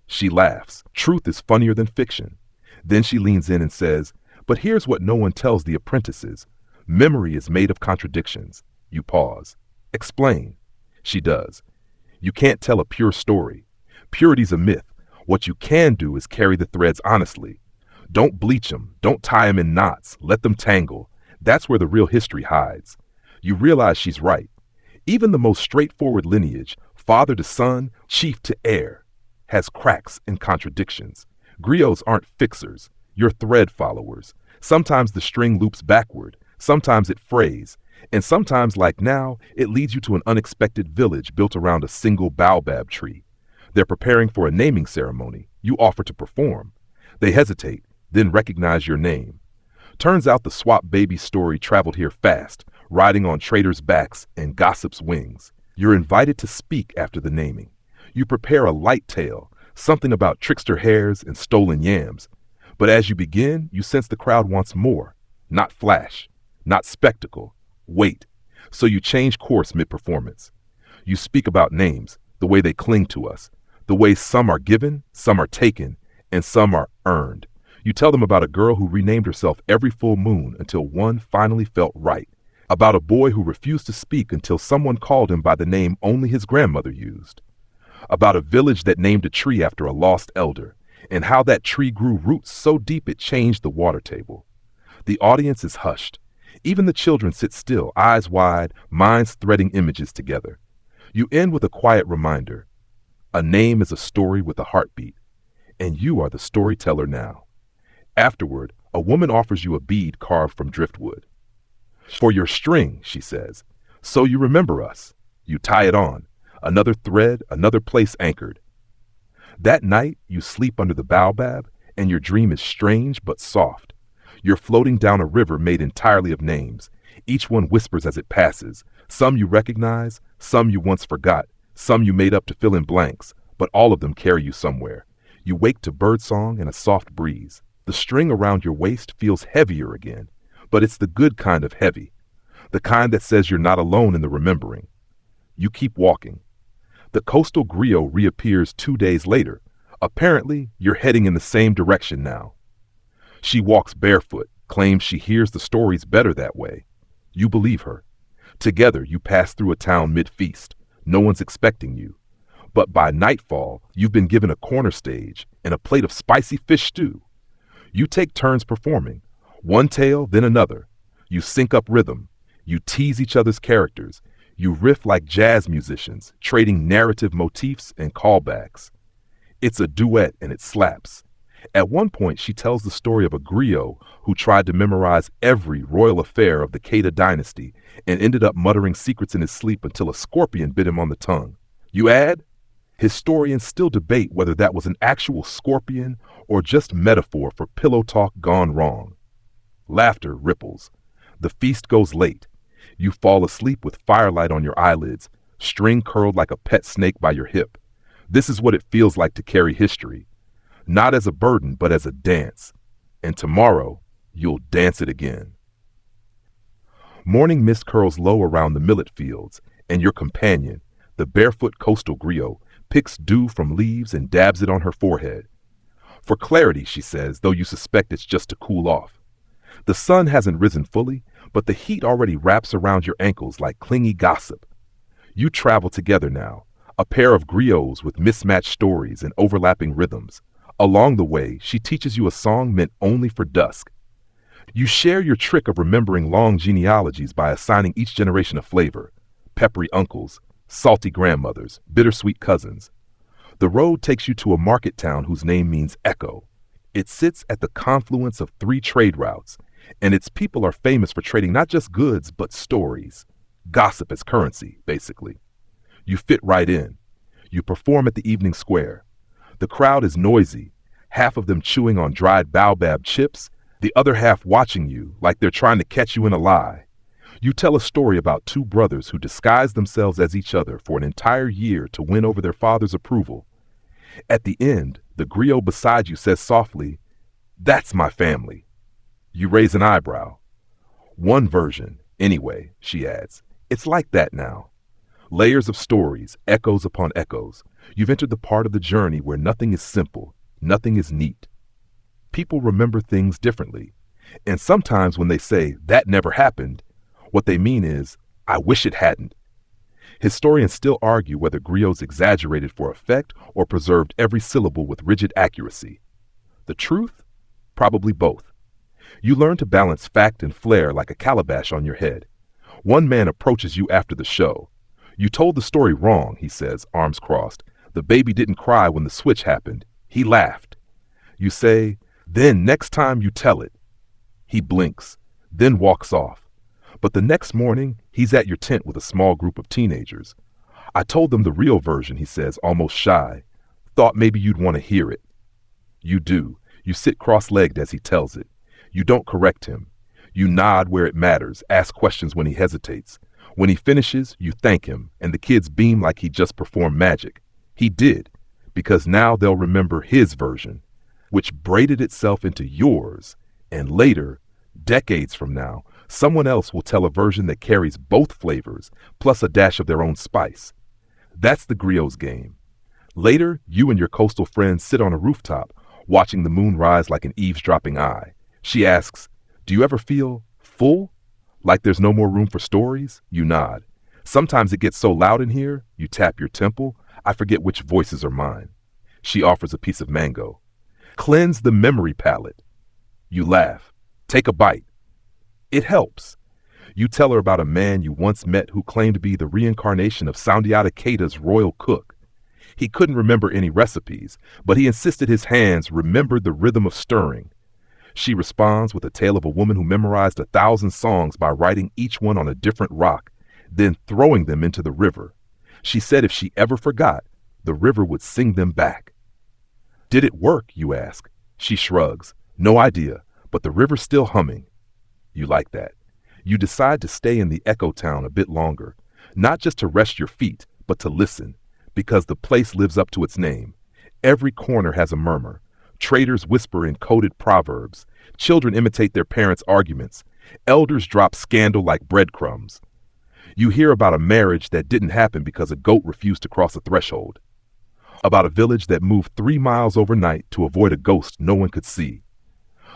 She laughs. Truth is funnier than fiction. Then she leans in and says, "But here's what no one tells the apprentices. Memory is made of contradictions." You pause. "Explain." She does. "You can't tell a pure story. Purity's a myth. What you can do is carry the threads honestly. Don't bleach 'em, don't tie 'em in knots, let them tangle. That's where the real history hides. You realize she's right. Even the most straightforward lineage, father to son, chief to heir, has cracks and contradictions. Griots aren't fixers, you're thread followers. Sometimes the string loops backward, sometimes it frays, and sometimes, like now, it leads you to an unexpected village built around a single baobab tree. They're preparing for a naming ceremony. You offer to perform. They hesitate, then recognize your name. Turns out the swap baby story traveled here fast, riding on traders' backs and gossip's wings. You're invited to speak after the naming. You prepare a light tale, something about trickster hares and stolen yams. But as you begin, you sense the crowd wants more. Not flash, not spectacle. Wait. So you change course mid-performance. You speak about names, the way they cling to us, the way some are given, some are taken, and some are earned. You tell them about a girl who renamed herself every full moon until one finally felt right. About a boy who refused to speak until someone called him by the name only his grandmother used. About a village that named a tree after a lost elder, and how that tree grew roots so deep it changed the water table. The audience is hushed. Even the children sit still, eyes wide, minds threading images together. You end with a quiet reminder. A name is a story with a heartbeat, and you are the storyteller now. Afterward, a woman offers you a bead carved from driftwood. For your string, she says, so you remember us. You tie it on. Another thread, another place anchored. That night, you sleep under the baobab, and your dream is strange but soft. You're floating down a river made entirely of names. Each one whispers as it passes. Some you recognize, some you once forgot, some you made up to fill in blanks, but all of them carry you somewhere. You wake to birdsong and a soft breeze. The string around your waist feels heavier again, but it's the good kind of heavy, the kind that says you're not alone in the remembering. You keep walking. The coastal griot reappears 2 days later. Apparently, you're heading in the same direction now. She walks barefoot, claims she hears the stories better that way. You believe her. Together, you pass through a town mid-feast. No one's expecting you. But by nightfall, you've been given a corner stage and a plate of spicy fish stew. You take turns performing, one tale, then another. You sync up rhythm. You tease each other's characters. You riff like jazz musicians, trading narrative motifs and callbacks. It's a duet and it slaps. At one point, she tells the story of a griot who tried to memorize every royal affair of the Keita dynasty and ended up muttering secrets in his sleep until a scorpion bit him on the tongue. You add? Historians still debate whether that was an actual scorpion or just metaphor for pillow talk gone wrong. Laughter ripples. The feast goes late. You fall asleep with firelight on your eyelids, string curled like a pet snake by your hip. This is what it feels like to carry history. Not as a burden, but as a dance. And tomorrow, you'll dance it again. Morning mist curls low around the millet fields, and your companion, the barefoot coastal griot, picks dew from leaves and dabs it on her forehead. For clarity, she says, though you suspect it's just to cool off. The sun hasn't risen fully, but the heat already wraps around your ankles like clingy gossip. You travel together now, a pair of griots with mismatched stories and overlapping rhythms. Along the way, she teaches you a song meant only for dusk. You share your trick of remembering long genealogies by assigning each generation a flavor: peppery uncles, salty grandmothers, bittersweet cousins. The road takes you to a market town whose name means echo. It sits at the confluence of 3 trade routes, and its people are famous for trading not just goods, but stories. Gossip as currency, basically. You fit right in. You perform at the evening square. The crowd is noisy, half of them chewing on dried baobab chips, the other half watching you like they're trying to catch you in a lie. You tell a story about 2 brothers who disguised themselves as each other for an entire year to win over their father's approval. At the end, the griot beside you says softly, "That's my family." You raise an eyebrow. One version, anyway, she adds. It's like that now. Layers of stories, echoes upon echoes. You've entered the part of the journey where nothing is simple, nothing is neat. People remember things differently. And sometimes when they say, "That never happened," what they mean is, "I wish it hadn't." Historians still argue whether griots exaggerated for effect or preserved every syllable with rigid accuracy. The truth? Probably both. You learn to balance fact and flair like a calabash on your head. One man approaches you after the show. You told the story wrong, he says, arms crossed. The baby didn't cry when the switch happened. He laughed. You say, then next time you tell it. He blinks, then walks off. But the next morning, he's at your tent with a small group of teenagers. I told them the real version, he says, almost shy. Thought maybe you'd want to hear it. You do. You sit cross-legged as he tells it. You don't correct him. You nod where it matters, ask questions when he hesitates. When he finishes, you thank him, and the kids beam like he just performed magic. He did, because now they'll remember his version, which braided itself into yours, and later, decades from now, someone else will tell a version that carries both flavors, plus a dash of their own spice. That's the Griots game. Later, you and your coastal friends sit on a rooftop, watching the moon rise like an eavesdropping eye. She asks, do you ever feel full? Like there's no more room for stories? You nod. Sometimes it gets so loud in here, you tap your temple, I forget which voices are mine. She offers a piece of mango. Cleanse the memory palette. You laugh. Take a bite. It helps. You tell her about a man you once met who claimed to be the reincarnation of Soundiata Keita's royal cook. He couldn't remember any recipes, but he insisted his hands remembered the rhythm of stirring. She responds with a tale of a woman who memorized 1,000 songs by writing each one on a different rock, then throwing them into the river. She said if she ever forgot, the river would sing them back. Did it work, you ask? She shrugs. No idea, but the river's still humming. You like that. You decide to stay in the echo town a bit longer, not just to rest your feet, but to listen, because the place lives up to its name. Every corner has a murmur. Traders whisper in coded proverbs. Children imitate their parents' arguments. Elders drop scandal like breadcrumbs. You hear about a marriage that didn't happen because a goat refused to cross a threshold. About a village that moved 3 miles overnight to avoid a ghost no one could see.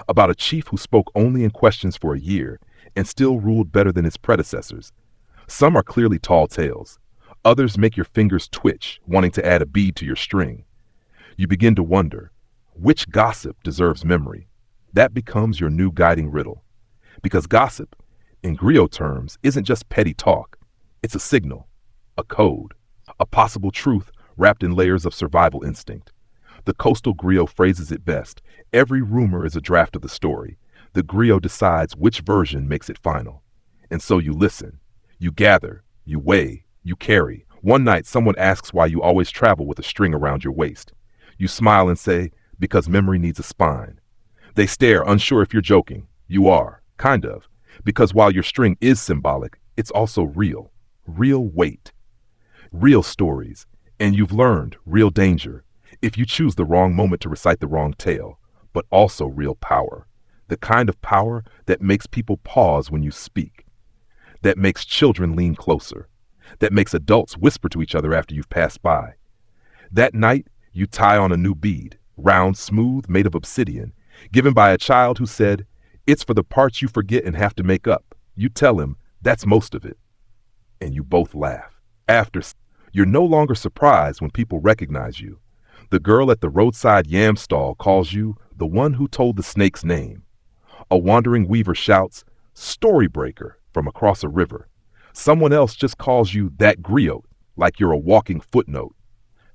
About a chief who spoke only in questions for a year and still ruled better than his predecessors. Some are clearly tall tales. Others make your fingers twitch, wanting to add a bead to your string. You begin to wonder, which gossip deserves memory? That becomes your new guiding riddle. Because gossip, in griot terms, isn't just petty talk. It's a signal, a code, a possible truth wrapped in layers of survival instinct. The coastal griot phrases it best. Every rumor is a draft of the story. The griot decides which version makes it final. And so you listen, you gather, you weigh, you carry. One night someone asks why you always travel with a string around your waist. You smile and say, because memory needs a spine. They stare, unsure if you're joking. You are, kind of. Because while your string is symbolic, it's also real. Real weight. Real stories. And you've learned real danger if you choose the wrong moment to recite the wrong tale, but also real power. The kind of power that makes people pause when you speak, that makes children lean closer, that makes adults whisper to each other after you've passed by. That night, you tie on a new bead, round, smooth, made of obsidian, given by a child who said, it's for the parts you forget and have to make up. You tell him, that's most of it. And you both laugh. After, you're no longer surprised when people recognize you. The girl at the roadside yam stall calls you the one who told the snake's name. A wandering weaver shouts, Storybreaker, from across a river. Someone else just calls you that griot, like you're a walking footnote.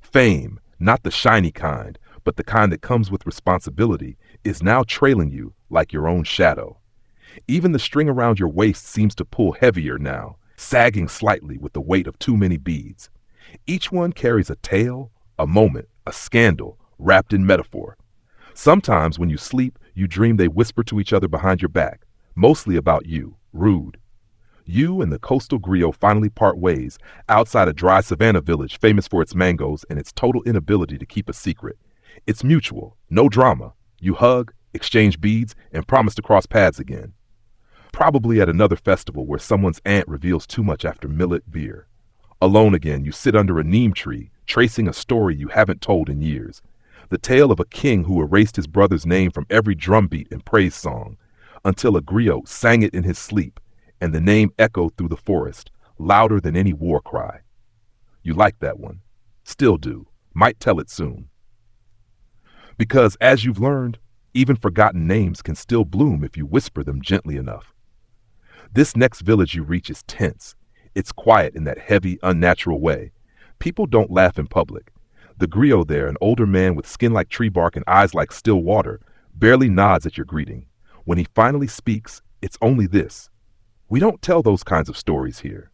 Fame, not the shiny kind, but the kind that comes with responsibility, is now trailing you like your own shadow. Even the string around your waist seems to pull heavier now, sagging slightly with the weight of too many beads. Each one carries a tale, a moment, a scandal, wrapped in metaphor. Sometimes when you sleep, you dream they whisper to each other behind your back, mostly about you, rude. You and the coastal griot finally part ways outside a dry savanna village famous for its mangoes and its total inability to keep a secret. It's mutual, no drama. You hug, exchange beads, and promise to cross paths again. Probably at another festival where someone's aunt reveals too much after millet beer. Alone again, you sit under a neem tree, tracing a story you haven't told in years. The tale of a king who erased his brother's name from every drumbeat and praise song, until a griot sang it in his sleep, and the name echoed through the forest, louder than any war cry. You like that one. Still do. Might tell it soon. Because as you've learned, Even forgotten names can still bloom if you whisper them gently enough. This next village you reach is tense. It's quiet in that heavy, unnatural way. People don't laugh in public. The griot there, an older man with skin like tree bark and eyes like still water, barely nods at your greeting. When he finally speaks, it's only this: "We don't tell those kinds of stories here."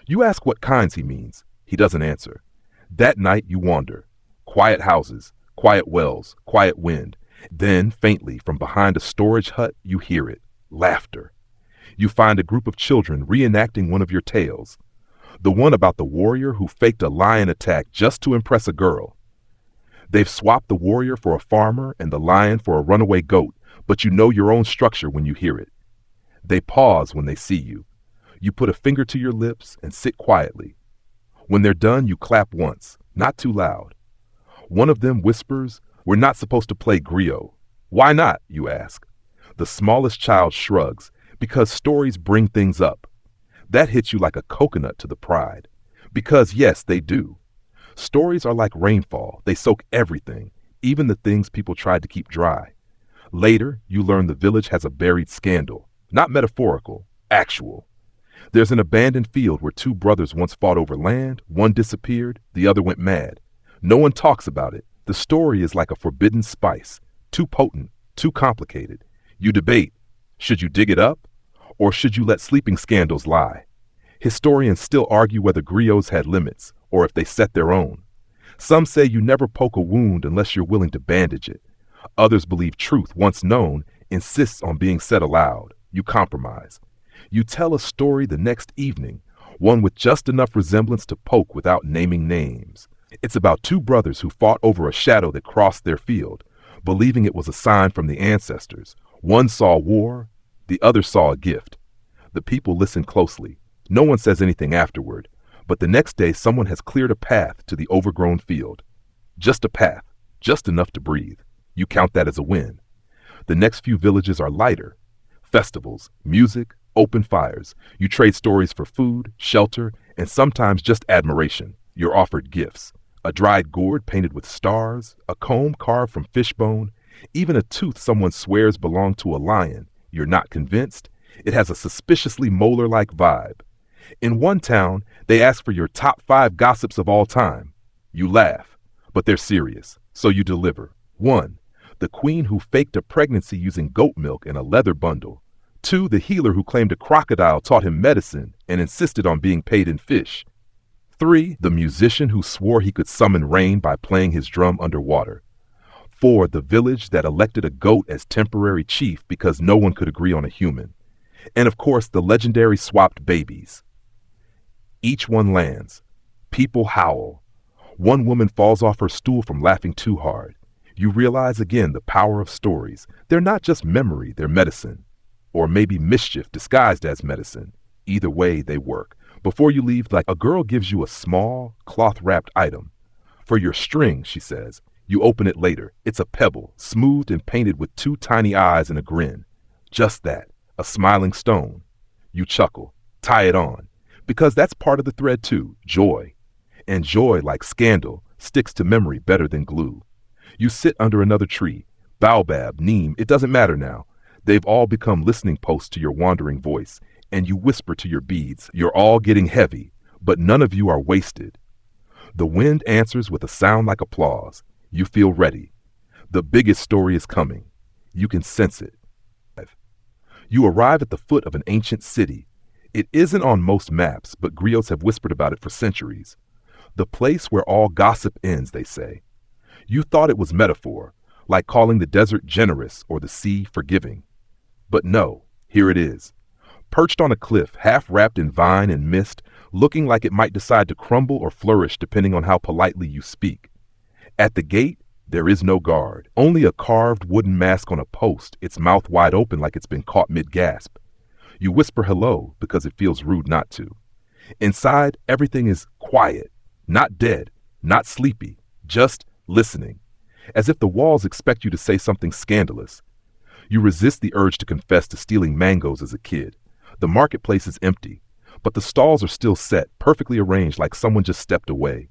You ask what kinds he means. He doesn't answer. That night you wander. Quiet houses, quiet wells, quiet wind. Then, faintly, from behind a storage hut, you hear it. Laughter. You find a group of children reenacting one of your tales. The one about the warrior who faked a lion attack just to impress a girl. They've swapped the warrior for a farmer and the lion for a runaway goat, but you know your own structure when you hear it. They pause when they see you. You put a finger to your lips and sit quietly. When they're done, you clap once, not too loud. One of them whispers, "We're not supposed to play griot." "Why not?" you ask. The smallest child shrugs, "Because stories bring things up." That hits you like a coconut to the pride. Because yes, they do. Stories are like rainfall. They soak everything, even the things people tried to keep dry. Later, you learn the village has a buried scandal. Not metaphorical, actual. There's an abandoned field where two brothers once fought over land. One disappeared, the other went mad. No one talks about it. The story is like a forbidden spice. Too potent, too complicated. You debate. Should you dig it up? Or should you let sleeping scandals lie? Historians still argue whether griots had limits, or if they set their own. Some say you never poke a wound unless you're willing to bandage it. Others believe truth, once known, insists on being said aloud. You compromise. You tell a story the next evening, one with just enough resemblance to poke without naming names. It's about two brothers who fought over a shadow that crossed their field, believing it was a sign from the ancestors. One saw war, the other saw a gift. The people listen closely. No one says anything afterward, but the next day someone has cleared a path to the overgrown field. Just a path, just enough to breathe. You count that as a win. The next few villages are lighter. Festivals, music, open fires. You trade stories for food, shelter, and sometimes just admiration. You're offered gifts. A dried gourd painted with stars, a comb carved from fishbone, even a tooth someone swears belonged to a lion. You're not convinced. It has a suspiciously molar-like vibe. In one town, they ask for your top 5 gossips of all time. You laugh, but they're serious, so you deliver. 1. The queen who faked a pregnancy using goat milk in a leather bundle. 2. The healer who claimed a crocodile taught him medicine and insisted on being paid in fish. 3. The musician who swore he could summon rain by playing his drum underwater. 4. The village that elected a goat as temporary chief because no one could agree on a human. And of course, the legendary swapped babies. Each one lands. People howl. One woman falls off her stool from laughing too hard. You realize again the power of stories. They're not just memory, they're medicine. Or maybe mischief disguised as medicine. Either way, they work. Before you leave, like a girl gives you a small, cloth-wrapped item. For your string, she says. You open it later. It's a pebble, smoothed and painted with 2 tiny eyes and a grin. Just that, a smiling stone. You chuckle, tie it on. Because that's part of the thread too, joy. And joy, like scandal, sticks to memory better than glue. You sit under another tree, baobab, neem, it doesn't matter now. They've all become listening posts to your wandering voice, and you whisper to your beads. You're all getting heavy, but none of you are wasted. The wind answers with a sound like applause. You feel ready. The biggest story is coming. You can sense it. You arrive at the foot of an ancient city. It isn't on most maps, but griots have whispered about it for centuries. The place where all gossip ends, they say. You thought it was metaphor, like calling the desert generous or the sea forgiving. But no, here it is. Perched on a cliff, half wrapped in vine and mist, looking like it might decide to crumble or flourish depending on how politely you speak. At the gate, there is no guard, only a carved wooden mask on a post, its mouth wide open like it's been caught mid-gasp. You whisper hello because it feels rude not to. Inside, everything is quiet, not dead, not sleepy, just listening, as if the walls expect you to say something scandalous. You resist the urge to confess to stealing mangoes as a kid. The marketplace is empty, but the stalls are still set, perfectly arranged like someone just stepped away.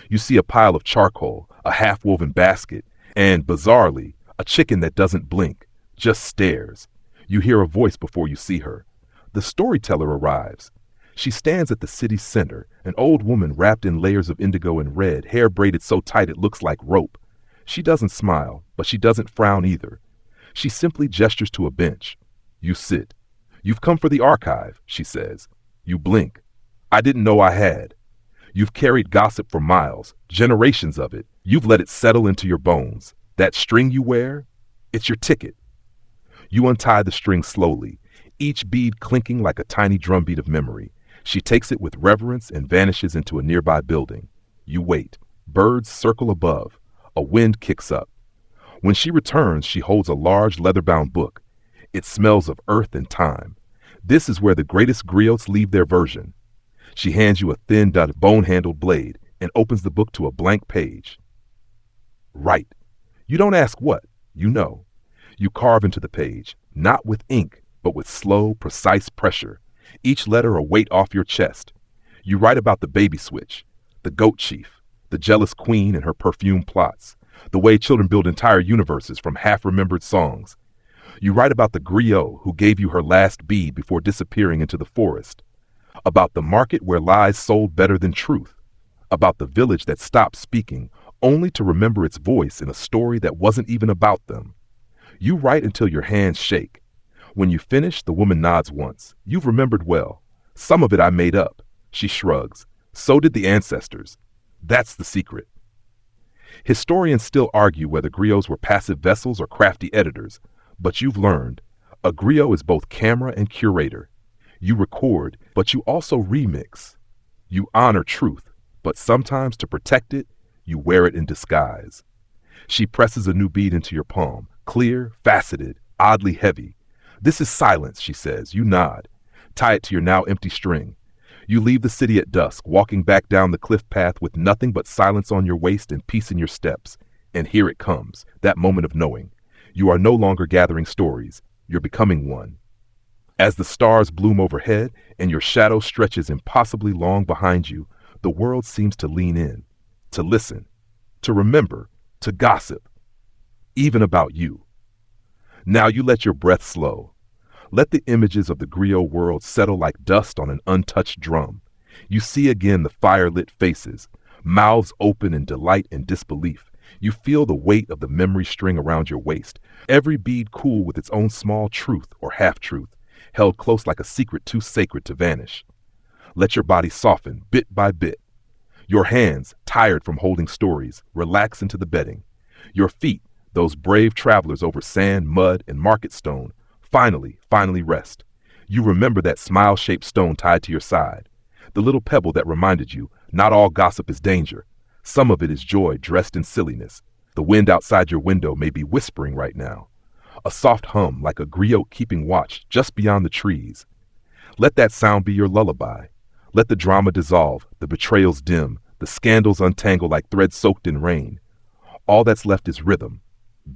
You see a pile of charcoal, a half-woven basket, and, bizarrely, A chicken that doesn't blink, just stares. You hear a voice before you see her. The storyteller arrives. She stands at the city's center, an old woman wrapped in layers of indigo and red, hair braided so tight it looks like rope. She doesn't smile, but she doesn't frown either. She simply gestures to a bench. You sit. You've come for the archive, she says. You blink. I didn't know I had. You've carried gossip for miles, generations of it. You've let it settle into your bones. That string you wear, it's your ticket. You untie the string slowly, each bead clinking like a tiny drumbeat of memory. She takes it with reverence and vanishes into a nearby building. You wait. Birds circle above. A wind kicks up. When she returns, she holds a large leather-bound book. It smells of earth and time. This is where the greatest griots leave their version. She hands you a thin, bone-handled blade and opens the book to a blank page. Write. You don't ask what. You know. You carve into the page, not with ink, but with slow, precise pressure. Each letter a weight off your chest. You write about the baby switch, the goat chief, the jealous queen and her perfume plots, the way children build entire universes from half-remembered songs. You write about the griot who gave you her last bead before disappearing into the forest, about the market where lies sold better than truth, about the village that stopped speaking only to remember its voice in a story that wasn't even about them. You write until your hands shake. When you finish, the woman nods once. You've remembered well. Some of it I made up. She shrugs. So did the ancestors. That's the secret. Historians still argue whether griots were passive vessels or crafty editors, but you've learned. A griot is both camera and curator. You record, but you also remix. You honor truth, but sometimes to protect it, you wear it in disguise. She presses a new bead into your palm, clear, faceted, oddly heavy. This is silence, she says. You nod. Tie it to your now empty string. You leave the city at dusk, walking back down the cliff path with nothing but silence on your waist and peace in your steps. And here it comes, that moment of knowing. You are no longer gathering stories. You're becoming one. As the stars bloom overhead and your shadow stretches impossibly long behind you, the world seems to lean in, to listen, to remember, to gossip, even about you. Now you let your breath slow. Let the images of the griot world settle like dust on an untouched drum. You see again the fire-lit faces, mouths open in delight and disbelief. You feel the weight of the memory string around your waist, every bead cool with its own small truth or half-truth, held close like a secret too sacred to vanish. Let your body soften bit by bit. Your hands, tired from holding stories, relax into the bedding. Your feet, those brave travelers over sand, mud, and market stone, finally rest. You remember that smile-shaped stone tied to your side, the little pebble that reminded you not all gossip is danger. Some of it is joy dressed in silliness. The wind outside your window may be whispering right now. A soft hum like a griot keeping watch just beyond the trees. Let that sound be your lullaby. Let the drama dissolve, the betrayals dim, the scandals untangle like threads soaked in rain. All that's left is rhythm,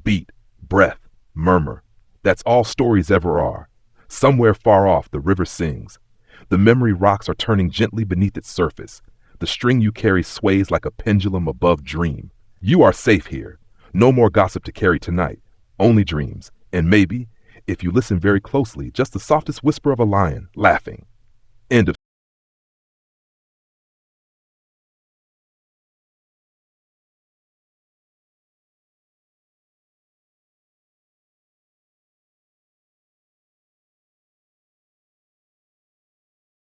beat, breath, murmur. That's all stories ever are. Somewhere far off, the river sings. The memory rocks are turning gently beneath its surface. The string you carry sways like a pendulum above dream. You are safe here. No more gossip to carry tonight. Only dreams. And maybe, if you listen very closely, just the softest whisper of a lion laughing. End of